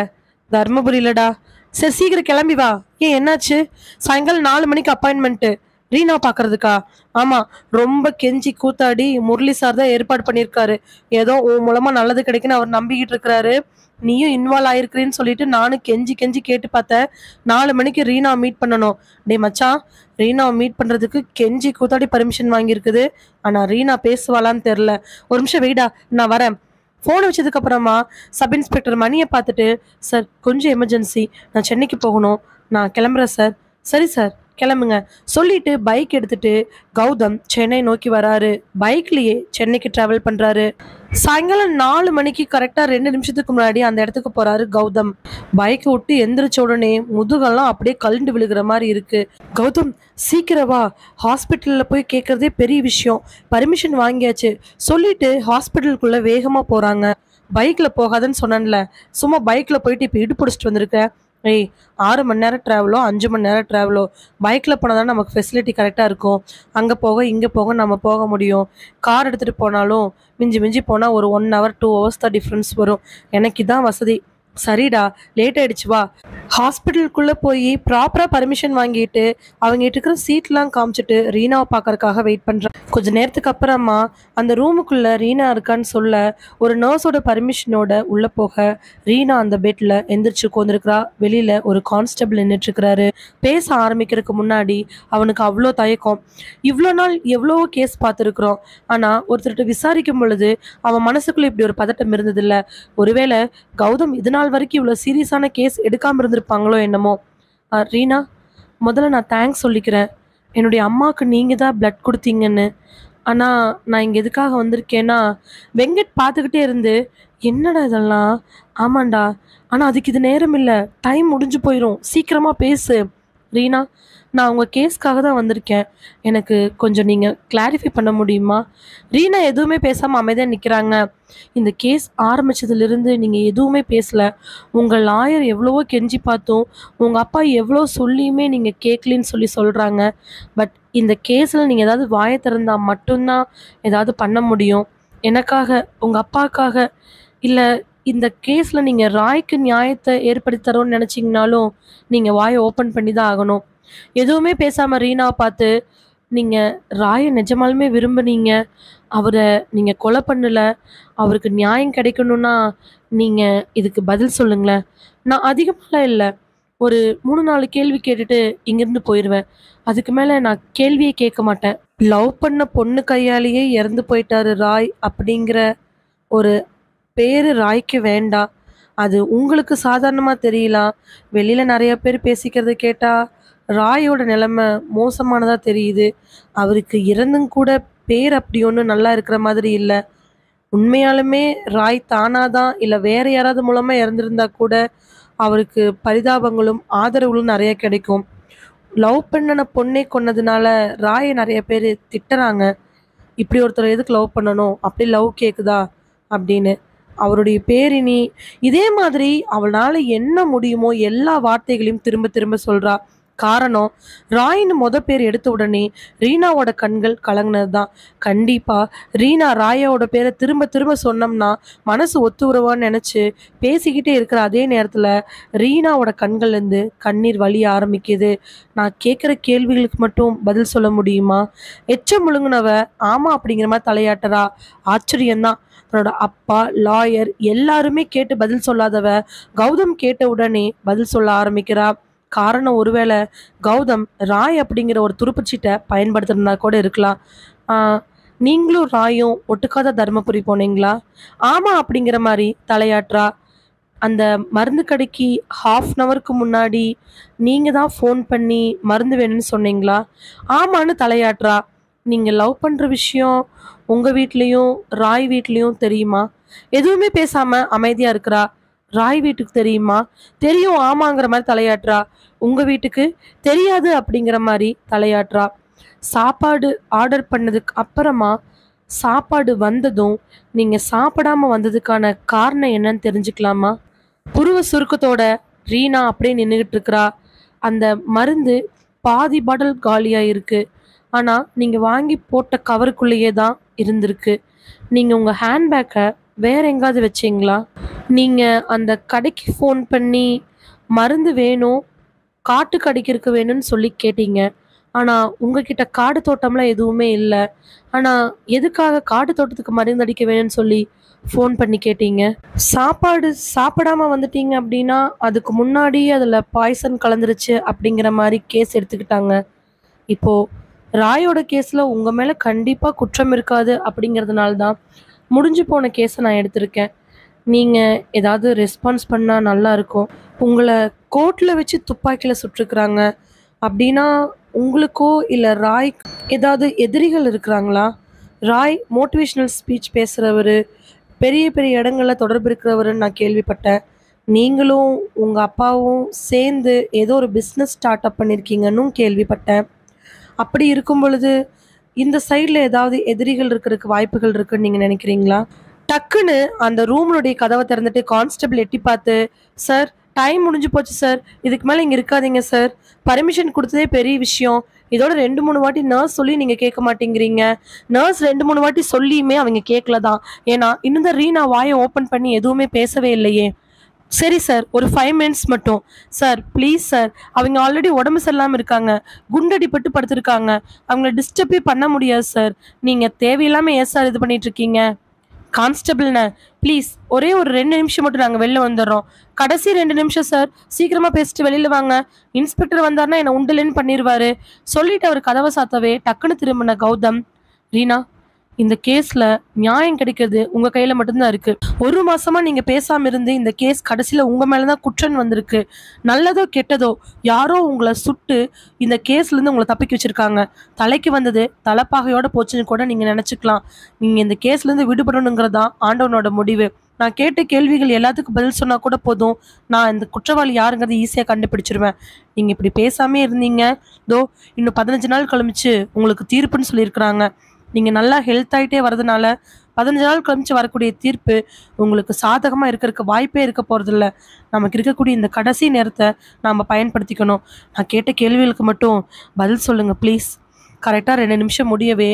தர்மபுரியிலடா. சரி சீக்கிரம் கிளம்பி வா. ஏன் என்னாச்சு? சாயங்காலம் 4 மணிக்கு அப்பாயின்மெண்ட்டு. ரீனா பார்க்கறதுக்கா? ஆமாம். ரொம்ப கெஞ்சி கூத்தாடி முரளி சார் தான் ஏற்பாடு பண்ணியிருக்காரு. ஏதோ உன் மூலமாக நல்லது கிடைக்குன்னு அவர் நம்பிக்கிட்டு இருக்கிறாரு. நீயும் இன்வால்வ் ஆயிருக்கிறேன்னு சொல்லிட்டு நானும் கெஞ்சி கெஞ்சி கேட்டு பார்த்தேன். 4 மணிக்கு ரீனா மீட் பண்ணணும். மச்சான், ரீனாவை மீட் பண்ணுறதுக்கு கெஞ்சி கூத்தாடி பர்மிஷன் வாங்கியிருக்குது. ஆனால் ரீனா பேசுவாளான்னு தெரில. ஒரு நிமிஷம் வெயிடா, நான் வரேன். ஃபோன் வச்சதுக்கப்புறமா சப் இன்ஸ்பெக்டர் மணியை பார்த்துட்டு, சார் கொஞ்சம் எமர்ஜென்சி, நான் சென்னைக்கு போகணும், நான் கிளம்புறேன் சார். சரி சார், கிளம்புங்க சொல்லிட்டு பைக் எடுத்துட்டு கௌதம் சென்னை நோக்கி வராரு. பைக்லேயே சென்னைக்கு ட்ராவல் பண்ணுறாரு. சாயங்காலம் 4 மணிக்கு கரெக்டாக 2 நிமிஷத்துக்கு முன்னாடி அந்த இடத்துக்கு போகிறாரு கௌதம். பைக்கை விட்டு எந்திரிச்ச உடனே முதுகெல்லாம் அப்படியே கழுண்டு விழுகிற மாதிரி இருக்கு. கௌதம், சீக்கிரம் வா, ஹாஸ்பிட்டலில் போய் கேட்குறதே பெரிய விஷயம், பர்மிஷன் வாங்கியாச்சு சொல்லிட்டு ஹாஸ்பிட்டலுக்குள்ளே வேகமாக போகிறாங்க. பைக்கில் போகாதுன்னு சொன்னேன்ல, சும்மா பைக்கில் போயிட்டு இப்போ இடுப்பிடிச்சிட்டு வந்திருக்கேன். 6 மணி நேரம் ட்ராவலோ 5 மணி நேரம் ட்ராவலோ பைக்கில் போனால் தானே நமக்கு ஃபெசிலிட்டி கரெக்டாக இருக்கும். அங்கே போக இங்கே போக நம்ம போக முடியும். கார் எடுத்துகிட்டு போனாலும் மிஞ்சி மிஞ்சி போனால் ஒரு 1 hour 2 hours தான் டிஃப்ரென்ஸ் வரும். எனக்கு இதான் வசதி. சரிடா, லேட் ஆயிடுச்சு, வா. ஹாஸ்பிட்டலுக்குள்ளே போய் ப்ராப்பராக பர்மிஷன் வாங்கிட்டு அவங்ககிட்ட இருக்கிற சீட்லாம் காமிச்சிட்டு ரீனாவை பார்க்கறதுக்காக வெயிட் பண்ணுறேன். கொஞ்சம் நேரத்துக்கு அப்புறமா அந்த ரூமுக்குள்ளே ரீனா இருக்கான்னு சொல்ல ஒரு நர்ஸோட பர்மிஷனோட உள்ளே போக ரீனா அந்த பெட்டில் எந்திரிச்சு உட்காந்துருக்கிறா. வெளியில் ஒரு கான்ஸ்டபிள் நின்றுட்டுருக்கிறாரு. பேச ஆரம்பிக்கிறதுக்கு முன்னாடி அவனுக்கு அவ்வளோ தயக்கம். இவ்வளோ நாள் எவ்வளோ கேஸ் பார்த்துருக்குறோம். ஆனால் ஒருத்தர்கிட்ட விசாரிக்கும் பொழுது அவன் மனசுக்குள்ளே இப்படி ஒரு பதட்டம் இருந்ததில்ல. ஒருவேளை கௌதம் இது நாள் வரைக்கும் இவ்வளோ சீரியஸான கேஸ் எடுக்காமல் இருந்திருப்பாங்களோ என்னமோ. ரீனா, முதல்ல நான் தேங்க்ஸ் சொல்லிக்கிறேன். என்னுடைய அம்மாவுக்கு நீங்கள் தான் பிளட் கொடுத்தீங்கன்னு. ஆனால் நான் இங்கே எதுக்காக வந்திருக்கேன்னா, வெங்கட் பார்த்துக்கிட்டே இருந்து, என்னடா இதெல்லாம்? ஆமாண்டா, ஆனால் அதுக்கு இது நேரம் இல்லை, டைம் முடிஞ்சு போயிடும், சீக்கிரமாக பேசு. ரீனா, நான் உங்கள் கேஸ்க்காக தான் வந்திருக்கேன். எனக்கு கொஞ்சம் நீங்கள் கிளாரிஃபை பண்ண முடியுமா? ரீனா எதுவுமே பேசாமல் அமைதியாக நிற்கிறாங்க. இந்த கேஸ் ஆரம்பித்ததுலேருந்து நீங்கள் எதுவுமே பேசலை. உங்கள் லாயர் எவ்வளவோ கெஞ்சி பார்த்தோம், உங்கள் அப்பா எவ்வளோ சொல்லியுமே நீங்கள் கேட்கலின்னு சொல்கிறாங்க. பட் இந்த கேஸில் நீங்கள் ஏதாவது வாயை திறந்தால் மட்டும்தான் ஏதாவது பண்ண முடியும். எனக்காக, உங்கள் அப்பாவுக்காக, இல்லை இந்த கேஸில் நீங்கள் ராய்க்கு நியாயத்தை ஏற்படுத்தி தரோன்னு நினச்சிங்கனாலும் நீங்கள் வாயை ஓப்பன் பண்ணி தான் ஆகணும். எதுவுமே பேசாமல் ரீனாவை பார்த்து, நீங்கள் ராயை நிஜமாலுமே விரும்புனீங்க, அவரை நீங்கள் கொலை பண்ணலை, அவருக்கு நியாயம் கிடைக்கணும்னா நீங்கள் இதுக்கு பதில் சொல்லுங்களேன். நான் அதிகமாகலாம் இல்லை, ஒரு 3-4 கேள்வி கேட்டுட்டு இங்கேருந்து போயிடுவேன். அதுக்கு மேலே நான் கேள்வியே கேட்க மாட்டேன். லவ் பண்ண பொண்ணு கையாலேயே இறந்து போயிட்டாரு ராய் அப்படிங்கிற ஒரு பேர் ராய்க்கு வேண்டாம். அது உங்களுக்கு சாதாரணமாக தெரியலாம். வெளியில் நிறைய பேர் பேசிக்கிறத கேட்டால் ராயோட நிலைமை மோசமானதாக தெரியுது. அவருக்கு இறந்தும் கூட பேர் அப்படி ஒன்றும் நல்லா இருக்கிற மாதிரி இல்லை. உண்மையாலுமே ராய் தானாதான் இல்லை வேற யாராவது மூலமாக இறந்துருந்தா கூட அவருக்கு பரிதாபங்களும் ஆதரவுகளும் நிறைய கிடைக்கும். லவ் பண்ணன பொண்ணே கொன்னதுனால ராயை நிறைய பேர் திட்டுறாங்க. இப்படி ஒருத்தர் எதுக்கு லவ் பண்ணணும், அப்படி லவ் கேட்குதா அப்படின்னு. அவருடைய பேரினி இதே மாதிரி அவளால் என்ன முடியுமோ எல்லா வார்த்தைகளையும் திரும்ப திரும்ப சொல்கிறா. காரணம், ராய்ன்னு பேர் எடுத்த உடனே ரீனாவோட கண்கள் கலங்கினது தான். கண்டிப்பா ரீனா ராயோட பேரை திரும்ப திரும்ப சொன்னோம்னா மனசு ஒத்து வருவான்னு நினைச்சு பேசிக்கிட்டே இருக்கிற அதே நேரத்துல ரீனாவோட கண்கள்லேருந்து கண்ணீர் வழிய ஆரம்பிக்குது. நான் கேட்குற கேள்விகளுக்கு மட்டும் பதில் சொல்ல முடியுமா? எச்சம் முழுங்குனவ ஆமா அப்படிங்கிற மாதிரி தலையாட்டுறா. ஆச்சரியம்தான். தன்னோட அப்பா, லாயர் எல்லாருமே கேட்டு பதில் சொல்லாதவ கௌதம் கேட்ட உடனே பதில் சொல்ல ஆரம்பிக்கிறா. காரணம், ஒருவேளை கௌதம் ராய் அப்படிங்கிற ஒரு துருப்புச்சீட்டை பயன்படுத்தினா கூட இருக்கலாம். நீங்களும் ராயும் ஒட்டுக்காத தர்மபுரி போனீங்களா? ஆமா அப்படிங்கிற மாதிரி தலையாட்டுறா. அந்த மருந்து கடைக்கு ஹாஃப் அன் ஹவருக்கு முன்னாடி நீங்கள் தான் ஃபோன் பண்ணி மருந்து வேணும்னு சொன்னீங்களா? ஆமான்னு தலையாட்டுறா. நீங்கள் லவ் பண்ணுற விஷயம் உங்கள் வீட்லேயும் ராய் வீட்லேயும் தெரியுமா? எதுவுமே பேசாமல் அமைதியாக இருக்கிறா. ராய் வீட்டுக்கு தெரியுமா? தெரியும் ஆமாங்கிற மாதிரி தலையாட்டுறா. உங்கள் வீட்டுக்கு தெரியாது அப்படிங்கிற மாதிரி தலையாட்டுறா. சாப்பாடு ஆர்டர் பண்ணதுக்கு அப்புறமா சாப்பாடு வந்ததும் நீங்கள் சாப்பிடாம வந்ததுக்கான காரணம் என்னன்னு தெரிஞ்சுக்கலாமா? புருவ சுருக்கத்தோட ரீனா அப்படியே நின்றுக்கிட்டு இருக்கிறா. அந்த மருந்து பாதி பாட்டில் காலியாக இருக்குது. ஆனால் நீங்கள் வாங்கி போட்ட கவருக்குள்ளேயே தான் இருந்திருக்கு. நீங்கள் உங்கள் ஹேண்ட்பேக்கை வேற எங்காவது வச்சிங்களா? நீங்கள் அந்த கடைக்கு ஃபோன் பண்ணி மருந்து வேணும், காட்டு கடைக்கு வேணும்னு சொல்லி கேட்டீங்க. ஆனால் உங்ககிட்ட காடு தோட்டம்லாம் எதுவுமே இல்லை. ஆனால் எதுக்காக காடு தோட்டத்துக்கு மருந்து அடிக்க வேணும்னு சொல்லி ஃபோன் பண்ணி கேட்டீங்க? சாப்பாடு சாப்பிடாம வந்துட்டீங்க அப்படின்னா அதுக்கு முன்னாடி அதில் பாய்சன் கலந்துருச்சு அப்படிங்கிற மாதிரி கேஸ் எடுத்துக்கிட்டாங்க. இப்போது ராயோட கேஸில் உங்கள் மேலே கண்டிப்பாக குற்றம் இருக்காது அப்படிங்கிறதுனால தான் முடிஞ்சு போன கேஸை நான் எடுத்திருக்கேன். நீங்கள் ஏதாவது ரெஸ்பான்ஸ் பண்ணால் நல்லாயிருக்கும். உங்களை கோர்ட்டில் வச்சு துப்பாக்கியில் சுட்டிருக்குறாங்க அப்படின்னா உங்களுக்கோ இல்லை ராய் ஏதாவது எதிரிகள் இருக்கிறாங்களா? ராய் மோட்டிவேஷ்னல் ஸ்பீச் பேசுகிறவர், பெரிய பெரிய இடங்களில் தொடர்பு இருக்கிறவருன்னு நான் கேள்விப்பட்டேன். நீங்களும் உங்கள் அப்பாவும் சேர்ந்து ஏதோ ஒரு பிஸ்னஸ் ஸ்டார்ட் அப் பண்ணியிருக்கீங்கன்னு கேள்விப்பட்டேன். அப்படி இருக்கும் பொழுது இந்த சைடில் ஏதாவது எதிரிகள் இருக்கிறதுக்கு வாய்ப்புகள் இருக்குன்னு நீங்கள் நினைக்கிறீங்களா? டக்குன்னு அந்த ரூம்னுடைய கதவை திறந்துட்டு கான்ஸ்டபிள் எட்டி பார்த்து, சார் டைம் முடிஞ்சு போச்சு சார், இதுக்கு மேலே இங்கே இருக்காதீங்க சார், பர்மிஷன் கொடுத்ததே பெரிய விஷயம், இதோட 2-3 வாட்டி நர்ஸ் சொல்லி நீங்கள் கேட்க மாட்டேங்கிறீங்க. நர்ஸ் 2-3 வாட்டி சொல்லியுமே அவங்க கேட்கல தான். ஏன்னா இன்னும் தான் ரீனா வாயை ஓப்பன் பண்ணி எதுவுமே பேசவே இல்லையே. சரி சார், ஒரு 5 மினிட்ஸ் மட்டும் சார், ப்ளீஸ் சார், அவங்க ஆல்ரெடி உடம்பு சரியில்லாமல் இருக்காங்க, குண்டடிப்பட்டு படுத்திருக்காங்க, அவங்கள டிஸ்டர்பே பண்ண முடியாது சார், நீங்கள் தேவையில்லாமல் ஏன் சார் இது பண்ணிட்டு இருக்கீங்க? கான்ஸ்டபிள்ண்ணே ப்ளீஸ், ஒரே ஒரு 2 நிமிஷம் மட்டும் நாங்கள் வெளில வந்துடுறோம், கடைசி 2 நிமிஷம் சார், சீக்கிரமாக பேசிட்டு வெளியில் வாங்க, இன்ஸ்பெக்டர் வந்தார்னா என்னை உண்டுலன்னு பண்ணிடுவாரு சொல்லிட்டு அவர் கதவை சாத்தவே டக்குன்னு திரும்பின கௌதம், ரீனா இந்த கேஸில் நியாயம் கிடைக்கிறது உங்கள் கையில் மட்டும்தான் இருக்குது. 1 மாதமாக நீங்கள் பேசாமல் இருந்து இந்த கேஸ் கடைசியில் உங்கள் மேலே தான் குற்றம் வந்திருக்கு. நல்லதோ கெட்டதோ யாரோ உங்களை சுட்டு இந்த கேஸ்லேருந்து உங்களை தப்பிக்க வச்சுருக்காங்க. தலைக்கு வந்தது தலைப்பாகையோடு போச்சுன்னு கூட நீங்கள் நினச்சிக்கலாம். நீங்கள் இந்த கேஸ்லேருந்து விடுபடணுங்கிறது தான் ஆண்டவனோட முடிவு. நான் கேட்ட கேள்விகள் எல்லாத்துக்கும் பதில் சொன்னால் கூட போதும், நான் இந்த குற்றவாளி யாருங்கிறது ஈஸியாக கண்டுபிடிச்சிருவேன். நீங்கள் இப்படி பேசாமே இருந்தீங்க, இன்னும் 15 நாள் கழிச்சு உங்களுக்கு தீர்ப்புன்னு சொல்லியிருக்கிறாங்க. நீங்கள் நல்லா ஹெல்த் ஆகிட்டே வரதுனால 15 நாள் கழிச்சு வரக்கூடிய தீர்ப்பு உங்களுக்கு சாதகமாக இருக்கிறதுக்கு வாய்ப்பே இருக்க போகிறதில்ல. நமக்கு இருக்கக்கூடிய இந்த கடைசி நேரத்தை நாம் பயன்படுத்திக்கணும். நான் கேட்ட கேள்விகளுக்கு மட்டும் பதில் சொல்லுங்கள் ப்ளீஸ். கரெக்டாக 2 நிமிஷம் முடியவே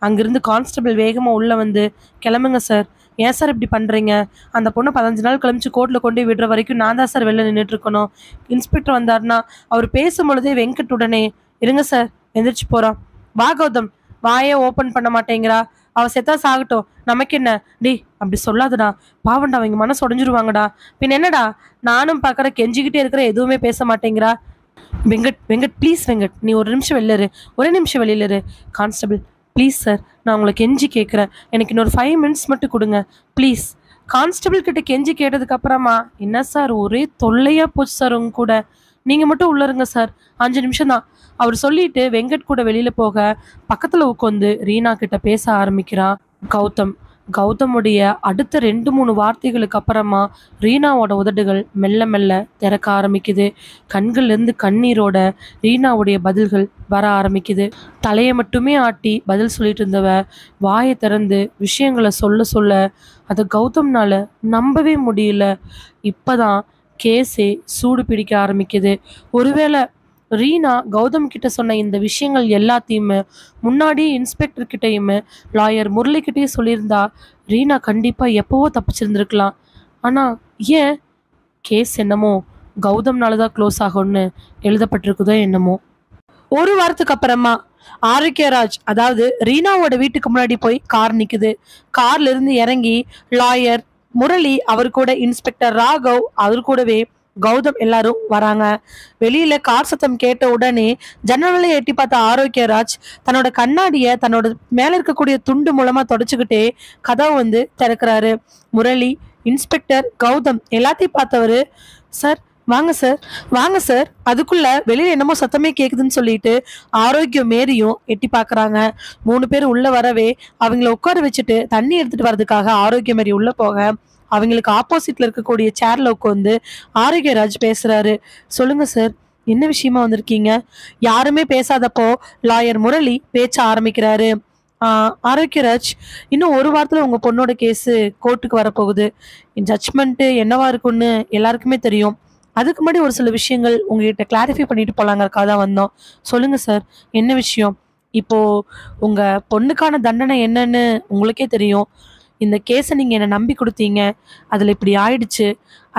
அங்கேருந்து கான்ஸ்டபிள் வேகமாக உள்ளே வந்து, கிளம்புங்க சார், ஏன் சார் இப்படி பண்ணுறீங்க? அந்த பொண்ணை 15 நாள் கழிச்சு கோர்ட்டில் கொண்டு விடுற வரைக்கும் நான் தான் சார் வெளில நின்றுட்டுருக்கணும். இன்ஸ்பெக்டர் வந்தார்னா அவர் பேசும்பொழுதே வெங்கட் உடனே, இருங்க சார், எந்திரிச்சு போகிறான். வா கௌதம், வாயே ஓப்பன் பண்ண மாட்டேங்கிறா, அவள் செத்தா சாகட்டும், நமக்கு என்ன? டி அப்படி சொல்லாதடா, பாவண்டா, அவங்க மனசு உடஞ்சிருவாங்கடா. பின் என்னடா, நானும் பார்க்குற கெஞ்சிக்கிட்டே இருக்கிற, எதுவுமே பேச மாட்டேங்கிறா. வெங்கட் ப்ளீஸ் வெங்கட், நீ ஒரு நிமிஷம் வெளில இரு, ஒரே நிமிஷம் வெளியில இரு. கான்ஸ்டபிள் ப்ளீஸ் சார், நான் உங்களை கெஞ்சி கேட்குறேன், எனக்கு இன்னொரு 5 மினிட்ஸ் மட்டும் கொடுங்க ப்ளீஸ். கான்ஸ்டபிள் கிட்ட கெஞ்சி கேட்டதுக்கு அப்புறமா, என்ன சார் ஒரே தொல்லையாக போச்சு சார் உங்க கூட, நீங்கள் மட்டும் உள்ள இருங்க சார், 5 நிமிஷம் தான். அவர் சொல்லிட்டு வெங்கட் கூட வெளியில் போக பக்கத்தில் உட்காந்து ரீனா கிட்ட பேச ஆரம்பிக்கிறா கௌதமுடைய அடுத்த 2-3 வார்த்தைகளுக்கு அப்புறமா ரீனாவோட உதடுகள் மெல்ல மெல்ல திறக்க ஆரம்பிக்குது. கண்கள்லேருந்து கண்ணீரோட ரீனாவுடைய பதில்கள் வர ஆரம்பிக்குது. தலையை மட்டுமே ஆட்டி பதில் சொல்லிட்டு இருந்தவ வாயை திறந்து விஷயங்களை சொல்ல சொல்ல அதை கௌதம்னால நம்பவே முடியல. இப்போதான் கேஸே சூடு பிடிக்க ஆரம்பிக்குது. ஒருவேளை ரீனா கௌதம் கிட்ட சொன்ன இந்த விஷயங்கள் எல்லாத்தையுமே முன்னாடி இன்ஸ்பெக்டர் கிட்டயுமே லாயர் முரளி கிட்டயும் சொல்லியிருந்தா ரீனா கண்டிப்பா எப்பவோ தப்பிச்சிருந்திருக்கலாம். ஆனா ஏன் கேஸ் என்னமோ கௌதம்னால தான் க்ளோஸ் ஆகும்னு எழுதப்பட்டிருக்குதோ என்னமோ. ஒரு வாரத்துக்கு அப்புறமா ஆரோக்கியராஜ் அதாவது ரீனாவோட வீட்டுக்கு முன்னாடி போய் கார் நிக்குது. கார்ல இருந்து இறங்கி லாயர் முரளி, அவர் கூட இன்ஸ்பெக்டர் ராகவ், அவர் கூடவே கௌதம் எல்லாரும் வராங்க. வெளியில கார் சத்தம் கேட்ட உடனே ஜன்னலை எட்டி பார்த்த ஆரோக்கியராஜ் தன்னோட கண்ணாடிய தன்னோட மேல இருக்கக்கூடிய துண்டு மூலமா தொடச்சுக்கிட்டே கதவை திறக்கிறாரு. முரளி, இன்ஸ்பெக்டர், கௌதம் எல்லாத்தையும் பார்த்தவரு, சார் வாங்க சார், வாங்க சார். அதுக்குள்ள வெளியில என்னமோ சத்தமே கேக்குதுன்னு சொல்லிட்டு ஆரோக்கியம் மேரியும் எட்டி பாக்குறாங்க. 3 பேர் உள்ள வரவே அவங்கள உட்கார வச்சுட்டு தண்ணி எடுத்துட்டு வர்றதுக்காக ஆரோக்கிய மேரி உள்ள போக அவங்களுக்கு ஆப்போசிட்ல இருக்கக்கூடிய சேர்ல உட்காந்து ஆரோக்கியராஜ் பேசுறாரு. சொல்லுங்க சார், என்ன விஷயமா வந்திருக்கீங்க? யாருமே பேசாதப்போ லாயர் முரளி பேச்ச ஆரம்பிக்கிறாரு. ஆரோக்கியராஜ், இன்னும் ஒரு வாரத்துல உங்க பொண்ணோட கேஸ் கோர்ட்டுக்கு வரப்போகுது. ஜட்ஜ்மெண்ட் என்னவா இருக்குன்னு எல்லாருக்குமே தெரியும். அதுக்கு முன்னாடி ஒரு சில விஷயங்கள் உங்ககிட்ட கிளாரிஃபை பண்ணிட்டு போலாங்கறக்காக தான் வந்தோம். சொல்லுங்க சார், என்ன விஷயம்? இப்போ உங்க பொண்ணுக்கான தண்டனை என்னன்னு உங்களுக்கே தெரியும். இந்த கேஸை நீங்க என்ன நம்பி கொடுத்தீங்க, அதுல இப்படி ஆயிடுச்சு.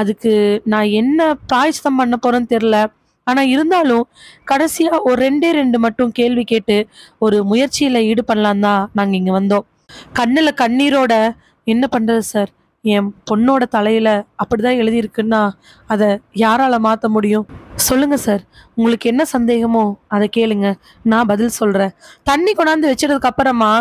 அதுக்கு நான் என்ன பிராயச்சித்தம் பண்ண போறேன்னு தெரியல. ஆனா இருந்தாலும் கடைசியா ஒரு 2 மட்டும் கேள்வி கேட்டு ஒரு முயற்சியில ஈடுபடலாம் தான் நாங்க இங்க வந்தோம். கண்ணுல கண்ணீரோட, என்ன பண்றது சார், என் பொண்ணோட தலையில அப்படிதான் எழுதியிருக்குன்னா அதை யாரால மாத்த முடியும்? சொல்லுங்க சார், உங்களுக்கு என்ன சந்தேகமோ அதை கேளுங்க, நான் பதில் சொல்றேன். தண்ணி கொண்டாந்து வச்சதுக்கு அப்புறமா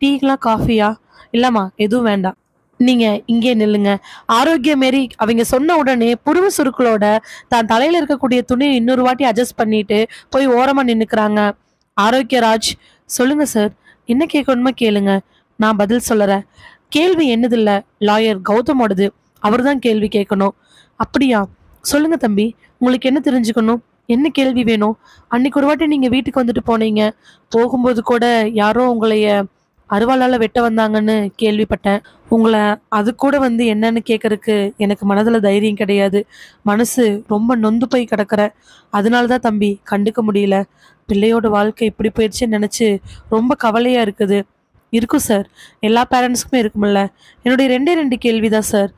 டீலாம் காஃபியா? இல்லம்மா, எதுவும் வேண்டாம், நீங்க இங்கே நில்லுங்க. ஆரோக்கிய மாரி அவங்க சொன்ன உடனே புருவ சுருக்களோட தான் தலையில இருக்கக்கூடிய துணியை இன்னொரு வாட்டி அட்ஜஸ்ட் பண்ணிட்டு போய் ஓரமா நின்னுக்கிறாங்க. ஆரோக்கியராஜ், சொல்லுங்க சார், என்ன கேட்கணுமா கேளுங்க, நான் பதில் சொல்லுறேன். கேள்வி என்னது இல்ல, லாயர் கௌதமோடது. அவர் தான் கேள்வி கேட்கணும். அப்படியா? சொல்லுங்க தம்பி, உங்களுக்கு என்ன தெரிஞ்சுக்கணும்? என்ன கேள்வி வேணும்? அன்னைக்கு ஒரு வாட்டி நீங்க வீட்டுக்கு வந்துட்டு போனீங்க. போகும்போது கூட யாரோ உங்களைய அருவாளால வெட்ட வந்தாங்கன்னு கேள்விப்பட்டேன். உங்களை அது கூட என்னன்னு கேட்கறக்கு எனக்கு மனதுல தைரியம் கிடையாது. மனசு ரொம்ப நொந்து போய் கிடக்குற. அதனால தான் தம்பி கண்டுக்க முடியல. பிள்ளையோட வாழ்க்கை இப்படி போயிடுச்சுன்னு நினைச்சு ரொம்ப கவலையா இருக்குது. இருக்கும் சார், எல்லா பேரண்ட்ஸ்க்குமே இருக்கும்ல. என்னுடைய 2 கேள்விதான் சார்.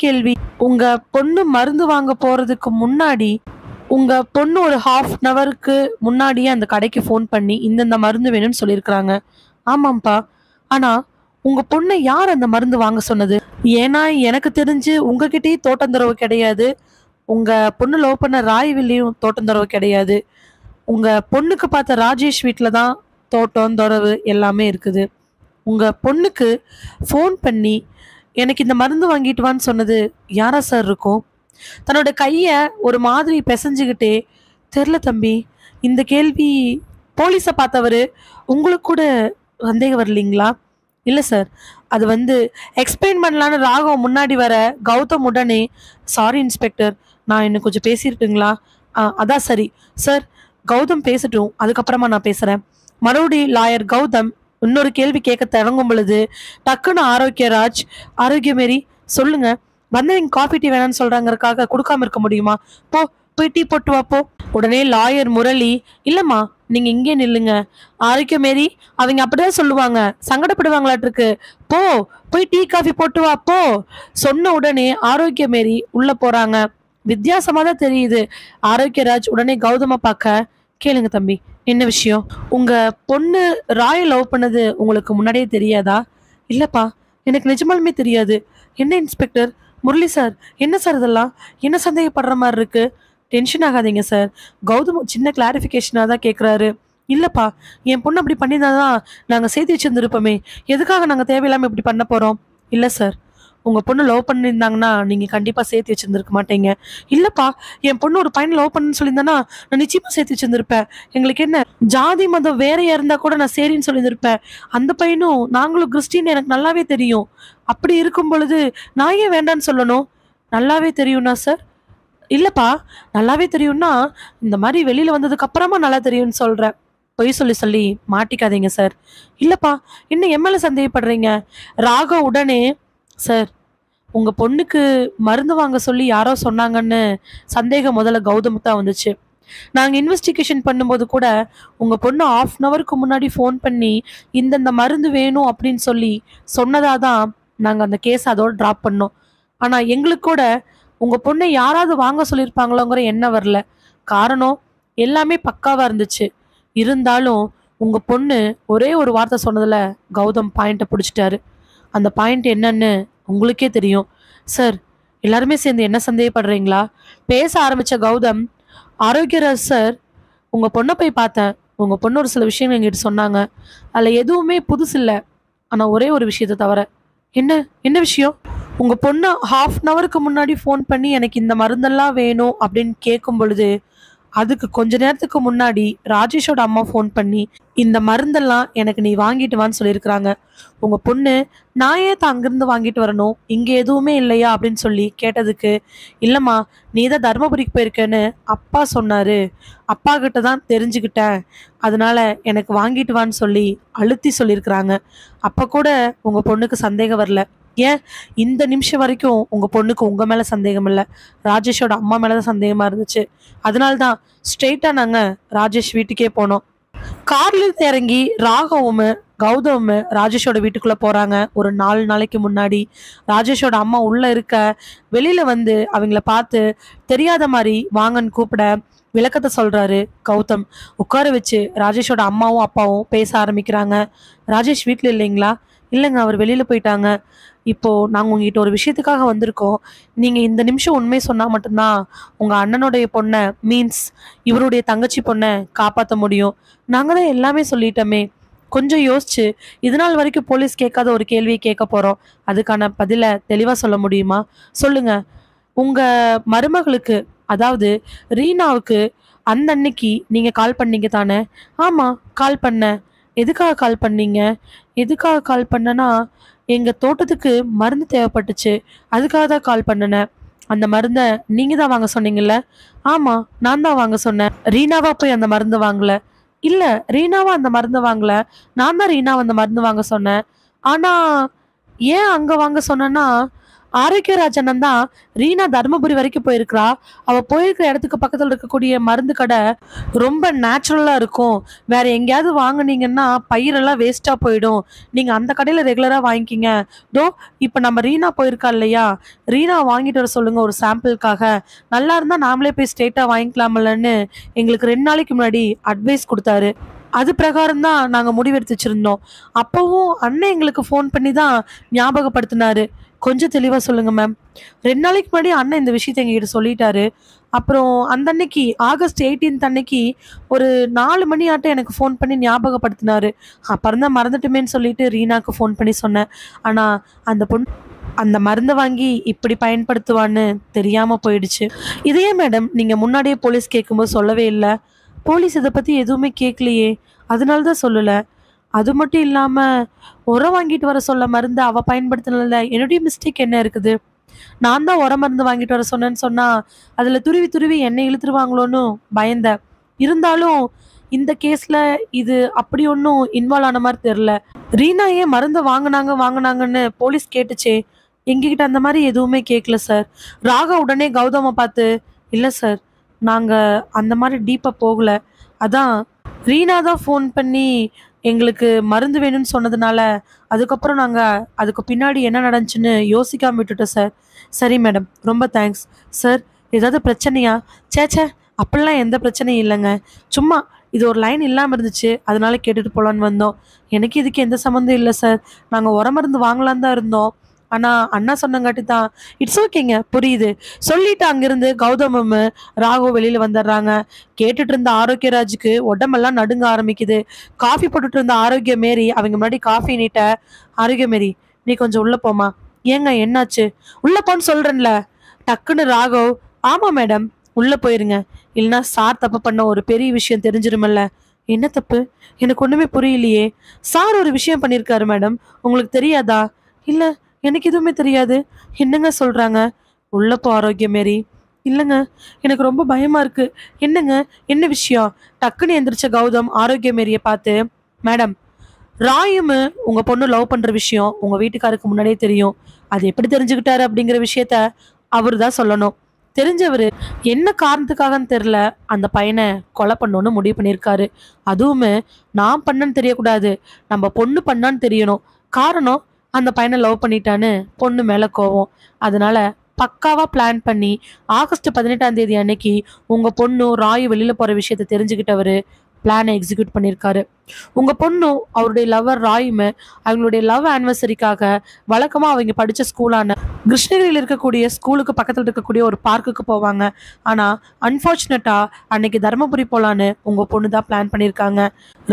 கேள்வி, உங்க பொண்ணு மருந்து வாங்க போறதுக்கு முன்னாடி உங்க பொண்ணு ஒரு ½ முன்னாடியே அந்த கடைக்கு ஃபோன் பண்ணி இந்தந்த மருந்து வேணும்னு சொல்லியிருக்கிறாங்க. ஆமாம்ப்பா. ஆனா உங்க பொண்ணை யார் அந்த மருந்து வாங்க சொன்னது? ஏன்னா எனக்கு தெரிஞ்சு உங்ககிட்டயும் தோட்டந்தரவு கிடையாது. உங்க பொண்ணு லவ் பண்ண ராய்வில்லையும் தோட்டந்தரவு கிடையாது. உங்க பொண்ணுக்கு பார்த்த ராஜேஷ் வீட்டில தான் தோட்டம் தொரவு எல்லாமே இருக்குது. உங்க பொண்ணுக்கு ஃபோன் பண்ணி எனக்கு இந்த மருந்து வாங்கிட்டு வான்னு சொன்னது யாரா சார் இருக்கும்? தன்னோட கைய ஒரு மாதிரி பிசைஞ்சுக்கிட்டே, தெரில தம்பி, இந்த கேள்வி போலீஸை பார்த்தவரு உங்களுக்கு கூட சந்தேகம் வரலீங்களா? இல்லை சார், அது எக்ஸ்பிளைன் பண்ணலான்னு ராகவ் முன்னாடி வர கௌதம் உடனே, சாரி இன்ஸ்பெக்டர், நான் இன்னும் கொஞ்சம் பேசியிருட்டுங்களா? அதான் சரி சார், கௌதம் பேசட்டும், அதுக்கப்புறமா நான் பேசுகிறேன். மறுபடியும் லாயர் கௌதம் இன்னொரு கேள்வி கேட்க தொடங்கும் பொழுது டக்குன்னு ஆரோக்கியராஜ், ஆரோக்கியமேரி சொல்லுங்க, வந்தவங்க காஃபி டீ வேணான்னு சொல்றாங்கறக்காக கொடுக்காம இருக்க முடியுமா? போ, போய் டீ போட்டு வா போ. உடனே லாயர் முரளி, இல்லம்மா, நீங்க இங்கே நில்லுங்க. ஆரோக்கியமேரி, அவங்க அப்படிதான் சொல்லுவாங்க, சங்கடப்படுவாங்களாட்டிருக்கு. போ, போய் டீ காஃபி போட்டு வா போ. சொன்ன உடனே ஆரோக்கியமேரி உள்ள போறாங்க. வித்தியாசமா தான் தெரியுது. ஆரோக்கியராஜ் உடனே கௌதம பார்க்க, கேளுங்க தம்பி, என்ன விஷயம்? உங்க பொண்ணு ராய லவ் பண்ணது உங்களுக்கு முன்னாடியே தெரியாதா? இல்லப்பா, எனக்கு நிஜமாலுமே தெரியாது. என்ன இன்ஸ்பெக்டர், முரளி சார், என்ன சார் இதெல்லாம்? என்ன சந்தேகப்படுற மாதிரி இருக்கு? டென்ஷன் ஆகாதீங்க சார். கௌதம் சின்ன கிளாரிஃபிகேஷனாக தான் கேட்குறாரு. இல்லப்பா, என் பொண்ணு அப்படி பண்ணியிருந்தாதான் நாங்கள் சேர்த்து வச்சிருந்துருப்போமே. எதுக்காக நாங்கள் தேவையில்லாமல் இப்படி பண்ண போகிறோம்? இல்லை சார், உங்கள் பொண்ணு லவ் பண்ணியிருந்தாங்கன்னா நீங்கள் கண்டிப்பாக சேர்த்து வச்சிருந்துருக்க மாட்டீங்க. இல்லைப்பா, என் பொண்ணு ஒரு பையன் லவ் பண்ணுன்னு சொல்லியிருந்தானா நான் நிச்சயமாக சேர்த்து வச்சிருந்துருப்பேன். எங்களுக்கு என்ன, ஜாதி மதம் வேறையா இருந்தால் கூட நான் சரின்னு சொல்லியிருந்திருப்பேன். அந்த பையனும் நாங்களும் கிறிஸ்டின் எனக்கு நல்லாவே தெரியும். அப்படி இருக்கும் பொழுது நான் ஏன் வேண்டான்னு சொல்லணும்? நல்லாவே தெரியும்னா சார்? இல்லைப்பா, நல்லாவே தெரியும்னா இந்த மாதிரி வெளியில் வந்ததுக்கு அப்புறமா நல்லா தெரியும்னு சொல்கிறேன். பொய் சொல்லி சொல்லி மாட்டிக்காதீங்க சார். இல்லைப்பா, இன்னும் எம்எல்ஏ சந்தேகப்படுறீங்க? ராக உடனே, சார், உங்கள் பொண்ணுக்கு மருந்து வாங்க சொல்லி யாரோ சொன்னாங்கன்னு சந்தேகம் முதல்ல கௌதம் தான் வந்துச்சு. நாங்க இன்வெஸ்டிகேஷன் பண்ணும்போது கூட உங்க பொண்ணு 1/2 ஹவருக்கு முன்னாடி ஃபோன் பண்ணி இந்தந்த மருந்து வேணும் அப்படின்னு சொல்லி சொன்னதா தான் நாங்க அந்த கேஸ் அதோட டிராப் பண்ணோம். ஆனா எங்களுக்கு கூட உங்க பொண்ணை யாராவது வாங்க சொல்லியிருப்பாங்களோங்கிற எண்ணம் வரல. காரணம் எல்லாமே பக்காவா இருந்துச்சு. இருந்தாலும் உங்க பொண்ணு ஒரே ஒரு வார்த்தை சொன்னதுல கௌதம் பாயிண்ட்ட பிடிச்சிட்டாரு. அந்த பாயிண்ட் என்னன்னு உங்களுக்கே தெரியும். சார், எல்லாருமே சேர்ந்து என்ன சந்தேகப்படுறீங்களா? பேச ஆரம்பிச்ச கௌதம், ஆரோக்கியராஜ் சார், உங்க பொண்ண போய் பார்த்தேன். உங்க பொண்ணு ஒரு சில விஷயங்கள் என்கிட்ட சொன்னாங்க. அதுல எதுவுமே புதுசு இல்ல. ஆனா ஒரே ஒரு விஷயத்த தவிர. என்ன என்ன விஷயம்? உங்க பொண்ணு 1/2 ஹவருக்கு முன்னாடி ஃபோன் பண்ணி எனக்கு இந்த மருந்தெல்லாம் வேணும் அப்படின்னு கேட்கும் பொழுது, அதுக்கு கொஞ்ச நேரத்துக்கு முன்னாடி ராஜேஷோட அம்மா ஃபோன் பண்ணி இந்த மருந்தெல்லாம் எனக்கு நீ வாங்கிட்டு வான்னு சொல்லியிருக்கிறாங்க. உங்க பொண்ணு நான் ஏன் அங்கிருந்து வாங்கிட்டு வரணும், இங்க எதுவுமே இல்லையா அப்படின்னு சொல்லி கேட்டதுக்கு, இல்லம்மா நீ தான் தர்மபுரிக்கு போயிருக்கேன்னு அப்பா சொன்னாரு, அப்பா கிட்ட தான் தெரிஞ்சுக்கிட்டேன், அதனால எனக்கு வாங்கிட்டு வான்னு சொல்லி அழுத்தி சொல்லியிருக்கிறாங்க. அப்ப கூட உங்க பொண்ணுக்கு சந்தேகம் வரல. ஏன் இந்த நிமிஷம் வரைக்கும் உங்க பொண்ணுக்கு உங்க மேல சந்தேகம் இல்லை, ராஜேஷோட அம்மா மேலதான் சந்தேகமா இருந்துச்சு. அதனால்தான் ஸ்ட்ரெயிட்டா நாங்க ராஜேஷ் வீட்டுக்கே போனோம். கார்ல இருந்து இறங்கி ராகவும் கௌதமும் ராஜேஷோட வீட்டுக்குள்ள போறாங்க. ஒரு 4 நாளைக்கு முன்னாடி ராஜேஷோட அம்மா உள்ள இருக்க, வெளியில வந்து அவங்கள பார்த்து தெரியாத மாதிரி வாங்கன்னு கூப்பிட விளக்கத்தை சொல்றாரு கௌதம். உட்கார வச்சு ராஜேஷோட அம்மாவும் அப்பாவும் பேச ஆரம்பிக்கிறாங்க. ராஜேஷ் வீட்டில் இல்லைங்களா? இல்லைங்க, அவர் வெளியில போயிட்டாங்க. இப்போ நாங்க உங்ககிட்ட ஒரு விஷயத்துக்காக வந்திருக்கோம். நீங்க இந்த நிமிஷம் உண்மை சொன்னா மட்டும்தான் உங்க அண்ணனுடைய பொண்ணை, மீன்ஸ் இவருடைய தங்கச்சி பொண்ணை காப்பாற்ற முடியும். நாங்க தான் எல்லாமே சொல்லிட்டோமே. கொஞ்சம் யோசிச்சு இது நாள் வரைக்கும் போலீஸ் கேட்காத ஒரு கேள்வியை கேட்க போறோம். அதுக்கான பதில தெளிவா சொல்ல முடியுமா? சொல்லுங்க. உங்க மருமகளுக்கு, அதாவது ரீனாவுக்கு அந்த அன்னைக்கு நீங்க கால் பண்ணீங்க தானே? ஆமா, கால் பண்ணேன். எதுக்காக கால் பண்ணீங்க? எதுக்காக கால் பண்ணனா, எங்க தோட்டத்துக்கு மருந்து தேவைப்பட்டுச்சு, அதுக்காக தான் கால் பண்ணினேன். அந்த மருந்தை நீங்க தான் வாங்க சொன்னீங்கல்ல? ஆமா, நான் தான் வாங்க சொன்னேன். ரீனாவா போய் அந்த மருந்து வாங்கல. இல்ல, ரீனாவா அந்த மருந்து வாங்கல. நான் தான் ரீனாவை அந்த மருந்து வாங்க சொன்னேன். ஆனா ஏன் அங்க வாங்க சொன்னேன்னா, ஆரோக்கியராஜ் அண்ணன் தான் ரீனா தர்மபுரி வரைக்கும் போயிருக்கிறா. அவ போயிருக்கிற இடத்துக்கு பக்கத்துல இருக்கக்கூடிய மருந்து கடை ரொம்ப நேச்சுரலா இருக்கும். வேற எங்கேயாவது வாங்குனீங்கன்னா பயிரெல்லாம் வேஸ்டா போயிடும். நீங்க அந்த கடையில ரெகுலரா வாங்கிக்கிங்க. தோ இப்ப நம்ம ரீனா போயிருக்கா இல்லையா, ரீனா வாங்கிட்டு வர சொல்லுங்க ஒரு சாம்பிளுக்காக. நல்லா இருந்தா நாமளே போய் ஸ்ட்ரெயிட்டா வாங்கிக்கலாமல்லன்னு எங்களுக்கு 2 நாளைக்கு முன்னாடி அட்வைஸ் கொடுத்தாரு. அது பிரகாரம் தான் நாங்க முடிவெடுத்து வச்சிருந்தோம். அப்பவும் அண்ணன் எங்களுக்கு ஃபோன் பண்ணி தான் ஞாபகப்படுத்தினாரு. கொஞ்சம் தெளிவா சொல்லுங்க மேம். 2 நாளைக்கு முன்னாடி அண்ணன் இந்த விஷயத்த எங்ககிட்ட சொல்லிட்டாரு. அப்புறம் அந்த அன்னைக்கு ஆகஸ்ட் 18 அன்னைக்கு ஒரு 4 மணி ஆட்டம் எனக்கு ஃபோன் பண்ணி ஞாபகப்படுத்தினாரு. அப்புறம் தான் மறந்துட்டுமேன்னு சொல்லிட்டு ரீனாக்கு ஃபோன் பண்ணி சொன்னேன். ஆனா அந்த பொண்ணு அந்த மருந்தை வாங்கி இப்படி பயன்படுத்துவான்னு தெரியாம போயிடுச்சு. இதையே மேடம் நீங்க முன்னாடியே போலீஸ் கேட்கும்போது சொல்லவே இல்லை? போலீஸ் இதை பத்தி எதுவுமே கேட்கலையே, அதனால தான் சொல்லல. அது மட்டும் இல்லாம உரம் வாங்கிட்டு வர சொல்ல மருந்து அவ பயன்படுத்தினதுல என்னுடைய மிஸ்டேக் என்ன இருக்குது? நான் தான் உரம் மருந்து வாங்கிட்டு வர சொன்னேன்னு சொன்னா அதுல துருவி துருவி என்னை இழுத்துருவாங்களோன்னு பயந்தேன். இருந்தாலும் இந்த கேஸ்ல இது அப்படி ஒன்றும் இன்வால்வ் ஆன மாதிரி தெரியல. ரீனா ஏன் மருந்து வாங்கினாங்கன்னு போலீஸ் கேட்டுச்சே, எங்ககிட்ட அந்த மாதிரி எதுவுமே கேட்கல சார். ராகா உடனே கௌதமை பார்த்து, இல்லை சார், நாங்க அந்த மாதிரி டீப்பா போகல. அதான் ரீனா தான் ஃபோன் பண்ணி எங்களுக்கு மருந்து வேணும்னு சொன்னதுனால அதுக்கப்புறம் நாங்க அதுக்கு பின்னாடி என்ன நடந்துச்சுன்னு யோசிக்காம விட்டுட்டோம் சார். சரி மேடம், ரொம்ப தேங்க்ஸ். சார், ஏதாவது பிரச்சனையா? சேச்சே, அப்படிலாம் எந்த பிரச்சனையும் இல்லைங்க. சும்மா இது ஒரு லைன் இல்லாமல் இருந்துச்சு, அதனால கேட்டுட்டு போலான்னு வந்தோம். எனக்கு இதுக்கு எந்த சம்மந்தம் இல்லை சார். நாங்கள் உர மருந்து வாங்கலான்னு தான் இருந்தோம். ஆனா அண்ணா சொன்னங்காட்டி தான். இட்ஸ் ஓகேங்க, புரியுது. சொல்லிட்டு அங்கிருந்து கௌதமும் ராகு வெளியில வந்துடுறாங்க. கேட்டுட்டு இருந்த ஆரோக்கியராஜுக்கு உடம்பெல்லாம் நடுங்க ஆரம்பிக்குது. காஃபி போட்டுட்டு இருந்த ஆரோக்கிய மேரி அவங்க முன்னாடி காஃபி நீட்ட, ஆரோக்கிய மேரி நீ கொஞ்சம் உள்ள போமா. ஏங்க என்னாச்சு? உள்ள போன்னு சொல்றேன்ல. டக்குன்னு ராகவ், ஆமா மேடம், உள்ள போயிருங்க, இல்லைன்னா சார் தப்பு பண்ண ஒரு பெரிய விஷயம் தெரிஞ்சிருமல்ல. என்ன தப்பு? எனக்கு ஒண்ணுமே புரியலையே. சார் ஒரு விஷயம் பண்ணியிருக்காரு மேடம், உங்களுக்கு தெரியாதா? இல்ல, எனக்கு எதுவுமே தெரியாது. என்னங்க சொல்றாங்க? உள்ள போ ஆரோக்கிய மேரி. இல்லைங்க, எனக்கு ரொம்ப பயமா இருக்கு. என்னங்க, என்ன விஷயம்? டக்குன்னு எந்திரிச்ச கௌதம் ஆரோக்கிய மேரியை பார்த்து, மேடம், ராயும் உங்க பொண்ணு லவ் பண்ற விஷயம் உங்க வீட்டுக்காருக்கு முன்னாடியே தெரியும். அது எப்படி தெரிஞ்சுக்கிட்டாரு அப்படிங்கிற விஷயத்த அவரு தான் சொல்லணும். தெரிஞ்சவர் என்ன காரணத்துக்காகன்னு தெரியல அந்த பையனை கொலை பண்ணணும்னு முடிவு பண்ணியிருக்காரு. அதுவுமே நான் பண்ணேன்னு தெரியக்கூடாது, நம்ம பொண்ணு பண்ணான்னு தெரியணும். காரணம், அந்த பையனை லவ் பண்ணிட்டான்னு பொண்ணு மேல கோவம். அதனால பக்காவா பிளான் பண்ணி ஆகஸ்ட் 18ஆம் தேதி அன்னைக்கு உங்க பொண்ணு ராய் வெளியில போற விஷயத்த தெரிஞ்சுக்கிட்டவரு பிளானை எக்ஸிக்யூட் பண்ணியிருக்காரு. உங்க பொண்ணும் அவருடைய லவ்வர் ராயுமே அவங்களுடைய லவ் ஆனிவர்சரிக்காக வழக்கமா அவங்க படிச்ச ஸ்கூலான கிருஷ்ணகிரியில் இருக்கக்கூடிய ஸ்கூலுக்கு பக்கத்தில் இருக்கக்கூடிய ஒரு பார்க்குக்கு போவாங்க. ஆனா அன்பார்ச்சுனேட்டா அன்னைக்கு தருமபுரி போலான்னு உங்க பொண்ணு தான் பிளான் பண்ணியிருக்காங்க.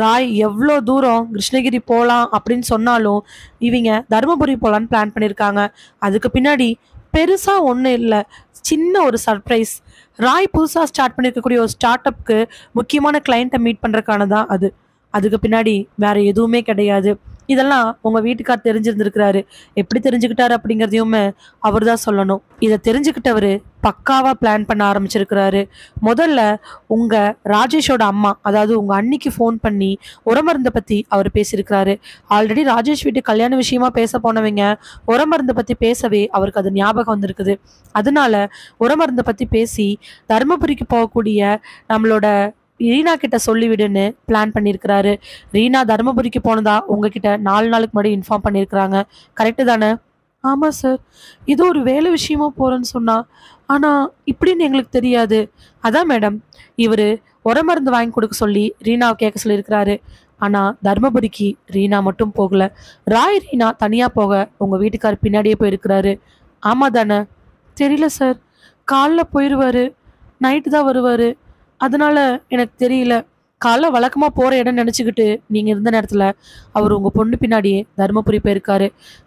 ராய் எவ்வளோ தூரம் கிருஷ்ணகிரி போகலாம் அப்படின்னு சொன்னாலும் இவங்க தருமபுரி போலான்னு பிளான் பண்ணியிருக்காங்க. அதுக்கு பின்னாடி பெருசா ஒன்றும் இல்லை, சின்ன ஒரு சர்ப்ரைஸ். ராய் புதுசாக ஸ்டார்ட் பண்ணியிருக்கக்கூடிய ஒரு ஸ்டார்ட் அப்க்கு முக்கியமான கிளைண்ட்டை மீட் பண்ணுறக்கான தான் அது. அதுக்கு பின்னாடி வேற எதுவுமே கிடையாது. இதெல்லாம் உங்க வீட்டுக்கார் தெரிஞ்சிருந்திருக்கிறாரு. எப்படி தெரிஞ்சுக்கிட்டாரு அப்படிங்கிறதையுமே அவர் தான் சொல்லணும். இதை தெரிஞ்சுக்கிட்டவரு பக்காவா பிளான் பண்ண ஆரம்பிச்சிருக்கிறாரு. முதல்ல உங்க ராஜேஷோட அம்மா, அதாவது உங்க அண்ணிக்கு ஃபோன் பண்ணி உரமருந்தை பத்தி அவர் பேசியிருக்கிறாரு. ஆல்ரெடி ராஜேஷ் வீட்டு கல்யாண விஷயமா பேச போனவங்க உரமருந்தை பத்தி பேசவே அவருக்கு அது ஞாபகம் வந்திருக்குது. அதனால உரமருந்தை பத்தி பேசி தருமபுரிக்கு போகக்கூடிய நம்மளோட ரீனா கிட்ட சொல்லிவிடுன்னு பிளான் பண்ணியிருக்கிறாரு. ரீனா தருமபுரிக்கு போனதா உங்ககிட்ட 4 நாளுக்கு முன்னாடி இன்ஃபார்ம் பண்ணியிருக்கிறாங்க. கரெக்டு தானே? ஆமாம் சார், ஏதோ ஒரு வேலை விஷயமா போகிறேன்னு சொன்னா, ஆனால் இப்படின்னு எங்களுக்கு தெரியாது. அதான் மேடம், இவர் உரமருந்து வாங்கி கொடுக்க சொல்லி ரீனாவை கேட்க சொல்லியிருக்கிறாரு. ஆனால் தருமபுரிக்கு ரீனா மட்டும் போகல, ராய் ரீனா தனியாக போக உங்கள் வீட்டுக்கார் பின்னாடியே போயிருக்கிறாரு. ஆமாம் தானே? தெரியல சார், காலைல போயிடுவார், நைட்டு தான் வருவார். அதனால எனக்கு தெரியல. காலைல வழக்கமாக போகிற இடம் நினச்சிக்கிட்டு நீங்கள் இருந்த நேரத்தில் அவர் உங்கள் பொண்ணு பின்னாடியே தருமபுரி போயிருக்காரு.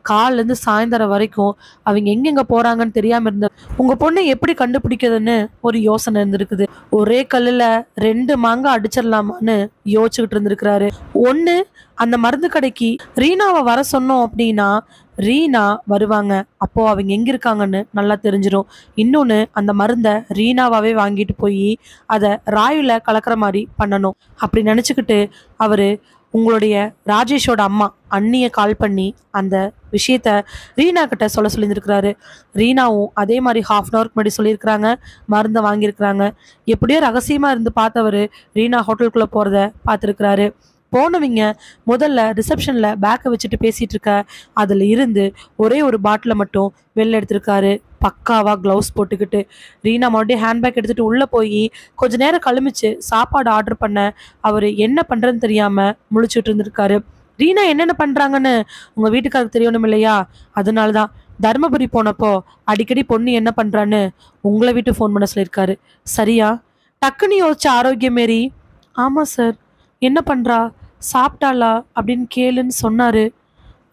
காலிலேருந்து சாயந்தரம் வரைக்கும் அவங்க எங்கெங்கே போகிறாங்கன்னு தெரியாமல் இருந்த உங்கள் பொண்ணை எப்படி கண்டுபிடிக்கிறதுன்னு ஒரு யோசனை இருந்திருக்குது. ஒரே கல்லில் 2 மாங்காய் அடிச்சிடலாமான்னு யோசிச்சுக்கிட்டு இருந்திருக்கிறாரு. ஒன்று, அந்த மருந்து கடைக்கு ரீனாவை வர சொன்னோம் அப்படின்னா ரீனா வருவாங்க, அப்போ அவங்க எங்க இருக்காங்கன்னு நல்லா தெரிஞ்சிடும். இன்னொன்று, அந்த மருந்தை ரீனாவாவே வாங்கிட்டு போய் அதை ராயுல கலக்கிற மாதிரி பண்ணணும். அப்படி நினச்சிக்கிட்டு அவரு உங்களுடைய ராஜேஷோட அம்மா அண்ணியை கால் பண்ணி அந்த விஷயத்த ரீனா கிட்ட சொல்லியிருக்கிறாரு. ரீனாவும் அதே மாதிரி 1/2 hour முன்னாடி சொல்லியிருக்கிறாங்க, மருந்தை வாங்கியிருக்கிறாங்க. எப்படியோ ரகசியமாக இருந்து பார்த்தவர் ரீனா ஹோட்டலுக்குள்ளே போகிறத பார்த்துருக்கிறாரு. போனவங்க முதல்ல ரிசப்ஷனில் பேக்கை வச்சுட்டு பேசிகிட்டு இருக்க அதில் இருந்து ஒரே ஒரு பாட்டிலை மட்டும் வெளில எடுத்திருக்காரு. பக்காவாக க்ளவுஸ் போட்டுக்கிட்டு ரீனா மறுபடியும் ஹேண்ட்பேக் எடுத்துகிட்டு உள்ளே போய் கொஞ்ச நேரம் கழிமிச்சு சாப்பாடு ஆர்டர் பண்ண அவர் என்ன பண்ணுறதுன்னு தெரியாமல் முழிச்சுட்டு இருந்திருக்காரு. ரீனா என்னென்ன பண்ணுறாங்கன்னு உங்கள் வீட்டுக்காருக்கு தெரியணும் இல்லையா? அதனால தான் தருமபுரி போனப்போ அடிக்கடி பொண்ணு என்ன பண்ணுறான்னு உங்களை வீட்டு ஃபோன் பண்ண சொல்லியிருக்காரு. சரியா? டக்குன்னு யோசிச்ச ஆரோக்கியம் மாரி, ஆமாம் சார், என்ன பண்ணுறா, சாப்பிட்டாளா அப்படின்னு கேளுன்னு சொன்னார்.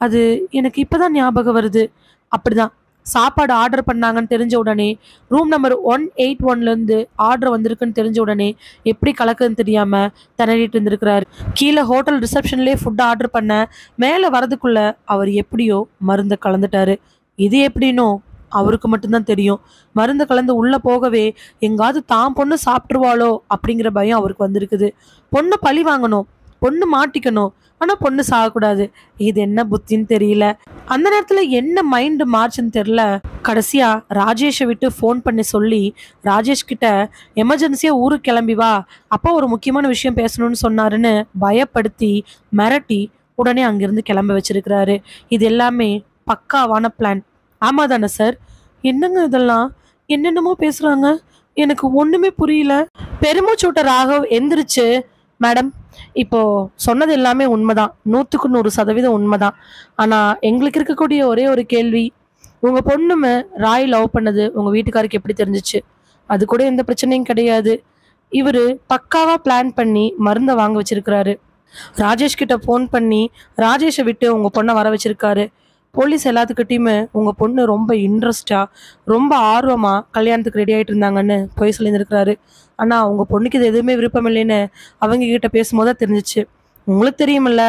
அது எனக்கு இப்போ தான் ஞாபகம் வருது. அப்படிதான் சாப்பாடு ஆர்டர் பண்ணாங்கன்னு தெரிஞ்ச உடனே ரூம் நம்பர் 181லேருந்து ஆர்டர் வந்திருக்குன்னு தெரிஞ்ச உடனே எப்படி கலக்குதுன்னு தெரியாமல் திணறிட்டு இருந்திருக்கிறாரு. கீழே ஹோட்டல் ரிசப்ஷன்லேயே ஃபுட் ஆர்டர் பண்ண மேலே வரதுக்குள்ள அவர் எப்படியோ மருந்தை கலந்துட்டாரு. இது எப்படின்னோ அவருக்கு மட்டும்தான் தெரியும். மருந்து கலந்து உள்ளே போகவே எங்காவது தான் பொண்ணு சாப்பிட்ருவாளோ அப்படிங்கிற பயம் அவருக்கு வந்திருக்குது. பொண்ணு பழி வாங்கணும், பொண்ணு மாட்டிக்கணும், ஆனால் பொண்ணு சாகக்கூடாது. இது என்ன புத்தின்னு தெரியல. அந்த நேரத்தில் என்ன மைண்டு மார்ச்சுன்னு தெரியல. கடைசியா ராஜேஷை விட்டு ஃபோன் பண்ணி சொல்லி ராஜேஷ் கிட்ட எமர்ஜென்சியாக ஊருக்கு கிளம்பி வா, அப்போ ஒரு முக்கியமான விஷயம் பேசணும்னு சொன்னாருன்னு பயப்படுத்தி மிரட்டி உடனே அங்கிருந்து கிளம்ப வச்சிருக்கிறாரு. இது எல்லாமே பக்காவான பிளான். ஆமாம் தானே சார்? என்னங்க இதெல்லாம், என்னென்னமோ பேசுகிறாங்க, எனக்கு ஒன்றுமே புரியல. பெருமூச்சூட்ட ராகவ் எந்திரிச்சு, மேடம், இப்போ சொன்னது எல்லாமே உண்மைதான், 100க்கு 100% உண்மைதான். ஆனால் எங்களுக்கு இருக்கக்கூடிய ஒரே ஒரு கேள்வி, உங்கள் பொண்ணுமே ராய் லவ் பண்ணது உங்கள் வீட்டுக்காருக்கு எப்படி தெரிஞ்சிச்சு? அது கூட எந்த பிரச்சனையும் கிடையாது. இவர் பக்காவாக பிளான் பண்ணி மருந்தை வாங்க வச்சிருக்கிறாரு. ராஜேஷ் கிட்ட ஃபோன் பண்ணி ராஜேஷை விட்டு உங்கள் பொண்ணை வர வச்சிருக்காரு. போலீஸ் எல்லாத்துக்கிட்டையுமே உங்கள் பொண்ணு ரொம்ப இன்ட்ரெஸ்டாக ரொம்ப ஆர்வமாக கல்யாணத்துக்கு ரெடி ஆகிட்டு இருந்தாங்கன்னு போய் சொல்லியிருந்திருக்கிறாரு. ஆனால் உங்கள் பொண்ணுக்கு இது எதுவுமே விருப்பம் இல்லைன்னு அவங்க கிட்ட பேசும்போது தான் தெரிஞ்சிச்சு. உங்களுக்கு தெரியுமில்ல?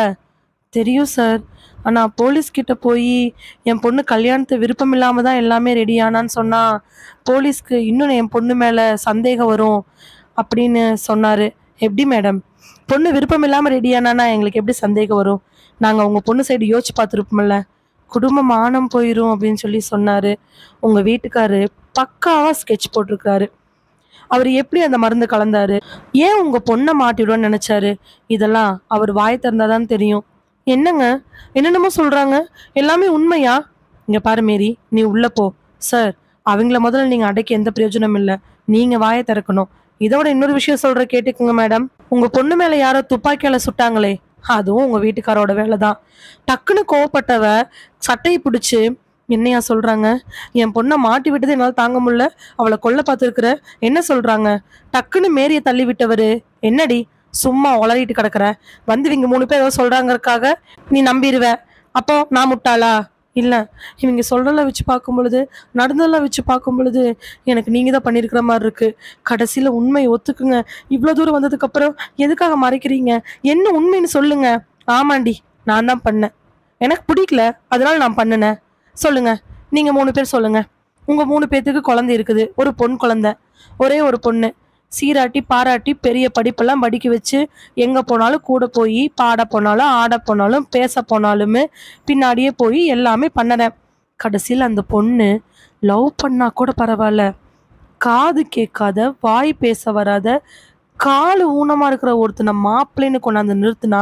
தெரியும் சார், ஆனால் போலீஸ்கிட்ட போய் என் பொண்ணு கல்யாணத்தை விருப்பம் இல்லாமல் தான் எல்லாமே ரெடி ஆனான்னு சொன்னால் போலீஸ்க்கு இன்னும் என் பொண்ணு மேலே சந்தேகம் வரும் அப்படின்னு சொன்னார். எப்படி மேடம், பொண்ணு விருப்பம் இல்லாமல் ரெடி ஆனானா எங்களுக்கு எப்படி சந்தேகம் வரும்? நாங்கள் உங்கள் பொண்ணு சைடு யோசிச்சு பார்த்துருப்போம்ல. குடும்ப மானம் போயிரும் அப்படின்னு சொல்லி சொன்னாரு. உங்க வீட்டுக்காரு பக்காவா ஸ்கெட்ச் போட்டிருக்காரு. அவர் எப்படி அந்த மருந்து கலந்தாரு? ஏன் உங்க பொண்ண மாட்டிடுவேன்னு நெனச்சாரு? இதெல்லாம் அவர் வாய் திறந்தா தான் தெரியும். என்னங்க? என்னென்னமோ சொல்றாங்க. எல்லாமே உண்மையா? இங்க பாரு மேரி, நீ உள்ள போ. சார், அவங்கள முதல்ல நீங்க அடக்கி எந்த பிரயோஜனமும் இல்ல. நீங்க வாய திறக்கணும். இதோட இன்னொரு விஷயம் சொல்றேன் கேட்டுக்கங்க மேடம். உங்க பொண்ணு மேல யாரோ துப்பாக்கியால சுட்டாங்களே, அதுவும் உங்க வீட்டுக்காரோட வேலை தான். டக்குன்னு கோவப்பட்டவ சட்டையை பிடிச்சு, என்னையா சொல்றாங்க? என் பொண்ண மாட்டி விட்டது என்னால தாங்க முடியல. அவள கொல்ல பார்த்துருக்குற. என்ன சொல்றாங்க? டக்குன்னு மேரிய தள்ளி விட்டவரு, என்னடி சும்மா ஒளறிட்டு கிடக்குற? வந்து இவங்க 3 பேர் ஏதோ சொல்றாங்கறக்காக நீ நம்பிருவ. அப்போ நான் முட்டாளா? இல்ல. இவங்க சொல்றதெல்லாம் வச்சு பார்க்கும் பொழுது, நடந்ததெல்லாம் வச்சு பார்க்கும் பொழுது, எனக்கு நீங்க தான் பண்ணியிருக்கிற மாரி இருக்கு. கடைசியில உண்மைய ஒத்துக்குங்க. இவ்ளோ தூரம் வந்ததுக்கு அப்புறம் எதுக்காக மறைக்கிறீங்க? என்ன உண்மைன்னு சொல்லுங்க. ஆமாண்டி, நான் தான் பண்ணேன். எனக்கு பிடிக்கல. அதனால நான் பண்ணுனேன். சொல்லுங்க. நீங்க 3 பேர் சொல்லுங்க. உங்க 3 பேத்துக்கு குழந்தை இருக்குது. ஒரு பொண் குழந்தை. ஒரே ஒரு பொண்ணு. சீராட்டி, பாராட்டி பெரிய படிப்பெல்லாம் படிக்க வச்சு, எங்க போனாலும் கூட போயி, பாட போனாலும், ஆட போனாலும், பேச போனாலுமே பின்னாடியே போய் எல்லாமே பண்ணுறேன். கடைசியில அந்த பொண்ணு லவ் பண்ணா கூட பரவாயில்ல. காது கேட்காத, வாய் பேச வராத, காலு ஊனமா இருக்கிற ஒருத்தனை மாப்பிள்ளைன்னு கொண்டாந்து நிறுத்துனா,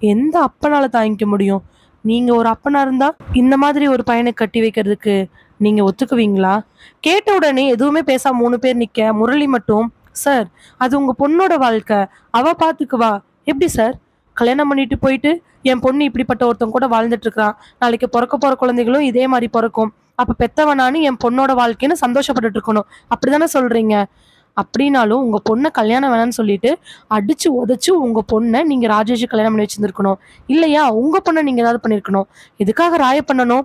எந்த அப்பனால தாங்கிக்க முடியும்? நீங்க ஒரு அப்பனா இருந்தா, இந்த மாதிரி ஒரு பையனை கட்டி வைக்கிறதுக்கு நீங்க ஒத்துக்குவீங்களா? கேட்ட உடனே எதுவுமே பேசாம 3 பேர் நிக்க, முரளி மட்டும், சார், அது உங்க பொண்ணோட வாழ்க்கை. அவ பாத்துக்குவா. எப்படி சார்? கல்யாணம் பண்ணிட்டு போயிட்டு, என் பொண்ணு இப்படிப்பட்ட ஒருத்தன் கூட வாழ்ந்துட்டு இருக்கிறான். நாளைக்கு பொறக்க போற குழந்தைகளும் இதே மாதிரி பொறக்கும். அப்ப பெத்தவனானு என் பொண்ணோட வாழ்க்கைன்னு சந்தோஷப்பட்டுட்டு இருக்கணும். அப்படிதானே சொல்றீங்க? அப்படின்னாலும் உங்க பொண்ணை கல்யாணம் வேணாம்னு சொல்லிட்டு அடிச்சு உதைச்சு உங்க பொண்ணை நீங்க ராஜேஷ் கல்யாணம் பண்ணி வச்சிருந்துருக்கணும். இல்லையா உங்க பொண்ணை நீங்க ஏதாவது பண்ணிருக்கணும். எதுக்காக ராய பண்ணணும்?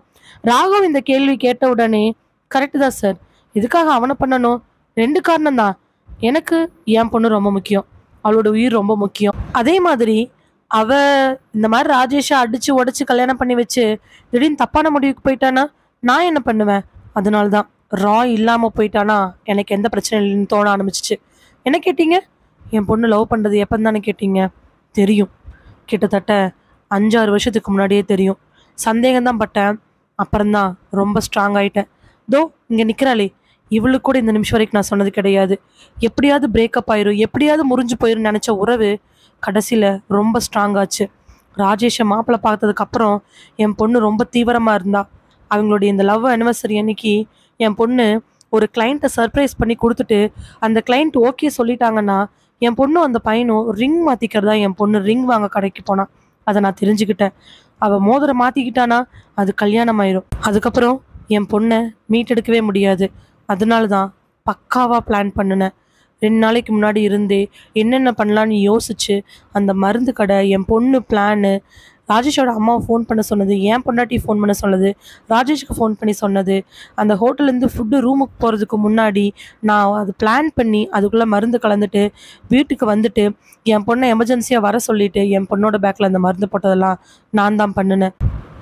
ராகவ் இந்த கேள்வி கேட்ட உடனே, கரெக்ட் தான் சார், எதுக்காக அவனை பண்ணணும்? 2 காரணம் தான். எனக்கு என் பொண்ணு ரொம்ப முக்கியம். அவளோட உயிர் ரொம்ப முக்கியம். அதே மாதிரி அவ இந்த மாதிரி ராஜேஷை அடிச்சு உடைச்சு கல்யாணம் பண்ணி வச்சு திடீர்னு தப்பான முடிவுக்கு போயிட்டானா நான் என்ன பண்ணுவேன்? அதனாலதான் ராய் இல்லாம போயிட்டானா எனக்கு எந்த பிரச்சனையும் இல்லைன்னு தோண ஆரம்பிச்சிச்சு. என்ன கேட்டீங்க? என் பொண்ணு லவ் பண்றது எப்பன்னு தானே கேட்டீங்க? தெரியும். கிட்டத்தட்ட 5-6 வருஷத்துக்கு முன்னாடியே தெரியும். சந்தேகம் தான் பட்டேன். அப்புறம்தான் ரொம்ப ஸ்ட்ராங் ஆயிட்டேன். தோ இங்க நிக்கிறாளே, இவளுக்கு கூட இந்த நிமிஷம் வரைக்கும் நான் சொன்னது கிடையாது. எப்படியாவது பிரேக்கப் ஆயிரும், எப்படியாவது முறிஞ்சு போயிரும் நினைச்ச உறவு கடைசியில ரொம்ப ஸ்ட்ராங் ஆச்சு. ராஜேஷை மாப்பிள்ளை பார்த்ததுக்கு அப்புறம் என் பொண்ணு ரொம்ப தீவிரமா இருந்தா. அவங்களுடைய இந்த லவ் அனிவர்சரி அன்னைக்கு என் பொண்ணு ஒரு கிளைண்ட்டை சர்ப்ரைஸ் பண்ணி கொடுத்துட்டு, அந்த கிளைண்ட் ஓகே சொல்லிட்டாங்கன்னா என் பொண்ணும் அந்த பையனும் ரிங் மாத்திக்கிறதா என் பொண்ணு ரிங் வாங்க கடைக்கு போனா. அதை நான் தெரிஞ்சுக்கிட்டேன். அவ மோதிரம் மாத்திக்கிட்டானா அது கல்யாணம் ஆயிரும். அதுக்கப்புறம் என் பொண்ணை மீட்டெடுக்கவே முடியாது. அதனால தான் பக்காவா பிளான் பண்ணினேன். 2 நாளைக்கு முன்னாடி இருந்தே என்னென்ன பண்ணலான்னு யோசிச்சு அந்த மருந்து கடை, என் பொண்ணு பிளானு, ராஜேஷோட அம்மாவை ஃபோன் பண்ண சொன்னது, என் பொண்டாட்டி ஃபோன் பண்ண சொன்னது, ராஜேஷுக்கு ஃபோன் பண்ணி சொன்னது, அந்த ஹோட்டல்லேருந்து ஃபுட்டு ரூமுக்கு போகிறதுக்கு முன்னாடி நான் அது பிளான் பண்ணி அதுக்குள்ளே மருந்து கலந்துட்டு வீட்டுக்கு வந்துட்டு என் பொண்ணை எமர்ஜென்சியாக வர சொல்லிட்டு என் பொண்ணோட பேக்கில் அந்த மருந்து போட்டதெல்லாம் நான் தான் பண்ணினேன்.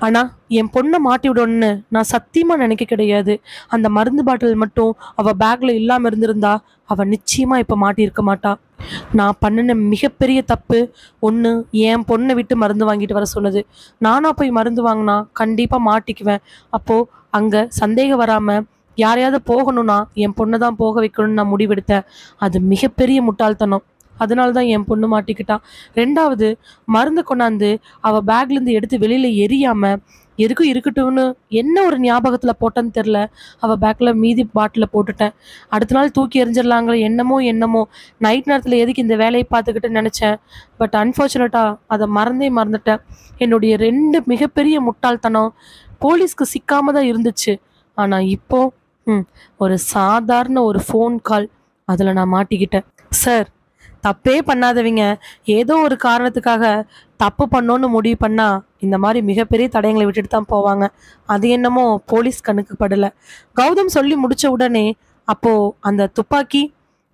ஆனால் என் பொண்ணை மாட்டி விடணும்னு நான் சத்தியமாக நினைக்க கிடையாது. அந்த மருந்து பாட்டில் மட்டும் அவள் பேக்கில் இல்லாமல் இருந்திருந்தா அவள் நிச்சயமாக இப்போ மாட்டியிருக்க மாட்டா. நான் பண்ணின மிகப்பெரிய தப்பு ஒன்று, என் பொண்ணை விட்டு மருந்து வாங்கிட்டு வர சொன்னது. நானாக போய் மருந்து வாங்கினா கண்டிப்பாக மாட்டிக்குவேன். அப்போது அங்கே சந்தேகம் வராமல் யாரையாவது போகணும்னா என் பொண்ணை தான் போக வைக்கணும்னு நான் முடிவெடுத்தேன். அது மிகப்பெரிய முட்டாள்தனம். அதனால தான் என் பொண்ணு மாட்டிக்கிட்டான். 2வது, மருந்து கொண்டாந்து அவள் பேக்லேருந்து எடுத்து வெளியில் எரியாமல் எதுக்கும் இருக்கட்டும்னு என்ன ஒரு ஞாபகத்தில் போட்டேன்னு தெரில, அவள் பேக்கில் மீதி பாட்டில் போட்டுட்டேன். அடுத்த நாள் தூக்கி எறிஞ்சிடலாங்கிற என்னமோ நைட் நேரத்தில் எதுக்கு இந்த வேலையை பார்த்துக்கிட்டு நினச்சேன். பட் அன்ஃபார்ச்சுனேட்டாக அதை மறந்துட்டேன். என்னுடைய 2 மிகப்பெரிய முட்டாள்தனம் போலீஸ்க்கு சிக்காம தான் இருந்துச்சு. ஆனால் இப்போ ஒரு சாதாரண ஒரு ஃபோன் கால், அதில் நான் மாட்டிக்கிட்டேன். சார், தப்பே பண்ணாதவங்க ஏதோ ஒரு காரணத்துக்காக தப்பு பண்ணோன்னு முடிவு பண்ணா இந்த மாதிரி மிகப்பெரிய தடயங்களை விட்டுட்டு தான் போவாங்க. அது என்னமோ போலீஸ் கண்ணுக்கு படலை. கௌதம் சொல்லி முடிச்ச உடனே அப்போ அந்த துப்பாக்கி,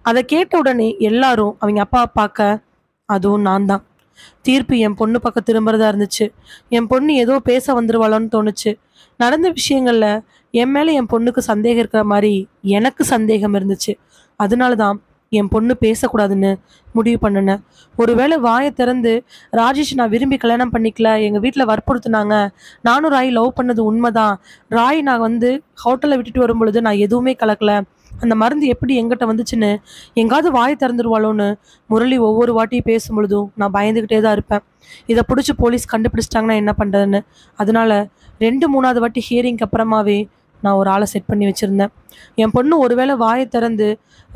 அதை கேட்ட உடனே எல்லாரும் அவங்க அப்பா பார்க்க, அதுவும் நான் தான். தீர்ப்பு என் பொண்ணு பக்கம் திரும்புறதா இருந்துச்சு. என் பொண்ணு ஏதோ பேச வந்துருவாளோன்னு தோணுச்சு. நடந்த விஷயங்கள்ல என் மேலே என் பொண்ணுக்கு சந்தேகம் இருக்கிற மாதிரி எனக்கு சந்தேகம் இருந்துச்சு. அதனால தான் என் பொண்ணு பேசக்கூடாதுன்னு முடிவு பண்ணினேன். ஒருவேளை வாயை திறந்து ராஜேஷ் நான் விரும்பி கல்யாணம் பண்ணிக்கல, எங்கள் வீட்டில் வற்புறுத்துனாங்க, நானும் ராய் லவ் பண்ணது உண்மைதான், ராய் நான் ஹோட்டலில் விட்டுட்டு வரும்பொழுது நான் எதுவுமே கலக்கல, அந்த மருந்து எப்படி எங்கிட்ட வந்துச்சுன்னு எங்காவது வாயை திறந்துருவாளோன்னு முரளி ஒவ்வொரு வாட்டியும் பேசும் பொழுதும் நான் பயந்துக்கிட்டே தான் இருப்பேன். இதை பிடிச்சி போலீஸ் கண்டுபிடிச்சிட்டாங்கன்னா என்ன பண்ணுறதுன்னு. அதனால 2-3வது வாட்டி ஹியரிங்க்கு அப்புறமாவே நான் ஒரு ஆளை செட் பண்ணி வச்சுருந்தேன். என் பொண்ணு ஒருவேளை வாயை திறந்து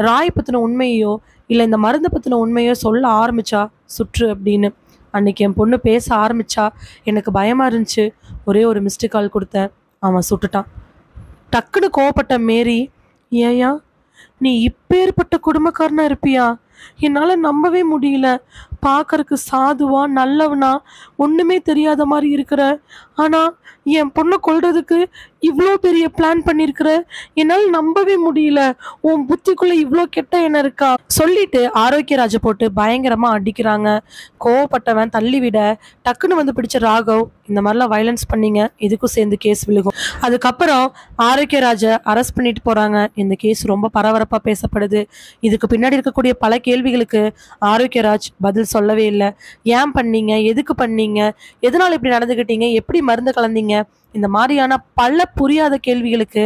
ராய் பற்றின உண்மையோ இல்லை இந்த மருந்து பற்றின உண்மையோ சொல்ல ஆரம்பிச்சா சுற்று அப்படின்னு. அன்னைக்கு என் பொண்ணு பேச ஆரம்பிச்சா எனக்கு பயமாக இருந்துச்சு. ஒரே ஒரு மிஸ்டு கால் கொடுத்தேன், அவன் சுட்டுட்டான். டக்குன்னு கோவப்பட்ட மேரி, ஏயா நீ இப்பேற்பட்ட குடும்பக்காரனா இருப்பியா? என்னால் நம்பவே முடியல. பார்க்கறக்கு சாதுவா நல்லவனா ஒன்றுமே தெரியாத மாதிரி இருக்கிற, ஆனால் என் பொண்ணை கொல்றதுக்கு இவ்வளோ பெரிய பிளான் பண்ணியிருக்கிற, என்னால் நம்பவே முடியல. உன் புத்திக்குள்ளே இவ்வளோ கெட்ட எண்ணம் இருக்கா சொல்லிட்டு ஆரோக்கியராஜை போட்டு பயங்கரமாக அடிக்கிறாங்க. கோவப்பட்டவன் தள்ளிவிட டக்குன்னு பிடிச்ச ராகவ், இந்த மாதிரிலாம் வயலன்ஸ் பண்ணீங்க, இதுக்கும் சேர்ந்து கேஸ் விழுகும். அதுக்கப்புறம் ஆரோக்கியராஜை அரெஸ்ட் பண்ணிட்டு போகிறாங்க. இந்த கேஸ் ரொம்ப பரபரப்பாக பேசப்படுது. இதுக்கு பின்னாடி இருக்கக்கூடிய பல கேள்விகளுக்கு ஆரோக்கியராஜ் பதில் சொல்லவே இல்லை. ஏன் பண்ணீங்க, எதுக்கு பண்ணீங்க, எதனால் இப்படி நடந்துக்கிட்டீங்க, எப்படி மருந்து கலந்தீங்க, இந்த மாதிரியான பல புரியாத கேள்விகளுக்கு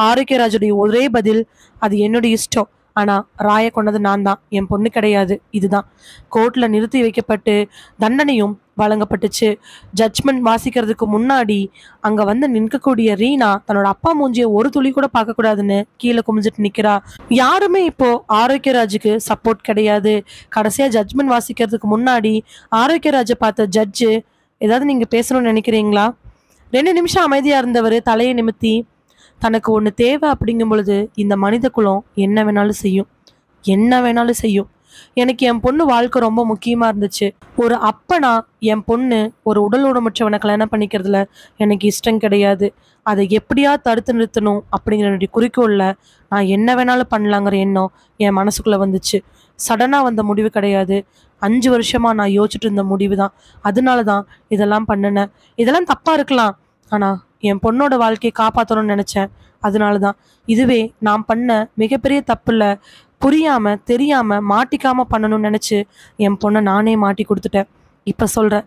ஆரோக்கியராஜுடைய ஒரே பதில், அது என்னுடைய இஷ்டம், ஆனால் ராயை கொண்டது நான் தான், என் பொண்ணு கிடையாது, இதுதான். கோர்ட்டில் நிறுத்தி வைக்கப்பட்டு தண்டனையும் வழங்கப்பட்டுச்சு. ஜட்ஜ்மெண்ட் வாசிக்கிறதுக்கு முன்னாடி அங்கே நிற்கக்கூடிய ரீனா தன்னோட அப்பா மூஞ்சியை ஒரு துளி கூட பார்க்கக்கூடாதுன்னு கீழே குமிஞ்சிட்டு நிற்கிறா. யாருமே இப்போ ஆரோக்கியராஜுக்கு சப்போர்ட் கிடையாது. கடைசியாக ஜட்ஜ்மெண்ட் வாசிக்கிறதுக்கு முன்னாடி ஆரோக்கியராஜை பார்த்த ஜட்ஜு, ஏதாவது நீங்கள் பேசணும்னு நினைக்கிறீங்களா? 2 நிமிஷம் அமைதியாக இருந்தவர் தலையை நிமித்தி, தனக்கு ஒன்று தேவை அப்படிங்கும் பொழுது இந்த மனித குலம் என்ன வேணாலும் செய்யும், என்ன வேணாலும் செய்யும். எனக்கு என் பொண்ணு வாழ்க்கை ரொம்ப முக்கியமாக இருந்துச்சு. ஒரு அப்பனா என் பொண்ணு ஒரு உடல் ஊனமுற்றவனை கல்யாணம் பண்ணிக்கிறதுல எனக்கு இஷ்டம் கிடையாது. அதை எப்படியா தடுத்து நிறுத்தணும் அப்படிங்கிற என்னுடைய குறிக்கோளில் நான் என்ன வேணாலும் பண்ணலாங்கிற எண்ணம் என் மனசுக்குள்ளே வந்துச்சு. சடனாக வந்த முடிவு கிடையாது. 5 வருஷமாக நான் யோசிச்சுட்டு இருந்த முடிவு தான். அதனால தான் இதெல்லாம் பண்ணினேன். இதெல்லாம் தப்பாக இருக்கலாம், ஆனால் என் பொண்ணோட வாழ்க்கையை காப்பாற்றணும்னு நினச்சேன். அதனால தான். இதுவே நான் பண்ண மிகப்பெரிய தப்பில்ல. புரியாமல் தெரியாமல் மாட்டிக்காமல் பண்ணணும்னு நினச்சி என் பொண்ணை நானே மாட்டி கொடுத்துட்டேன். இப்போ சொல்கிறேன்,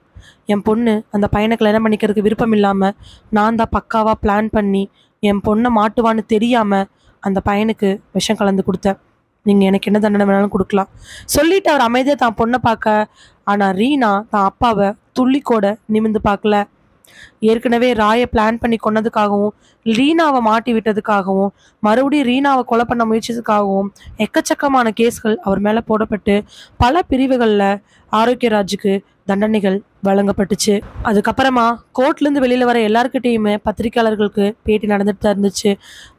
என் பொண்ணு அந்த பையனை கல்யாணம் பண்ணிக்கிறதுக்கு விருப்பம் இல்லாமல் நான் தான் பக்காவாக பிளான் பண்ணி என் பொண்ணை மாட்டுவான்னு தெரியாமல் அந்த பையனுக்கு விஷம் கலந்து கொடுத்தேன். நீங்கள் எனக்கு என்ன தண்டனை வேணாலும் கொடுக்கலாம் சொல்லிட்டு அவர் அமைதியாக தான் பொண்ணை பார்க்க. ஆனால் ரீனா தான் அப்பாவை துள்ளிக்கூட நிமிந்து பார்க்கல. ஏற்கனவே ராயை பிளான் பண்ணி கொன்னதுக்காகவும் ரீனாவை மாட்டி விட்டதுக்காகவும் மறுபடியும் ரீனாவை கொலை பண்ண முயற்சிக்காகவும் எக்கச்சக்கமான கேஸ்கள் அவர் மேலே போடப்பட்டு பல பிரிவுகளில் ஆரோக்கியராஜுக்கு தண்டனைகள் வழங்கப்பட்டுச்சு. அதுக்கப்புறமா கோர்ட்லேருந்து வெளியில் வர எல்லாருக்கிட்டேயுமே பத்திரிக்கையாளர்களுக்கு பேட்டி நடந்துட்டு தான் இருந்துச்சு.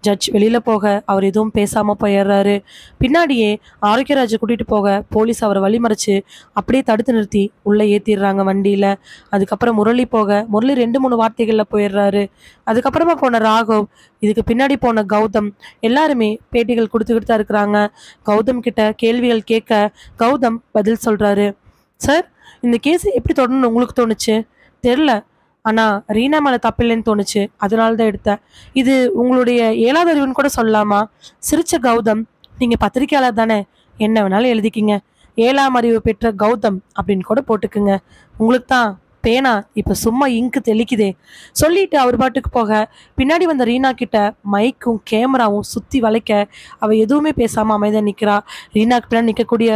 ஜட்ஜ் வெளியில் போக அவர் எதுவும் பேசாமல் போயிடுறாரு. பின்னாடியே ஆரோக்கியராஜை கூட்டிகிட்டு போக போலீஸ் அவரை வழிமறைச்சு அப்படியே தடுத்து நிறுத்தி உள்ளே ஏற்றிடுறாங்க வண்டியில். அதுக்கப்புறம் முரளி போக முரளி 2-3 வார்த்தைகளில் போயிடுறாரு. அதுக்கப்புறமா போன ராகவ், இதுக்கு பின்னாடி போன கௌதம், எல்லாருமே பேட்டிகள் கொடுத்துக்கிட்டு தான் இருக்கிறாங்க. கௌதம் கிட்ட கேள்விகள் கேட்க கௌதம் பதில் சொல்கிறாரு. சார், இந்த கேஸ் எப்படி தொடரணும்னு உங்களுக்கு தோணுச்சு? தெரில, ஆனால் ரீனா மேலே தப்பில்லைன்னு தோணுச்சு, அதனால தான் எடுத்தேன். இது உங்களுடைய 7வது அறிவுன்னு கூட சொல்லலாமா? சிரிச்ச கௌதம், நீங்கள் பத்திரிக்கையாளர் தானே, என்ன வேணாலும் எழுதிக்கிங்க, 7ஆம் அறிவு பெற்ற கௌதம் அப்படின்னு கூட போட்டுக்குங்க, உங்களுக்கு தான் பேனா இப்போ சும்மா இங்கு தெளிக்குதே சொல்லிட்டு அவர் பாட்டுக்கு போக பின்னாடி வந்த ரீனா கிட்ட மைக்கும் கேமராவும் சுற்றி வளைக்க அவள் எதுவுமே பேசாமல் அமைதியாக நிற்கிறா. ரீனாக்கு பின்னாடி நிற்கக்கூடிய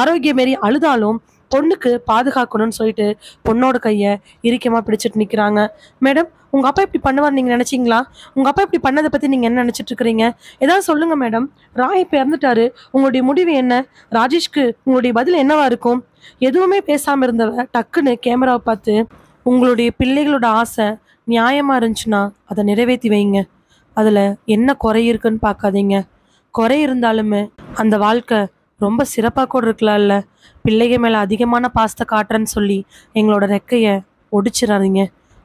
ஆரோக்கிய மாரி அழுதாலும் பொண்ணுக்கு பாதுகாக்கணும்னு சொல்லிட்டு பொண்ணோட கையை இறுக்கமாக பிடிச்சிட்டு நிற்கிறாங்க. மேடம், உங்கள் அப்பா இப்படி பண்ணுவார் நீங்கள் நினச்சிங்களா? உங்கள் அப்பா இப்படி பண்ணதை பற்றி நீங்கள் என்ன நினச்சிட்டு இருக்கிறீங்க? ஏதாவது சொல்லுங்கள் மேடம். ராய் இப்போ இறந்துட்டாரு, உங்களுடைய முடிவு என்ன? ராஜேஷ்க்கு உங்களுடைய பதில் என்னவா இருக்கும்? எதுவுமே பேசாமல் இருந்தவ டக்குன்னு கேமராவை பார்த்து, உங்களுடைய பிள்ளைகளோட ஆசை நியாயமாக இருந்துச்சுன்னா அதை நிறைவேற்றி வைங்க, அதில் என்ன குறை இருக்குன்னு பார்க்காதீங்க. குறை இருந்தாலுமே அந்த வாழ்க்கை ரொம்ப சிறப்பாக கூட இருக்கலாம்ல. பிள்ளைகள் மேலே அதிகமான பாசத்தை காட்டுறேன்னு சொல்லி எங்களோட ரெக்கையை ஒடிச்சிடாதீங்க.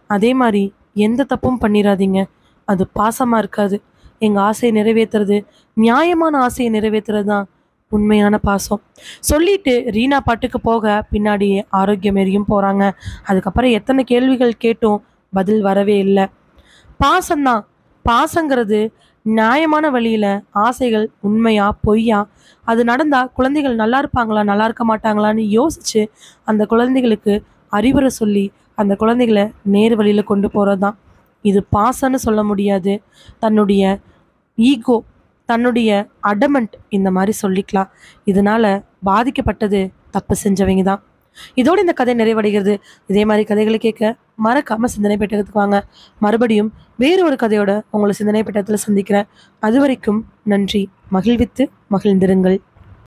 அதே மாதிரி எந்த தப்பும் பண்ணிடாதீங்க, அது பாசமாக இருக்காது. எங்கள் ஆசையை நிறைவேற்றுறது, நியாயமான ஆசையை நிறைவேற்றுறது தான் உண்மையான பாசம் சொல்லிட்டு ரீனா பாட்டுக்கு போக பின்னாடியே ஆரோக்கியமேரியும் போகிறாங்க. அதுக்கப்புறம் எத்தனை கேள்விகள் கேட்டும் பதில் வரவே இல்லை. பாசம்தான், பாசங்கிறது நியாயமான வழியில ஆசைகள் உண்மையா பொய்யா, அது நடந்தா குழந்தைகள் நல்லா இருப்பாங்களா நல்லா இருக்க மாட்டாங்களான்னு யோசிச்சு அந்த குழந்தைகளுக்கு அறிவுரை சொல்லி அந்த குழந்தைகளை நேர் வழியில கொண்டு போகிறது தான். இது பாசன்னு சொல்ல முடியாது. தன்னுடைய ஈகோ, தன்னுடைய அடமண்ட் இந்த மாதிரி சொல்லிக்கலாம். இதனால பாதிக்கப்பட்டது தப்பு செஞ்சவங்க தான். இதோடு இந்த கதை நிறைவடைகிறது. இதே மாதிரி கதைகளை கேட்க மறக்காம சிந்தனை பெட்டகத்துக்கு வாங்க. மறுபடியும் வேறு ஒரு கதையோட உங்களை சிந்தனை பெட்டகத்தில் சந்திக்கிறேன். அது வரைக்கும் நன்றி. மகிழ்வித்து மகிழ்ந்திருங்கள்.